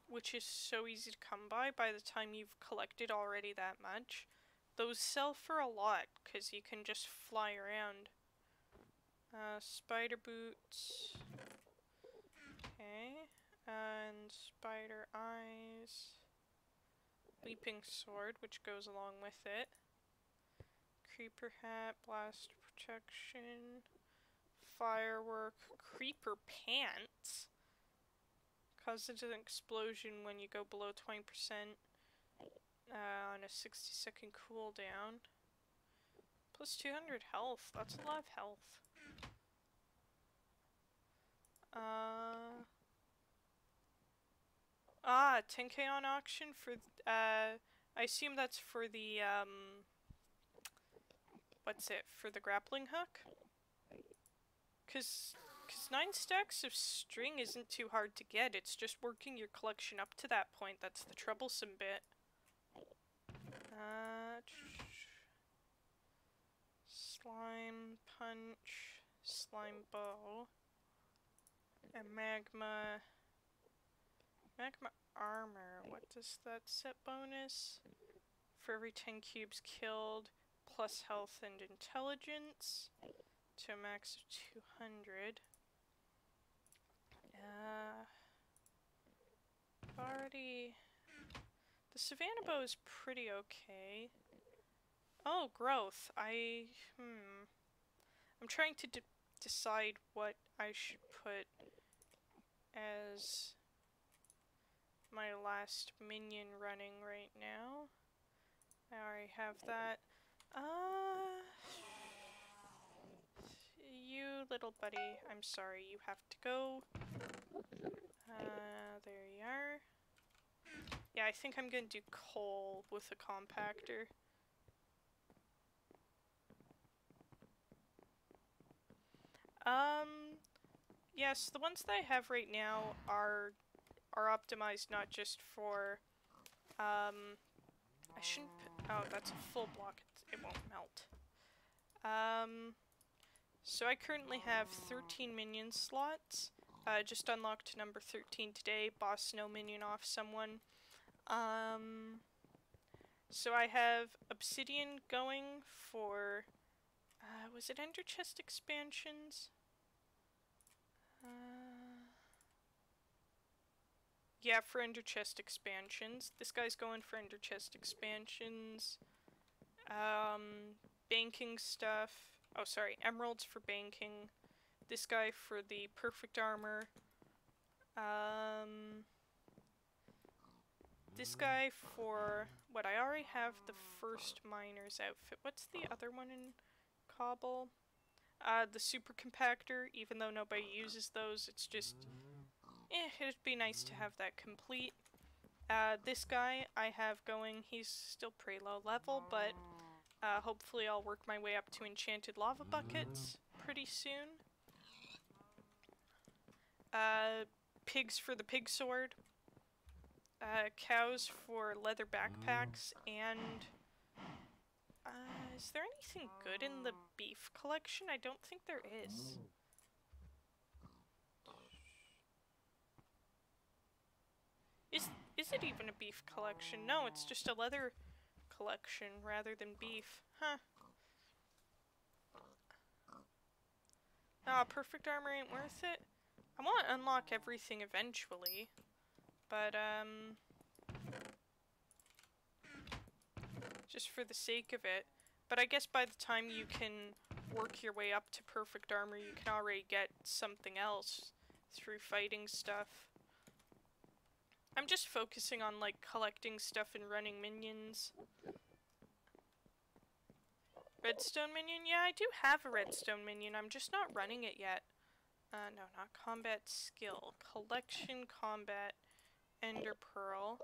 which is so easy to come by the time you've collected already that much. Those sell for a lot, because you can just fly around. Spider boots. Okay. And spider eyes. Leaping sword, which goes along with it. Creeper hat, blast protection. Firework, creeper pants. Causes an explosion when you go below 20% on a 60-second cooldown. Plus 200 health. That's a lot of health. 10k on auction for, I assume that's for the, what's it, for the grappling hook? Cause 9 stacks of string isn't too hard to get, it's just working your collection up to that point that's the troublesome bit. Slime punch, slime bow, and magma armor. What does that set bonus? For every 10 cubes killed, plus health and intelligence, to a max of 200. The Savannah bow is pretty okay. Oh, growth. I'm trying to decide what I should put as my last minion running right now. I already have that. You little buddy, I'm sorry, you have to go. There you are. Yeah, I think I'm gonna do coal with a compactor. Yes, the ones that I have right now are optimized not just for, I shouldn't put, oh, that's a full block, it won't melt. So I currently have 13 minion slots. Just unlocked number 13 today, boss snow minion off someone. So I have obsidian going for, was it Ender Chest expansions? Yeah, for Ender Chest expansions. This guy's going for Ender Chest expansions. Banking stuff. Oh, sorry, emeralds for banking. This guy for the perfect armor. This guy for what I already have the first miner's outfit. What's the other one in cobble? The super compactor, even though nobody uses those, it's just, it'd be nice to have that complete. This guy I have going, he's still pretty low level, but hopefully I'll work my way up to enchanted lava buckets pretty soon. Pigs for the pig sword. Cows for leather backpacks, and is there anything good in the beef collection? I don't think there is. Is it even a beef collection? No, it's just a leather collection rather than beef. Huh. Perfect armor ain't worth it. I want to unlock everything eventually, but just for the sake of it. But I guess by the time you can work your way up to perfect armor, you can already get something else through fighting stuff. I'm just focusing on, like, collecting stuff and running minions. Redstone minion? Yeah, I do have a redstone minion, I'm just not running it yet. No, not combat skill. Collection, combat, ender pearl.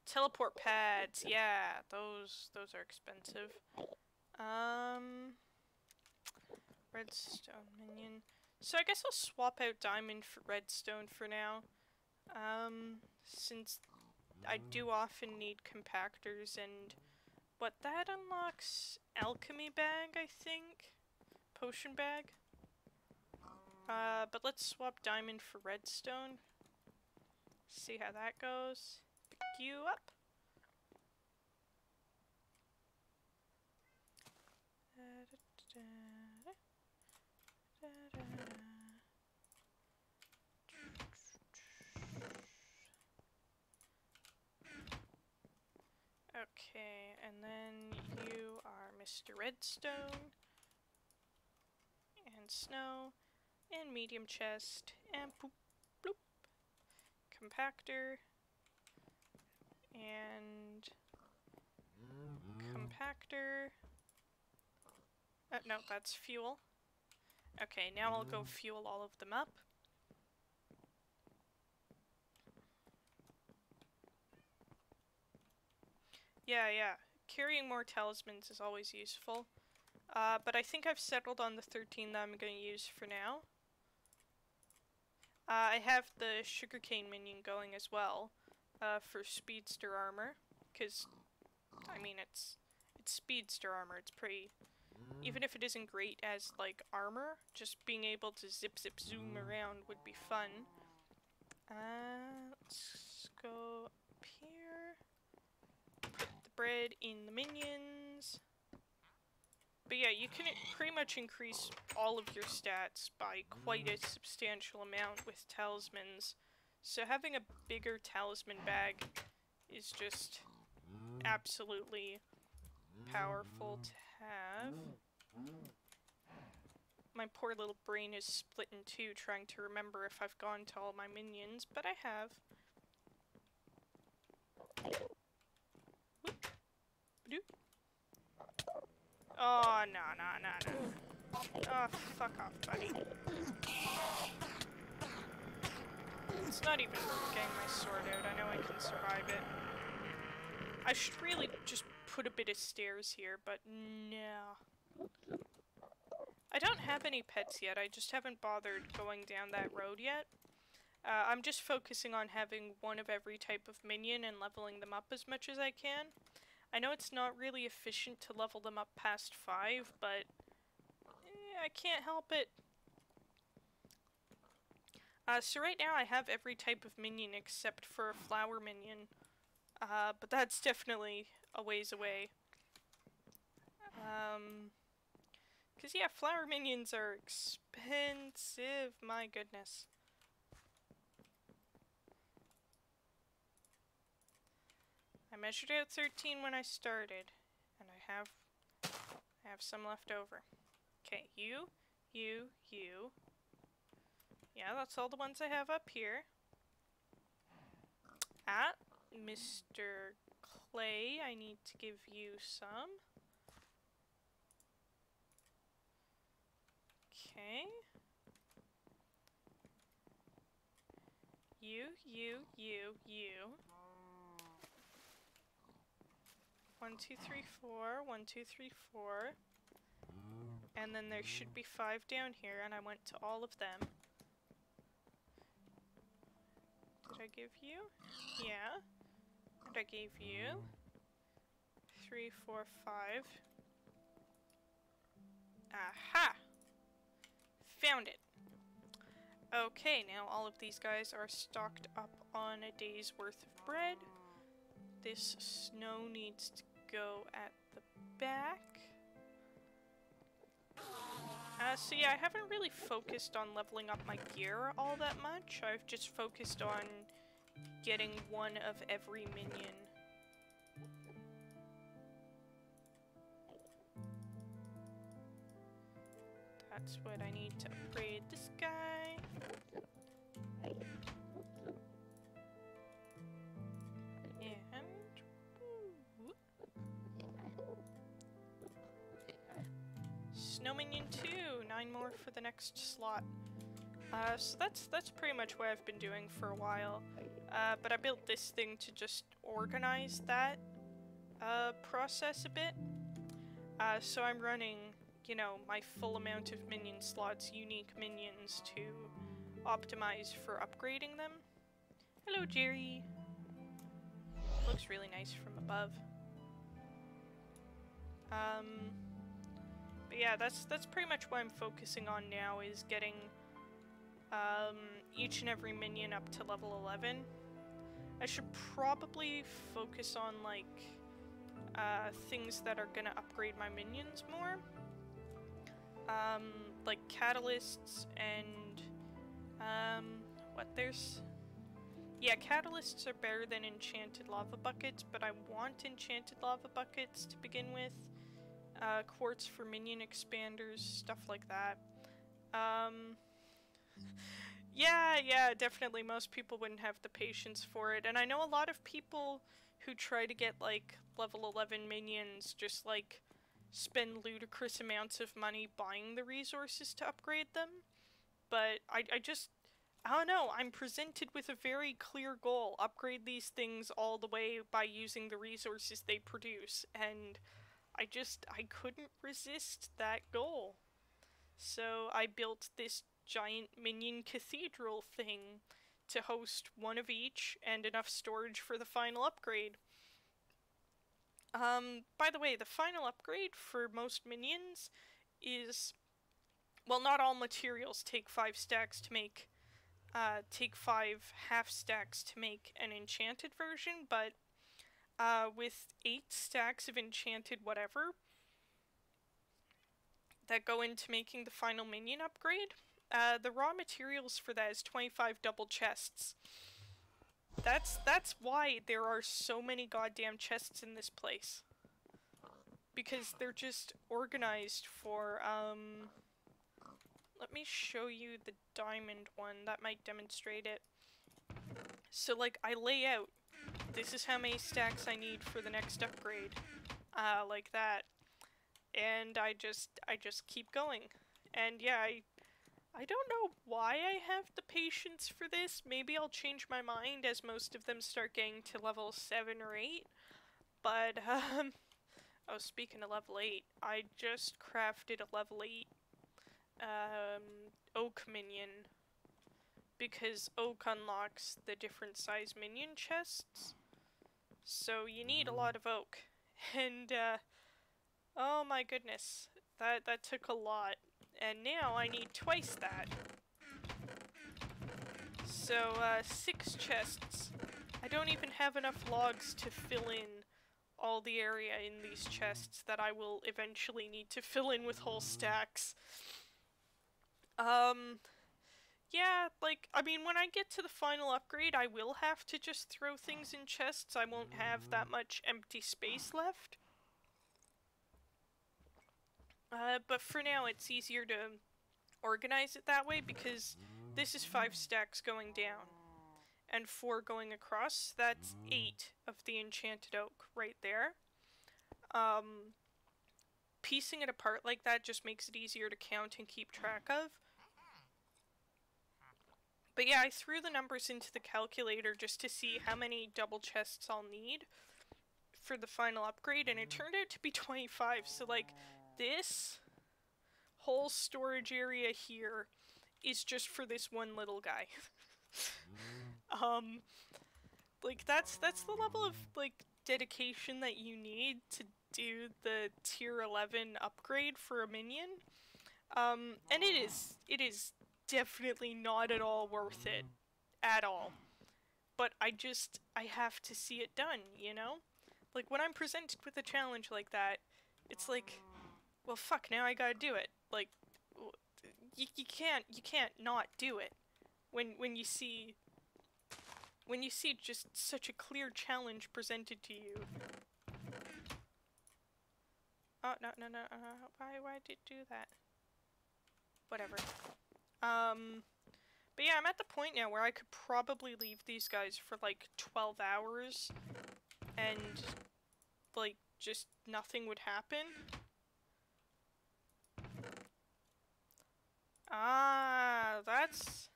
Teleport pads, yeah, those are expensive. Redstone minion. So I guess I'll swap out diamond for redstone for now. Since I do often need compactors, and what that unlocks, alchemy bag, I think? Potion bag? But let's swap diamond for redstone. See how that goes. Pick you up. Okay, and then you are Mr. Redstone, and snow, and medium chest, and poop, bloop, compactor, and compactor. No, that's fuel. Okay, now I'll go fuel all of them up. Yeah. Carrying more talismans is always useful. But I think I've settled on the 13 that I'm going to use for now. I have the sugarcane minion going as well, for speedster armor, because, I mean, it's speedster armor, it's pretty, even if it isn't great as, like, armor, just being able to zip zoom around would be fun. Let's go up here, put the bread in the minions. But yeah, you can pretty much increase all of your stats by quite a substantial amount with talismans. So having a bigger talisman bag is just absolutely powerful to have. My poor little brain is split in two trying to remember if I've gone to all my minions, but I have. Whoop. Ba-doop. Oh, no. Oh, fuck off, buddy. It's not even getting my sword out. I know I can survive it. I should really just put a bit of stairs here, but no. I don't have any pets yet. I just haven't bothered going down that road yet. I'm just focusing on having one of every type of minion and leveling them up as much as I can. I know it's not really efficient to level them up past 5, but I can't help it. So right now I have every type of minion except for a flower minion, but that's definitely a ways away. Cause yeah, flower minions are expensive, my goodness. I measured out 13 when I started, and I have some left over. Okay, you. Yeah, that's all the ones I have up here. Mr. Clay, I need to give you some. Okay. You. 1, 2, 3, 4. 1, 2, 3, 4. And then there should be 5 down here, and I went to all of them. Did I give you? Yeah. And I gave you 3, 4, 5. Aha! Found it. Okay, now all of these guys are stocked up on a day's worth of bread. This snow needs to go at the back. So yeah, I haven't really focused on leveling up my gear all that much. I've just focused on getting one of every minion. That's what I need to upgrade this guy. And Snow Minion 2, 9 more for the next slot. So that's pretty much what I've been doing for a while. But I built this thing to just organize that process a bit. So I'm running, you know, my full amount of minion slots, unique minions, to optimize for upgrading them. Hello, Jerry. looks really nice from above. But yeah, that's pretty much what I'm focusing on now, is getting each and every minion up to level 11. I should probably focus on like things that are gonna upgrade my minions more. Like catalysts and yeah, catalysts are better than enchanted lava buckets, but I want enchanted lava buckets to begin with. Quartz for minion expanders, stuff like that. Yeah, definitely most people wouldn't have the patience for it, and I know a lot of people who try to get like level 11 minions just like spend ludicrous amounts of money buying the resources to upgrade them, but I don't know, I'm presented with a very clear goal: upgrade these things all the way by using the resources they produce, and I couldn't resist that goal. So I built this giant minion cathedral thing to host one of each and enough storage for the final upgrade. By the way, the final upgrade for most minions is, well, not all materials take 5 stacks to make, take 5 half stacks to make an enchanted version, but with 8 stacks of enchanted whatever that go into making the final minion upgrade, the raw materials for that is 25 double chests. That's why there are so many goddamn chests in this place. Because they're just organized for, let me show you the diamond one, that might demonstrate it. So like, I lay out, this is how many stacks I need for the next upgrade, like that. And I just keep going. And yeah, I don't know why I have the patience for this. Maybe I'll change my mind as most of them start getting to level 7 or 8. But, oh, speaking of level 8, I just crafted a level 8, oak minion. Because oak unlocks the different size minion chests. So you need a lot of oak. And, oh my goodness, that took a lot. And now I need twice that. So, 6 chests. I don't even have enough logs to fill in all the area in these chests that I will eventually need to fill in with whole stacks. Yeah, like, I mean, when I get to the final upgrade, I will have to just throw things in chests. I won't have that much empty space left. But for now, it's easier to organize it that way, because this is 5 stacks going down, and 4 going across. That's 8 of the enchanted oak right there. Piecing it apart like that just makes it easier to count and keep track of. But yeah, I threw the numbers into the calculator just to see how many double chests I'll need for the final upgrade, and it turned out to be 25, so like, this whole storage area here is just for this one little guy. Like, that's the level of, like, dedication that you need to do the tier 11 upgrade for a minion. And it is definitely not at all worth it. At all. But I have to see it done, you know? Like, when I'm presented with a challenge like that, it's like, well, fuck, now I gotta do it. Like, you can't not do it when you see just such a clear challenge presented to you. Oh, no, why did it do that? Whatever. But yeah, I'm at the point now where I could probably leave these guys for like 12 hours and like just nothing would happen. Ah, that's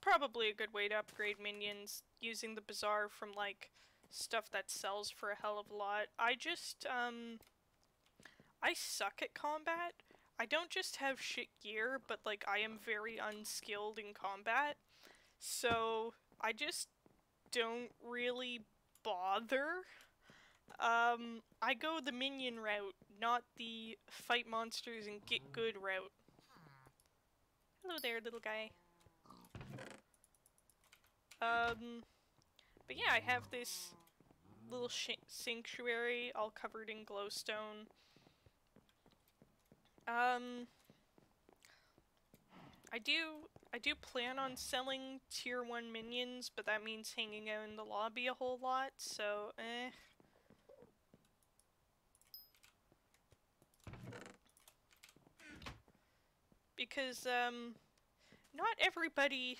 probably a good way to upgrade minions, using the bazaar from like stuff that sells for a hell of a lot. I suck at combat. I don't just have shit gear, but like I am very unskilled in combat. So I just don't really bother. I go the minion route, not the fight monsters and get good route. Hello there, little guy. But yeah, I have this little sanctuary all covered in glowstone. I do plan on selling tier 1 minions, but that means hanging out in the lobby a whole lot, so because not everybody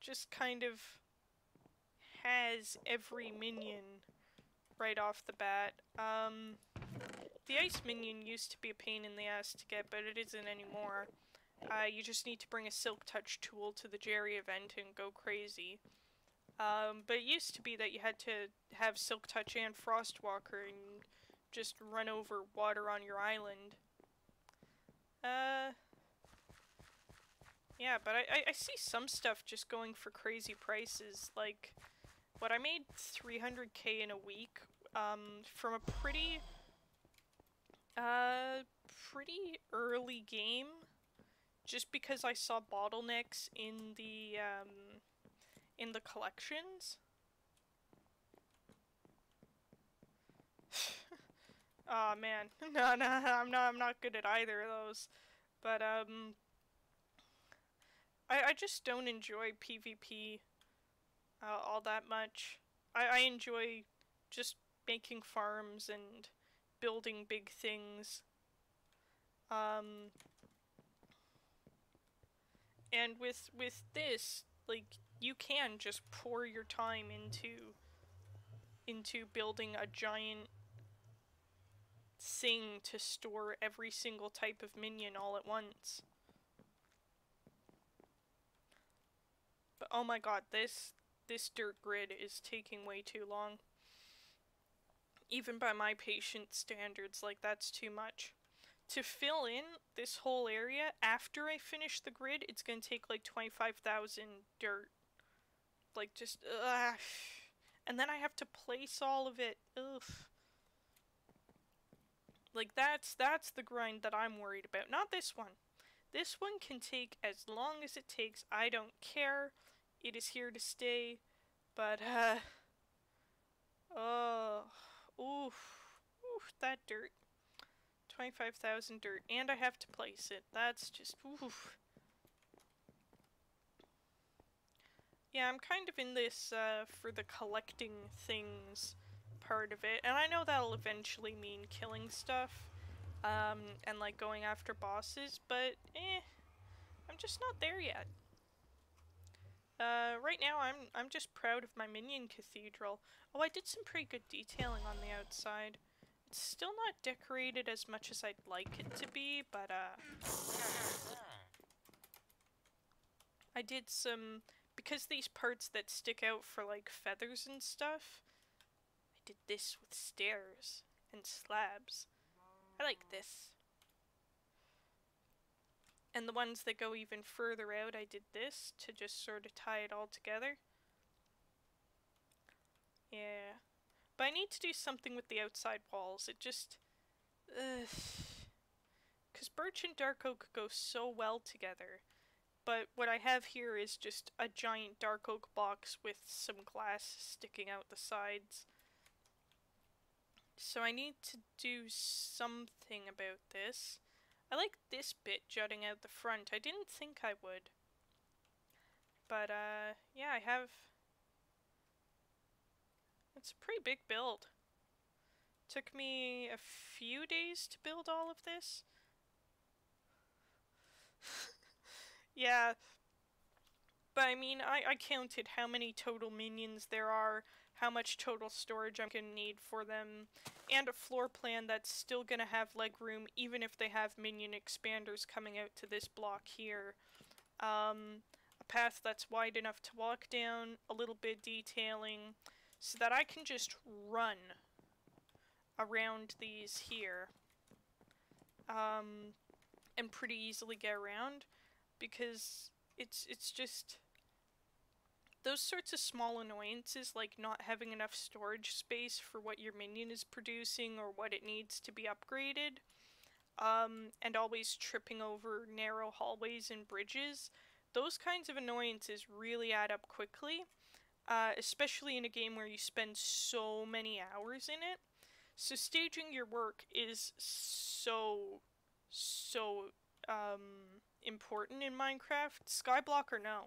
just kind of has every minion right off the bat. The ice minion used to be a pain in the ass to get, but it isn't anymore. You just need to bring a Silk Touch tool to the Jerry event and go crazy. But it used to be that you had to have Silk Touch and Frostwalker and just run over water on your island. Yeah, but I see some stuff just going for crazy prices, like, what I made 300k in a week, from a pretty early game, just because I saw bottlenecks in the collections. Aw, oh, man. No, I'm not good at either of those. But, I just don't enjoy PvP all that much. I enjoy just making farms and building big things. And with this, like, you can just pour your time into building a giant thing to store every single type of minion all at once. But oh my god, this dirt grid is taking way too long. Even by my patient standards, like, that's too much. To fill in this whole area, after I finish the grid, it's gonna take like 25,000 dirt. Like, just, ugh. And then I have to place all of it. Ugh. Like, that's the grind that I'm worried about. Not this one. This one can take as long as it takes. I don't care. It is here to stay. But, oh, oof, that dirt. 25,000 dirt, and I have to place it. That's just, oof. Yeah, I'm kind of in this, for the collecting things part of it, and I know that'll eventually mean killing stuff, and, like, going after bosses, but, I'm just not there yet. Right now, I'm just proud of my minion cathedral. Oh, I did some pretty good detailing on the outside. It's still not decorated as much as I'd like it to be, but, I did some, because these parts that stick out for, like, feathers and stuff, I did this with stairs and slabs. I like this. And the ones that go even further out, I did this to just sort of tie it all together. Yeah. But I need to do something with the outside walls. It just, because birch and dark oak go so well together. But what I have here is just a giant dark oak box with some glass sticking out the sides. So I need to do something about this. I like this bit jutting out the front. I didn't think I would. But, yeah, I have... It's a pretty big build. Took me a few days to build all of this. Yeah. But I mean, I counted how many total minions there are, how much total storage I'm gonna need for them, and a floor plan that's still gonna have legroom even if they have minion expanders coming out to this block here. A path that's wide enough to walk down, a little bit detailing, so that I can just run around these here. And pretty easily get around, because it's just... those sorts of small annoyances, like not having enough storage space for what your minion is producing or what it needs to be upgraded, and always tripping over narrow hallways and bridges, those kinds of annoyances really add up quickly, especially in a game where you spend so many hours in it. So staging your work is so important in Minecraft, Skyblock or no.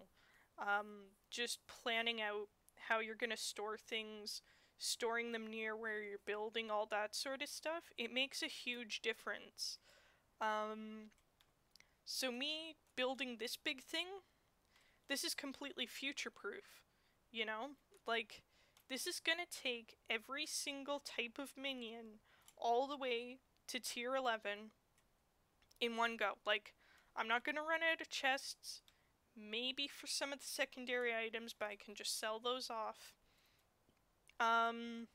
Just planning out how you're gonna store things, storing them near where you're building, all that sort of stuff, it makes a huge difference. So me building this big thing, this is completely future-proof, you know? Like, this is gonna take every single type of minion all the way to tier 11 in one go. Like, I'm not gonna run out of chests, maybe for some of the secondary items, but I can just sell those off. And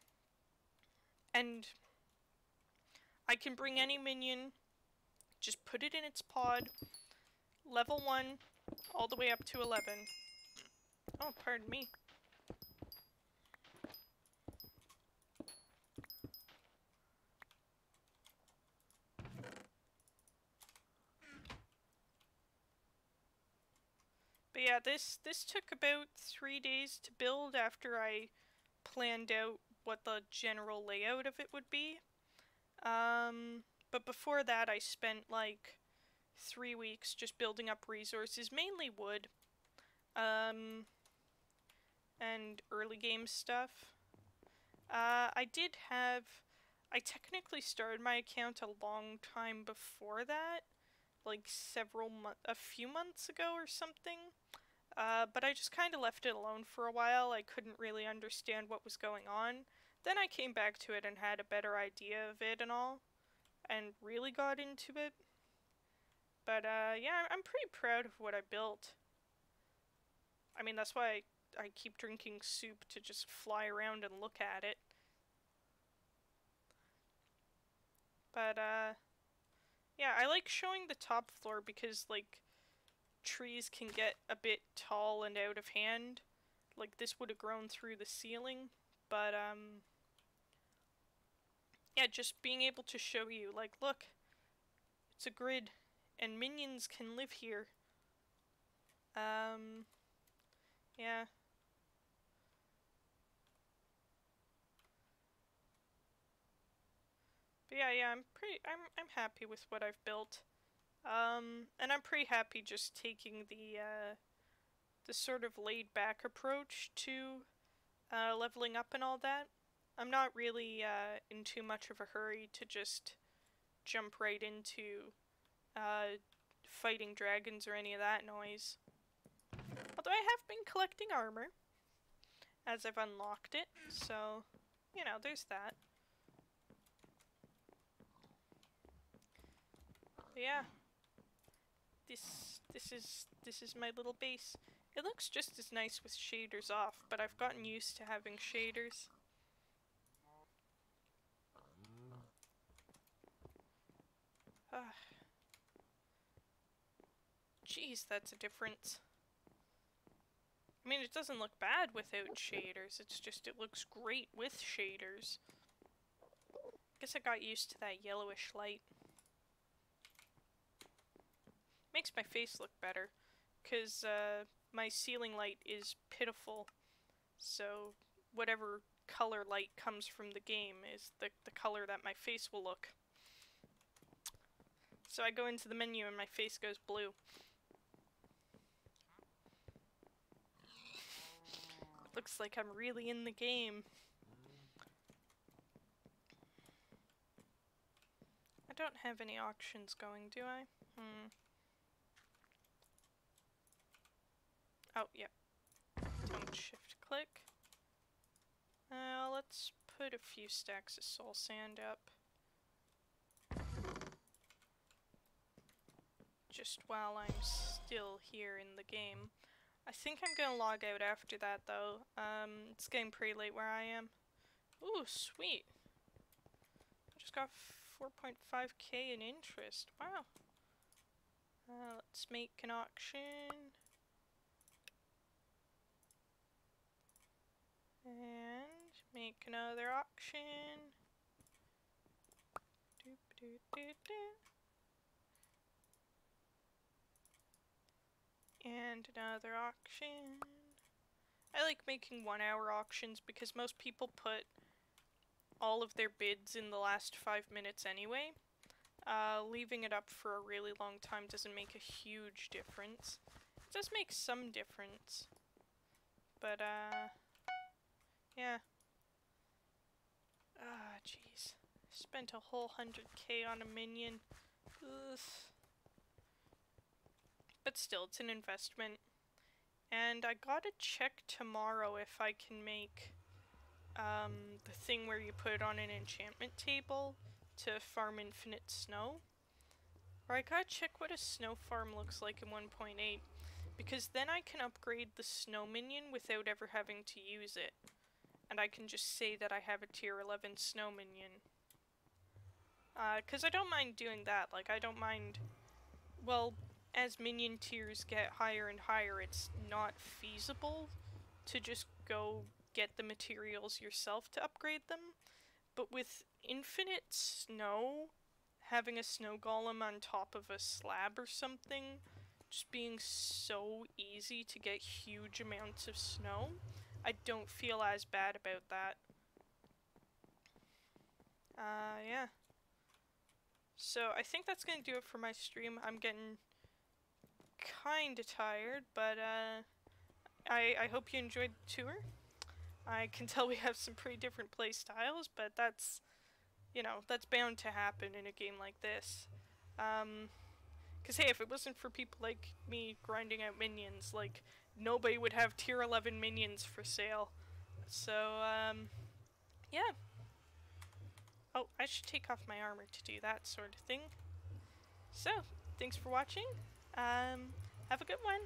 I can bring any minion, just put it in its pod, level 1, all the way up to 11. Oh, pardon me. But yeah, this took about 3 days to build after I planned out what the general layout of it would be. But before that I spent like 3 weeks just building up resources, mainly wood, and early game stuff. I technically started my account a long time before that, like a few months ago or something. But I just kind of left it alone for a while. I couldn't really understand what was going on. Then I came back to it and had a better idea of it and all, and really got into it. But yeah, I'm pretty proud of what I built. I mean, that's why I keep drinking soup to just fly around and look at it. But yeah, I like showing the top floor because, like, trees can get a bit tall and out of hand. Like, this would have grown through the ceiling, but yeah, just being able to show you, like, look, it's a grid, and minions can live here. Yeah. But yeah, I'm happy with what I've built. And I'm pretty happy just taking the sort of laid-back approach to leveling up and all that. I'm not really in too much of a hurry to just jump right into fighting dragons or any of that noise. Although I have been collecting armor as I've unlocked it, so, you know, there's that. But yeah, this is my little base. It looks just as nice with shaders off, but I've gotten used to having shaders. Jeez, that's a difference. I mean, it doesn't look bad without shaders, it's just it looks great with shaders. Guess I got used to that yellowish light. Makes my face look better, because my ceiling light is pitiful, so whatever color light comes from the game is the color that my face will look. So I go into the menu and my face goes blue. It looks like I'm really in the game. I don't have any auctions going, do I? Oh, yep. Don't shift click. Let's put a few stacks of soul sand up. Just while I'm still here in the game. I think I'm gonna log out after that though. It's getting pretty late where I am. Ooh, sweet. I just got 4.5k in interest. Wow. Let's make an auction. And make another auction. Doop doop doop doop. And another auction. I like making 1 hour auctions because most people put all of their bids in the last 5 minutes anyway. Leaving it up for a really long time doesn't make a huge difference. It does make some difference. But, yeah. Ah, jeez. Spent a whole 100k on a minion. Ugh. But still, it's an investment. And I gotta check tomorrow if I can make the thing where you put it on an enchantment table to farm infinite snow. Or I gotta check what a snow farm looks like in 1.8, because then I can upgrade the snow minion without ever having to use it. And I can just say that I have a tier 11 snow minion. Because I don't mind doing that. Like, I don't mind... Well, as minion tiers get higher and higher, it's not feasible to just go get the materials yourself to upgrade them. But with infinite snow, having a snow golem on top of a slab or something, just being so easy to get huge amounts of snow, I don't feel as bad about that. Yeah. So I think that's gonna do it for my stream. I'm getting kinda tired, but I hope you enjoyed the tour. I can tell we have some pretty different play styles, but that's, you know, that's bound to happen in a game like this. Cause hey, if it wasn't for people like me grinding out minions, like, nobody would have tier 11 minions for sale. So, yeah. Oh, I should take off my armor to do that sort of thing. So, thanks for watching. Have a good one.